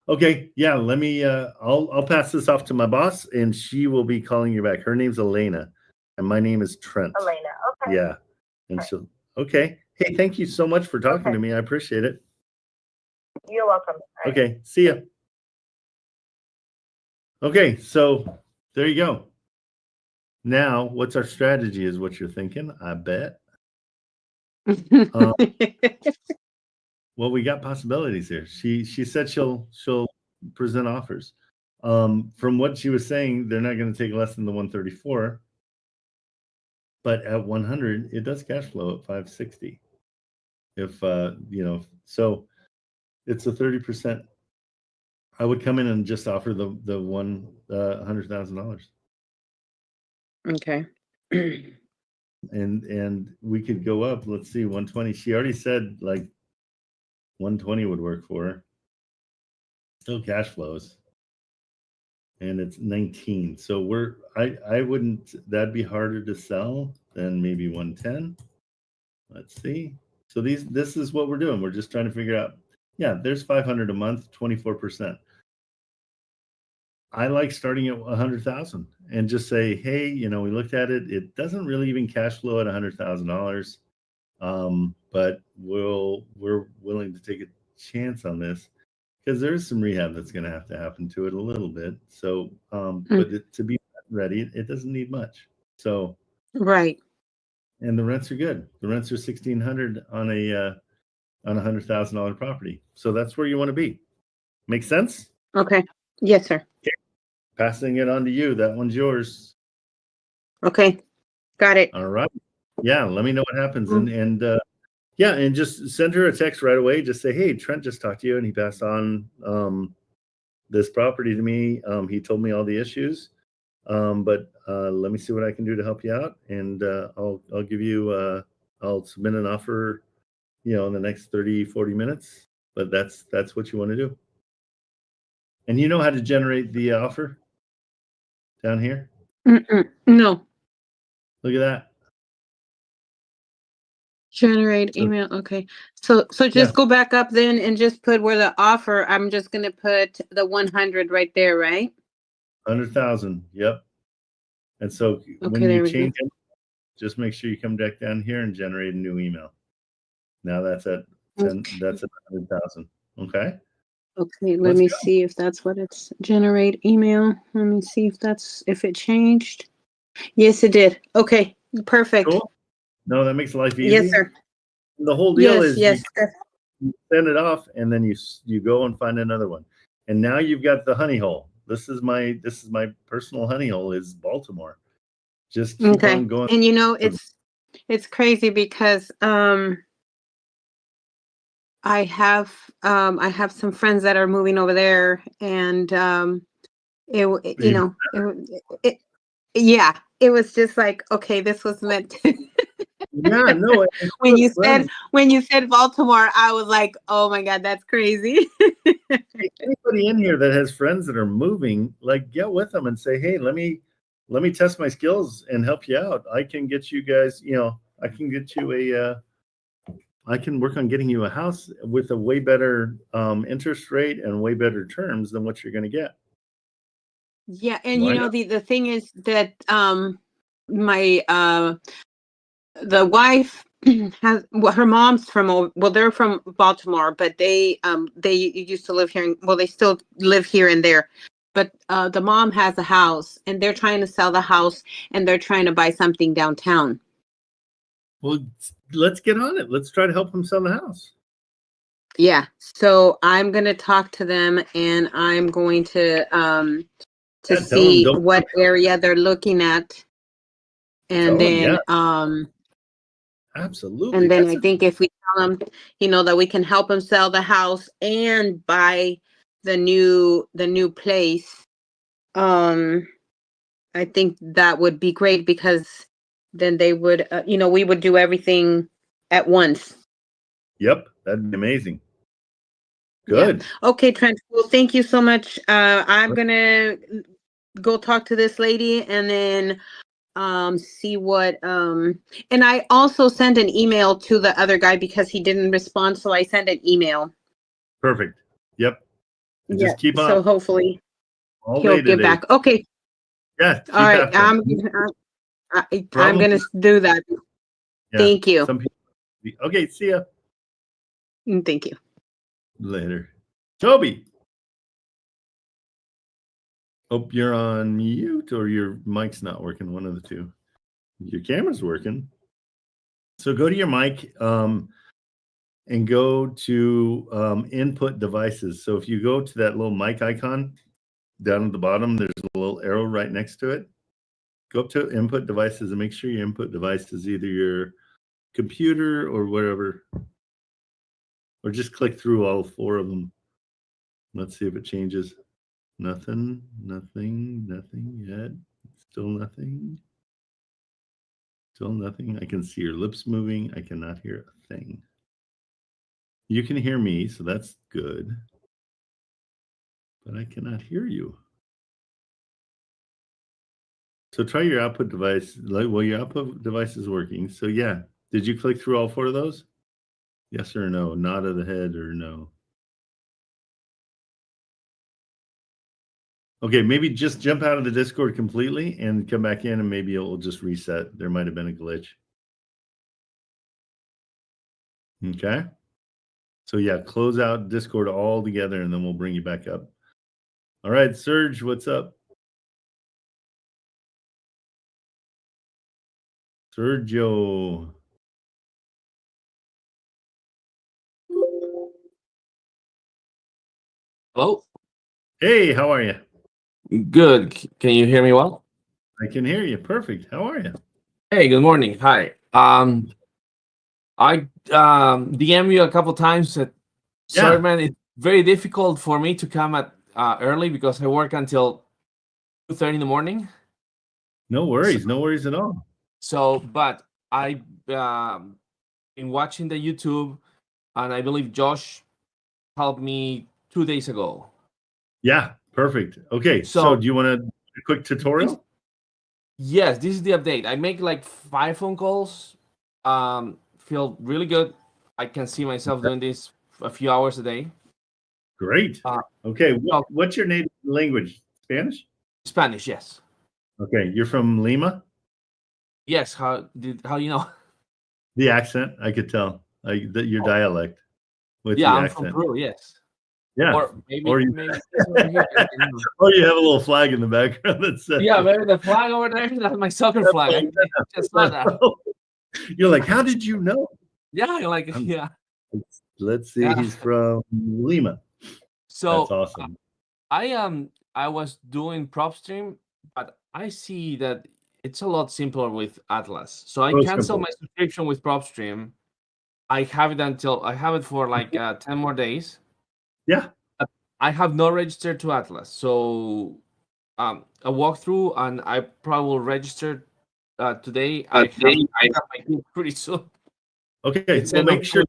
Okay, yeah. Let me. I'll pass this off to my boss, and she will be calling you back. Her name's Elena, and my name is Trent. Elena. Okay. Yeah, and so okay. Hey, thank you so much for talking to me. I appreciate it. You're welcome. Okay, see ya. Okay, so there you go. Now, what's our strategy? Is what you're thinking? I bet. Well, we got possibilities here. She said she'll present offers. From what she was saying, they're not going to take less than the 134. But at 100, it does cash flow at 560. If so it's a 30%. I would come in and just offer the $100,000. Okay. and we could go up. Let's see, 120. She already said like 120 would work for her. still cash flows. And it's 19. So I wouldn't, that'd be harder to sell than maybe 110. Let's see. So this is what we're doing. We're just trying to figure out, yeah, there's 500 a month, 24%. I like starting at 100,000 and just say, hey, we looked at it. It doesn't really even cash flow at $100,000. But we're willing to take a chance on this because there's some rehab that's going to have to happen to it a little bit. So, but to be ready, it doesn't need much. So, Right. and the rents are good. The rents are $1,600 on a $100,000 property. So that's where you want to be. Make sense? Okay. Yes, sir. Okay. Passing it on to you. That one's yours. Okay. Got it. All right. Yeah. Let me know what happens. And just send her a text right away. Just say, hey, Trent just talked to you and he passed on this property to me. He told me all the issues. But let me see what I can do to help you out. And I'll give you, I'll submit an offer, in the next 30, 40 minutes. But that's what you want to do. And you know how to generate the offer down here? No. Look at that. Generate email. Okay. So just go back up then and just put where the offer. I'm just going to put the 100 right there, right? 100,000. Yep. And so when you change it, just make sure you come back down here and generate a new email. Now that's at 10, that's at 100,000. Okay. Okay, let me see if that's what it's generate email. Let me see if it changed. Yes, it did. Okay, perfect. Cool. No, that makes life easy. Yes, sir. The whole deal is you send it off and then you go and find another one. And now you've got the honey hole. This is my personal honey hole is Baltimore. Just keep on going. And it's crazy because I have some friends that are moving over there, and it was just like, okay, this was meant to. Yeah, no. when you said Baltimore, I was like, oh my God, that's crazy. Anybody in here that has friends that are moving, like get with them and say, hey, let me test my skills and help you out. I can get you guys, I can get you I can work on getting you a house with a way better interest rate and way better terms than what you're going to get. Yeah, and the thing is that my the wife has her mom's they're from Baltimore, but they used to live here. They still live here and there. But the mom has a house, and they're trying to sell the house, and they're trying to buy something downtown. Well, let's get on it. Let's try to help them sell the house. Yeah. So I'm going to talk to them, and I'm going to see what area they're looking at. And then, absolutely. And then I think if we tell them, that we can help them sell the house and buy the new place, I think that would be great because then they would, we would do everything at once. Yep, that'd be amazing. Good. Yeah. Okay, Trent. Well, thank you so much. I'm gonna go talk to this lady and then see what and I also sent an email to the other guy because he didn't respond, so I sent an email. Perfect. Yep. Just keep on. So hopefully he'll get back. Okay. Yeah. All right. I'm gonna do that. Yeah. Thank you. Okay. See ya. Thank you. Later. Toby. Hope you're on mute or your mic's not working. One of the two. Your camera's working. So go to your mic and go to input devices. So if you go to that little mic icon down at the bottom, there's a little arrow right next to it. Go up to input devices and make sure your input device is either your computer or whatever. Or just click through all 4 of them. Let's see if it changes. Nothing yet. Still nothing. Still nothing. I can see your lips moving. I cannot hear a thing. You can hear me, so that's good. but I cannot hear you. So try your output device. Well, your output device is working. So yeah, did you click through all 4 of those? Yes or no? Nod of the head or no? Okay, maybe just jump out of the Discord completely and come back in, and maybe it will just reset. There might have been a glitch. Okay. So yeah, close out Discord all together, and then we'll bring you back up. All right, Serge, what's up? Sergio. Hello. Hey, how are you? Good. Can you hear me well? I can hear you. Perfect. How are you? Hey, good morning. Hi. I DM you a couple times. Sorry, Yeah. man. It's very difficult for me to come at early because I work until 2:30 in the morning. No worries. No worries at all. So, but I been watching the YouTube, and I believe Josh helped me 2 days ago. Yeah, perfect. Okay, so do you want a quick tutorial? Yes, this is the update. I make like 5 phone calls. Feel really good. I can see myself doing this a few hours a day. Great. Okay, what's your native language? Spanish? Spanish, yes. Okay, you're from Lima? Yes. How you know? The accent, I could tell. Your dialect with Yeah, the I'm accent. from Peru. Yes. Yeah. Or maybe or you, over here. or you have a little flag in the background that says. Yeah, maybe the flag over there. That's my soccer flag. I just saw that. You're like, how did you know? Yeah, like yeah. Let's see. Yeah. He's from Lima. So that's awesome. I was doing PropStream, but I see that it's a lot simpler with Atlas. So I cancel my subscription with PropStream. I have it for like 10 more days. Yeah. I have not registered to Atlas. So a walkthrough, and I probably will register today. I have my key pretty soon. Okay, so make sure.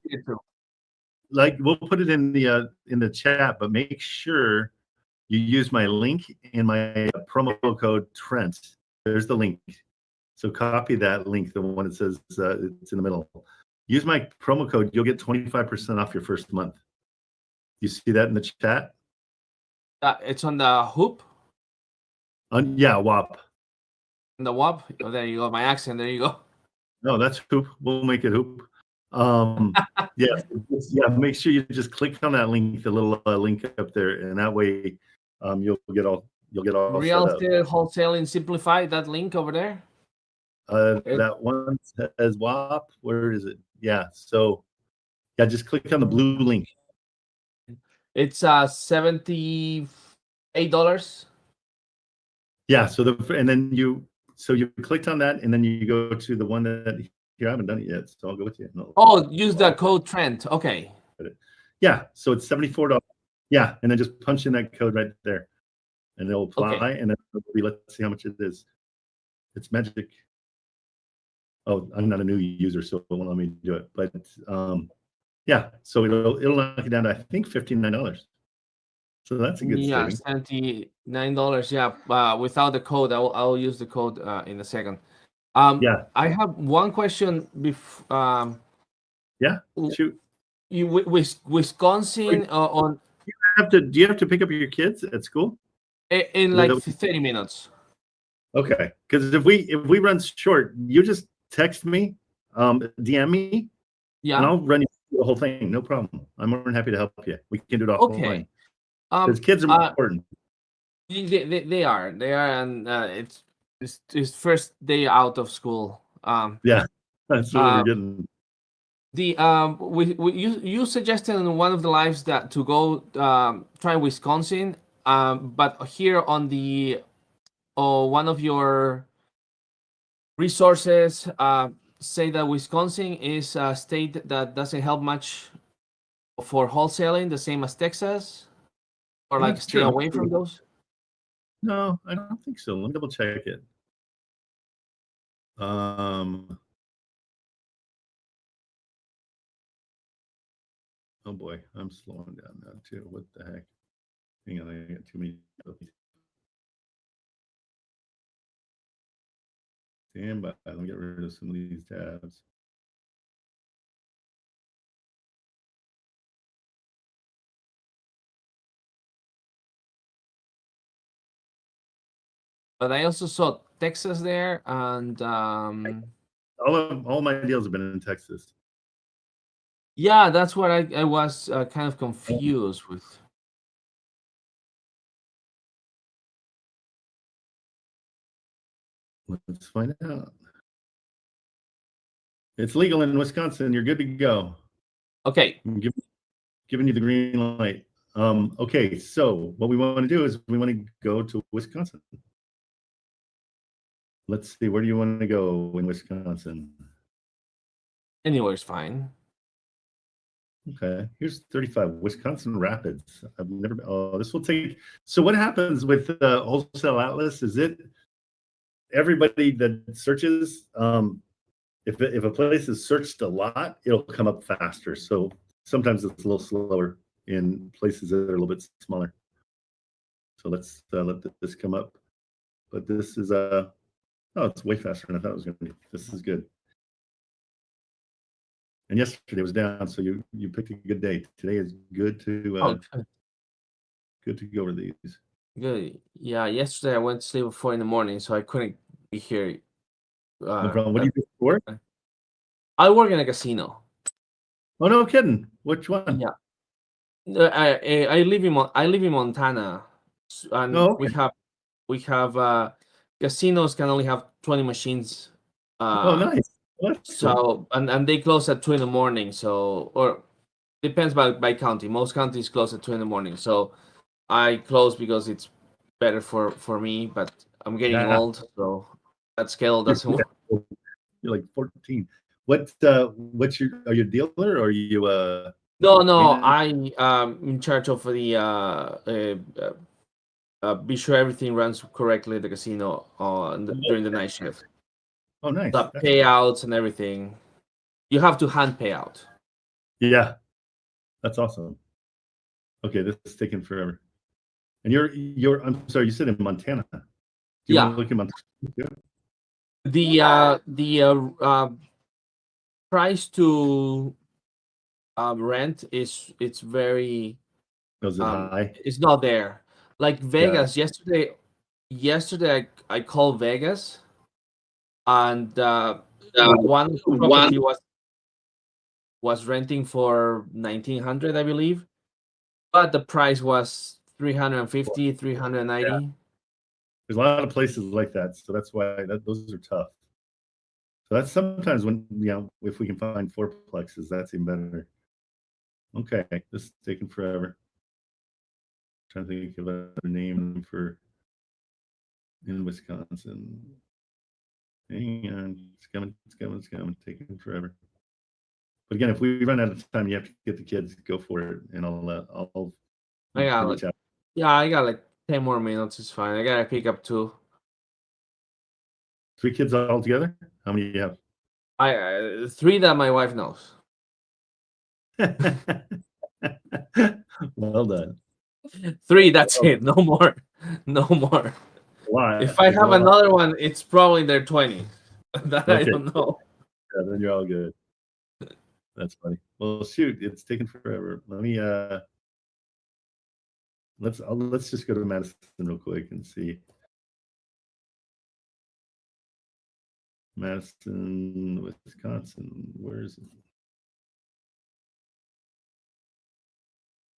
Like we'll put it in the chat, but make sure you use my link in my promo code TRENT'S. There's the link. So copy that link, the one that says it's in the middle. Use my promo code. You'll get 25% off your first month. You see that in the chat? It's on the Hoop. Yeah, WAP. On the WAP. Oh, there you go. My accent. There you go. No, that's Hoop. We'll make it Hoop. Yeah. Make sure you just click on that link, the little link up there, and that way, you'll get all Real set up. Estate Wholesaling Simplified. That link over there. That one says WAP. Where is it? Yeah. So, yeah, just click on the blue link. It's $78. Yeah. So then you clicked on that, and then you go to the one that here I haven't done it yet, so I'll go with you. Oh, use the code Trent. Okay. Yeah. So it's $74. Yeah, and then just punch in that code right there, and it'll apply. Okay. And then let's see how much it is. It's magic. Oh, I'm not a new user, so it won't let me do it. But yeah, so it'll knock it down to I think $59. So that's a good saving. $79. Yeah, without the code, I'll use the code in a second. Yeah, I have one question. Yeah, shoot. Wisconsin on. Do you have to pick up your kids at school? In like 30 minutes. Okay, because if we run short, you just text me, DM me, yeah, and I'll run you through the whole thing. No problem. I'm more than happy to help you. We can do it offline. Okay. Because kids are important. They are, and it's first day out of school. Yeah, that's what we're getting. You suggested in one of the lives that to go try Wisconsin, but here on the one of your resources say that Wisconsin is a state that doesn't help much for wholesaling, the same as Texas, or like stay away from those. No, I don't think so. Let me double check it. Oh boy, I'm slowing down now too. What the heck? Hang on, I got too many. Stand by. Let me get rid of some of these tabs. But I also saw Texas there, and all my deals have been in Texas. yeah, that's what I was kind of confused with. Let's find out. It's legal in Wisconsin. You're good to go. Okay. I'm giving you the green light. Okay, so what we want to do is we want to go to Wisconsin. Let's see, where do you want to go in Wisconsin? Anywhere's fine. Okay, here's 35, Wisconsin Rapids. I've never been, oh, this will take, so what happens with Wholesale Atlas is everybody that searches, if a place is searched a lot, it'll come up faster. So sometimes it's a little slower in places that are a little bit smaller. So let's let this come up. But this is, oh, it's way faster than I thought it was going to be. This is good. And yesterday was down, so you picked a good day. Today is good to good to go over these. Good. Yeah, yesterday I went to sleep at 4 in the morning, so I couldn't be here. No problem. What do you do for work? I work in a casino. Oh, no kidding. Which one? Yeah. I live in Montana, and Oh, okay. we have casinos can only have 20 machines. Oh, nice. Well, that's So and they close at 2 in the morning. So or depends by county. Most counties close at 2 in the morning. So I close because it's better for me. But I'm getting Yeah. old, so that scale doesn't work. You're like 14. What's your, are you a dealer or are you No, maintenance? I'm in charge of the be sure everything runs correctly at the casino during the night shift. Oh, nice. The That's payouts and everything. You have to hand pay out. Yeah, that's awesome. Okay, this is taking forever. And you're I'm sorry, you said in Montana. Do you Yeah. want to look at Montana? The price to rent it's very Was it high? it's not there. Like Vegas yesterday I called Vegas and one property was renting for 1900, I believe, but the price was 350, 390. Yeah. There's a lot of places like that, so that's why those are tough. So that's sometimes when, if we can find fourplexes, that's even better. Okay, this is taking forever. Trying to think of a name for in Wisconsin. Hang on, it's coming, taking forever. But again, if we run out of time, you have to get the kids, go for it, and I'll I got reach out. I got like 10 more minutes. It's fine. I gotta pick up 2. 3 kids all together? How many do you have? I 3 that my wife knows. Well done. 3, that's it. No more. No more. Why? If I have another one, it's probably their 20. That I don't know. Yeah, then you're all good. That's funny. Well, shoot, it's taking forever. Let me let's just go to Madison real quick and see. Madison, Wisconsin. Where is it?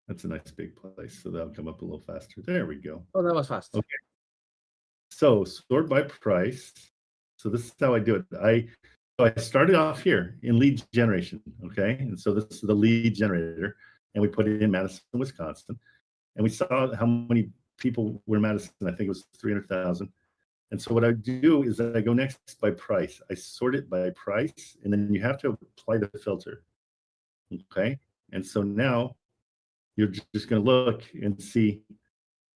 That's a nice big place, so that'll come up a little faster. There we go. Oh, that was fast. Okay. So sort by price. So this is how I do it. I started off here in lead generation, okay? And so this is the lead generator, and we put it in Madison, Wisconsin, and we saw how many people were in Madison. I think it was 300,000. And so what I do is I go next by price. I sort it by price, and then you have to apply the filter, okay? And so now you're just going to look and see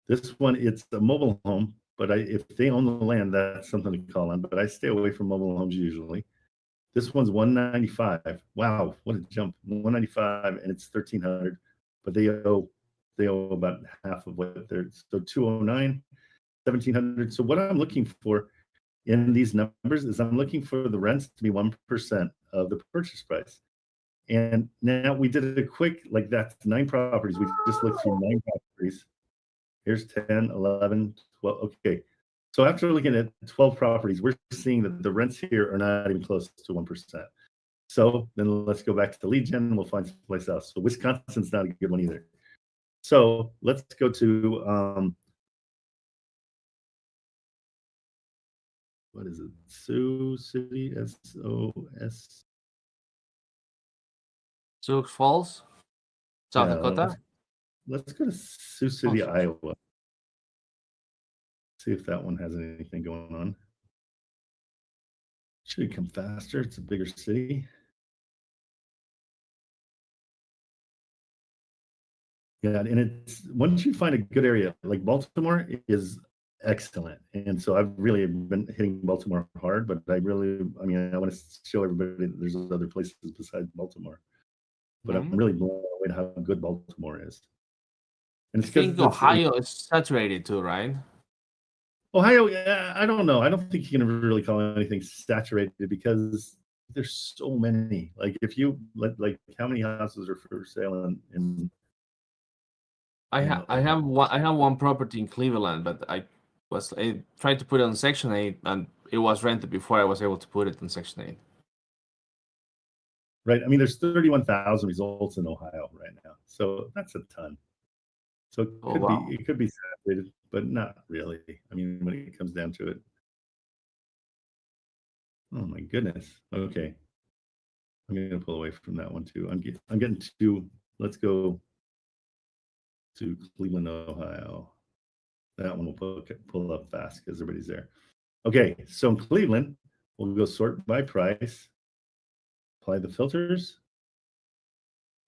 this one. It's a mobile home, but if they own the land, that's something to call on. But I stay away from mobile homes usually. This one's 195. Wow, what a jump! 195, and it's 1,300. But they they owe about half of what they're, so 209, 1,700. So what I'm looking for in these numbers is I'm looking for the rents to be 1% of the purchase price. And now we did a quick, like that's 9 properties. We just looked through 9 properties. Here's 10, 11, 12. Okay. So after looking at 12 properties, we're seeing that the rents here are not even close to 1%. So then let's go back to the lead gen and we'll find someplace else. So Wisconsin's not a good one either. So let's go to, what is it? Sioux City, S-O-S. Sioux Falls, South Yeah, Dakota. Let's go to Sioux City, Oh, Iowa. See if that one has anything going on. Should come faster. It's a bigger city. Yeah, and it's once you find a good area, like Baltimore is excellent. And so I've really been hitting Baltimore hard, but I mean, I want to show everybody that there's other places besides Baltimore. But I'm really blown away at how good Baltimore is. And I it's think Ohio is saturated too, right? Ohio, yeah, I don't know. I don't think you can really call anything saturated because there's so many. Like if you like how many houses are for sale in I have one property in Cleveland, but I tried to put it on Section 8 and it was rented before I was able to put it on Section 8. Right. I mean, there's 31,000 results in Ohio right now, so that's a ton. So it could be saturated, but not really. I mean, when it comes down to it. Oh my goodness. Okay. I'm going to pull away from that one too. I'm getting to, let's go to Cleveland, Ohio. That one will pull up fast because everybody's there. Okay, so in Cleveland, we'll go sort by price, apply the filters,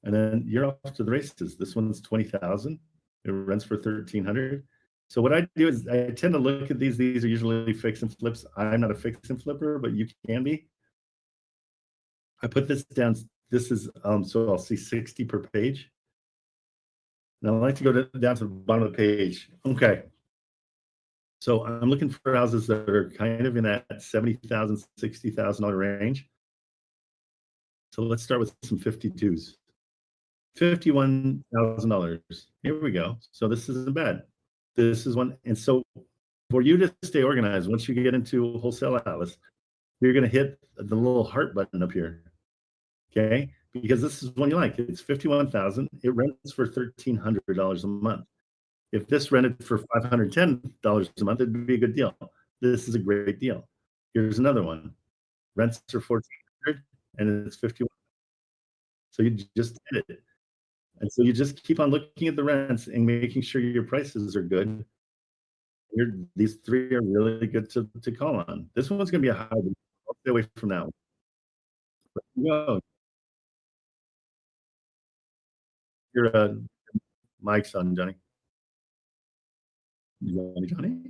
and then you're off to the races. This one's 20,000. It rents for 1,300. So what I do is I tend to look at these. These are usually fix and flips. I'm not a fix and flipper, but you can be. I put this down. This is so I'll see 60 per page. Now I like to go down to the bottom of the page. Okay. So I'm looking for houses that are kind of in that $70,000, $60,000 range. So let's start with some 52s. $51,000. Here we go. So this isn't bad. This is one. And so for you to stay organized, once you get into Wholesale Atlas, you're going to hit the little heart button up here. Okay. Because this is one you like. It's $51,000. It rents for $1,300 a month. If this rented for $510 a month, it'd be a good deal. This is a great deal. Here's another one. Rents are $1,400 and it's $51. So you just hit it. And so you just keep on looking at the rents and making sure your prices are good. These 3 are really good to call on. This one's going to be a hybrid. I'll stay away from that one. Go. Your mic's on, Johnny. Johnny.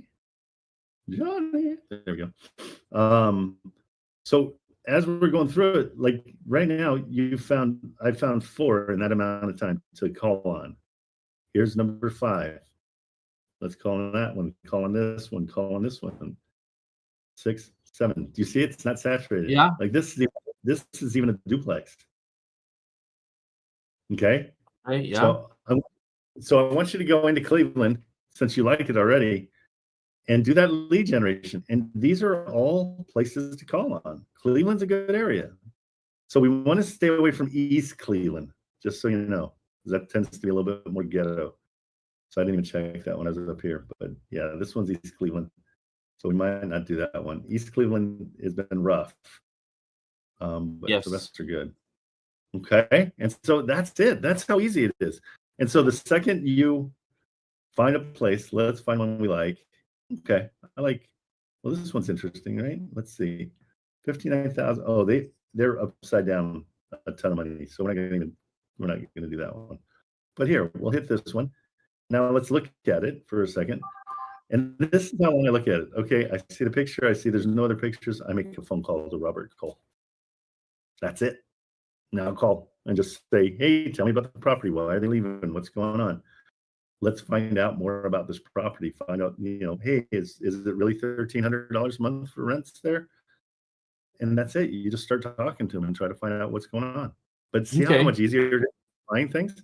There we go. So as we're going through it, like right now, I found 4 in that amount of time to call on. Here's number 5. Let's call on that one. Call on this one. Call on this one. 6, 7. Do you see it? It's not saturated. Yeah. Like this is even a duplex. Okay. Yeah. So I want you to go into Cleveland since you like it already and do that lead generation. And these are all places to call on. Cleveland's a good area. So we want to stay away from East Cleveland, just so you know, because that tends to be a little bit more ghetto. So I didn't even check that when I was up here. But yeah, this one's East Cleveland. So we might not do that one. East Cleveland has been rough. But yes. The rest are good. Okay. And so that's it. That's how easy it is. And so the second you find a place, let's find one we like. Okay. Well, this one's interesting, right? Let's see. 59,000. Oh, they're upside down a ton of money. So we're not gonna do that one. But here, we'll hit this one. Now let's look at it for a second. And this is how I look at it. Okay, I see the picture. I see there's no other pictures. I make a phone call to Robert Cole. That's it. Now call and just say, hey, tell me about the property. Why are they leaving? What's going on? Let's find out more about this property. Find out, hey, is it really $1,300 a month for rents there? And that's it. You just start talking to them and try to find out what's going on. But see how much easier it is to find things?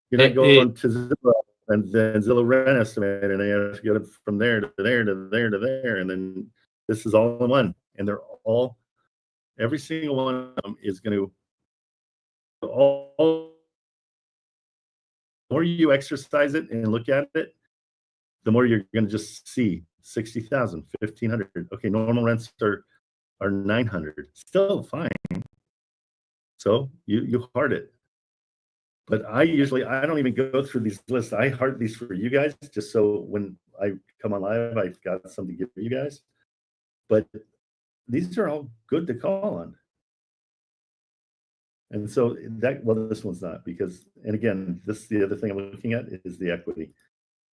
You're not going to Zillow and then Zillow rent estimate, and they have to go from there to there to there to there, and then this is all in one. And they're all, every single one of them is going to all. The more you exercise it and look at it, the more you're going to just see 60,000, 1,500. Okay, normal rents are 900, still fine. So you heart it. But I don't even go through these lists. I heart these for you guys, just so when I come on live, I've got something to give you guys. But these are all good to call on. And so this one's not, because, and again, this, the other thing I'm looking at is the equity.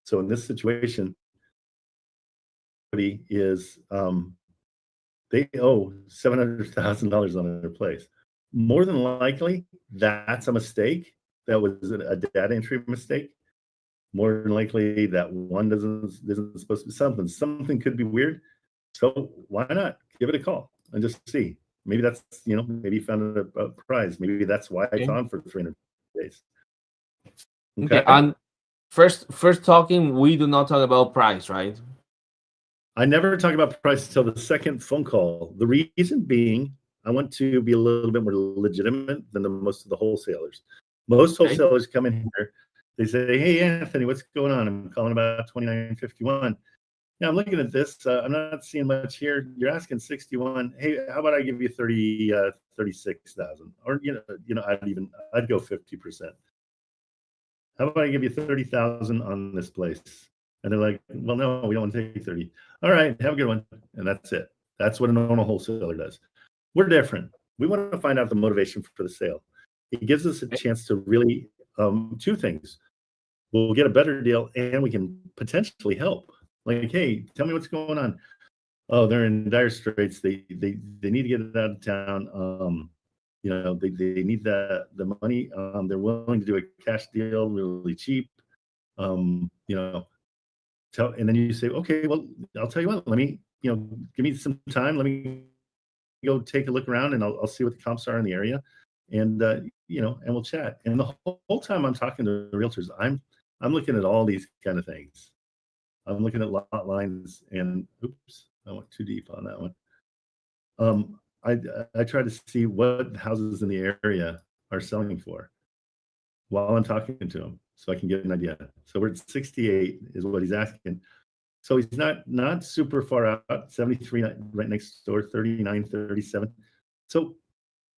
So in this situation, equity is, they owe $700,000 on their place. More than likely, that's a mistake. That was a data entry mistake. More than likely, that one isn't supposed to be something could be weird. So why not give it a call and just see? Maybe that's, maybe you found a prize. Maybe that's why it's on for 300 days. Okay. And first talking, we do not talk about price, right? I never talk about price until the second phone call. The reason being, I want to be a little bit more legitimate than most of the wholesalers. Most wholesalers come in here, they say, hey, Anthony, what's going on? I'm calling about 2951. Yeah, I'm looking at this. I'm not seeing much here. You're asking 61. Hey, how about I give you 36,000? Or I'd go 50%. How about I give you 30,000 on this place? And they're like, well, no, we don't want to take 30. All right, have a good one. And that's it. That's what a normal wholesaler does. We're different. We want to find out the motivation for the sale. It gives us a chance to really, two things. We'll get a better deal, and we can potentially help. Like, hey, tell me what's going on. Oh, they're in dire straits. They need to get it out of town. They need the money. They're willing to do a cash deal really cheap. And then you say, okay, well, I'll tell you what, let me, give me some time. Let me go take a look around, and I'll see what the comps are in the area. And, and we'll chat. And the whole time I'm talking to the realtors, I'm looking at all these kind of things. I'm looking at lot lines, and oops, I went too deep on that one. I try to see what houses in the area are selling for while I'm talking to them, so I can get an idea. So we're at 68 is what he's asking. So he's not super far out, 73 right next door, 39, 37. So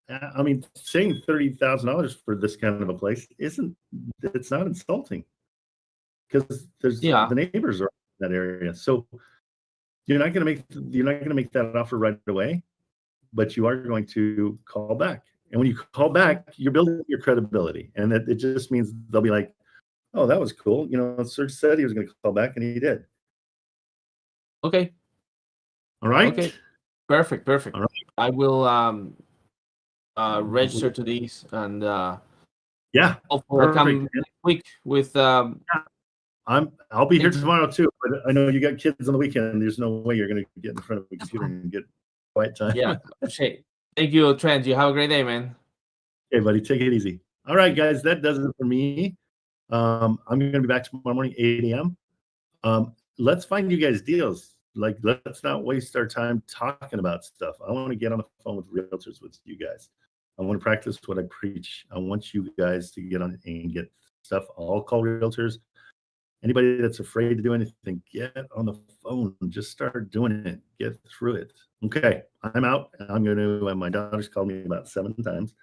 I mean, saying $30,000 for this kind of a place it's not insulting, because the neighbors are in that area. So you're not going to make that offer right away, but you are going to call back. And when you call back, you're building your credibility, and it just means they'll be like, oh, that was cool. Serge said he was going to call back, and he did. Okay. All right. Okay. Perfect. All right. I will register to these, and hopefully come next week with I'll be here tomorrow too, but I know you got kids on the weekend. There's no way you're going to get in front of a computer and get quiet time. Yeah. Appreciate. Thank you, Trent. You have a great day, man. Okay, buddy. Take it easy. All right, guys. That does it for me. I'm going to be back tomorrow morning, 8 a.m. Let's find you guys deals. Like, let's not waste our time talking about stuff. I want to get on the phone with realtors with you guys. I want to practice what I preach. I want you guys to get on and get stuff. I'll call realtors. Anybody that's afraid to do anything, get on the phone. Just start doing it. Get through it. Okay, I'm out. I'm going to, my daughter's called me about 7 times.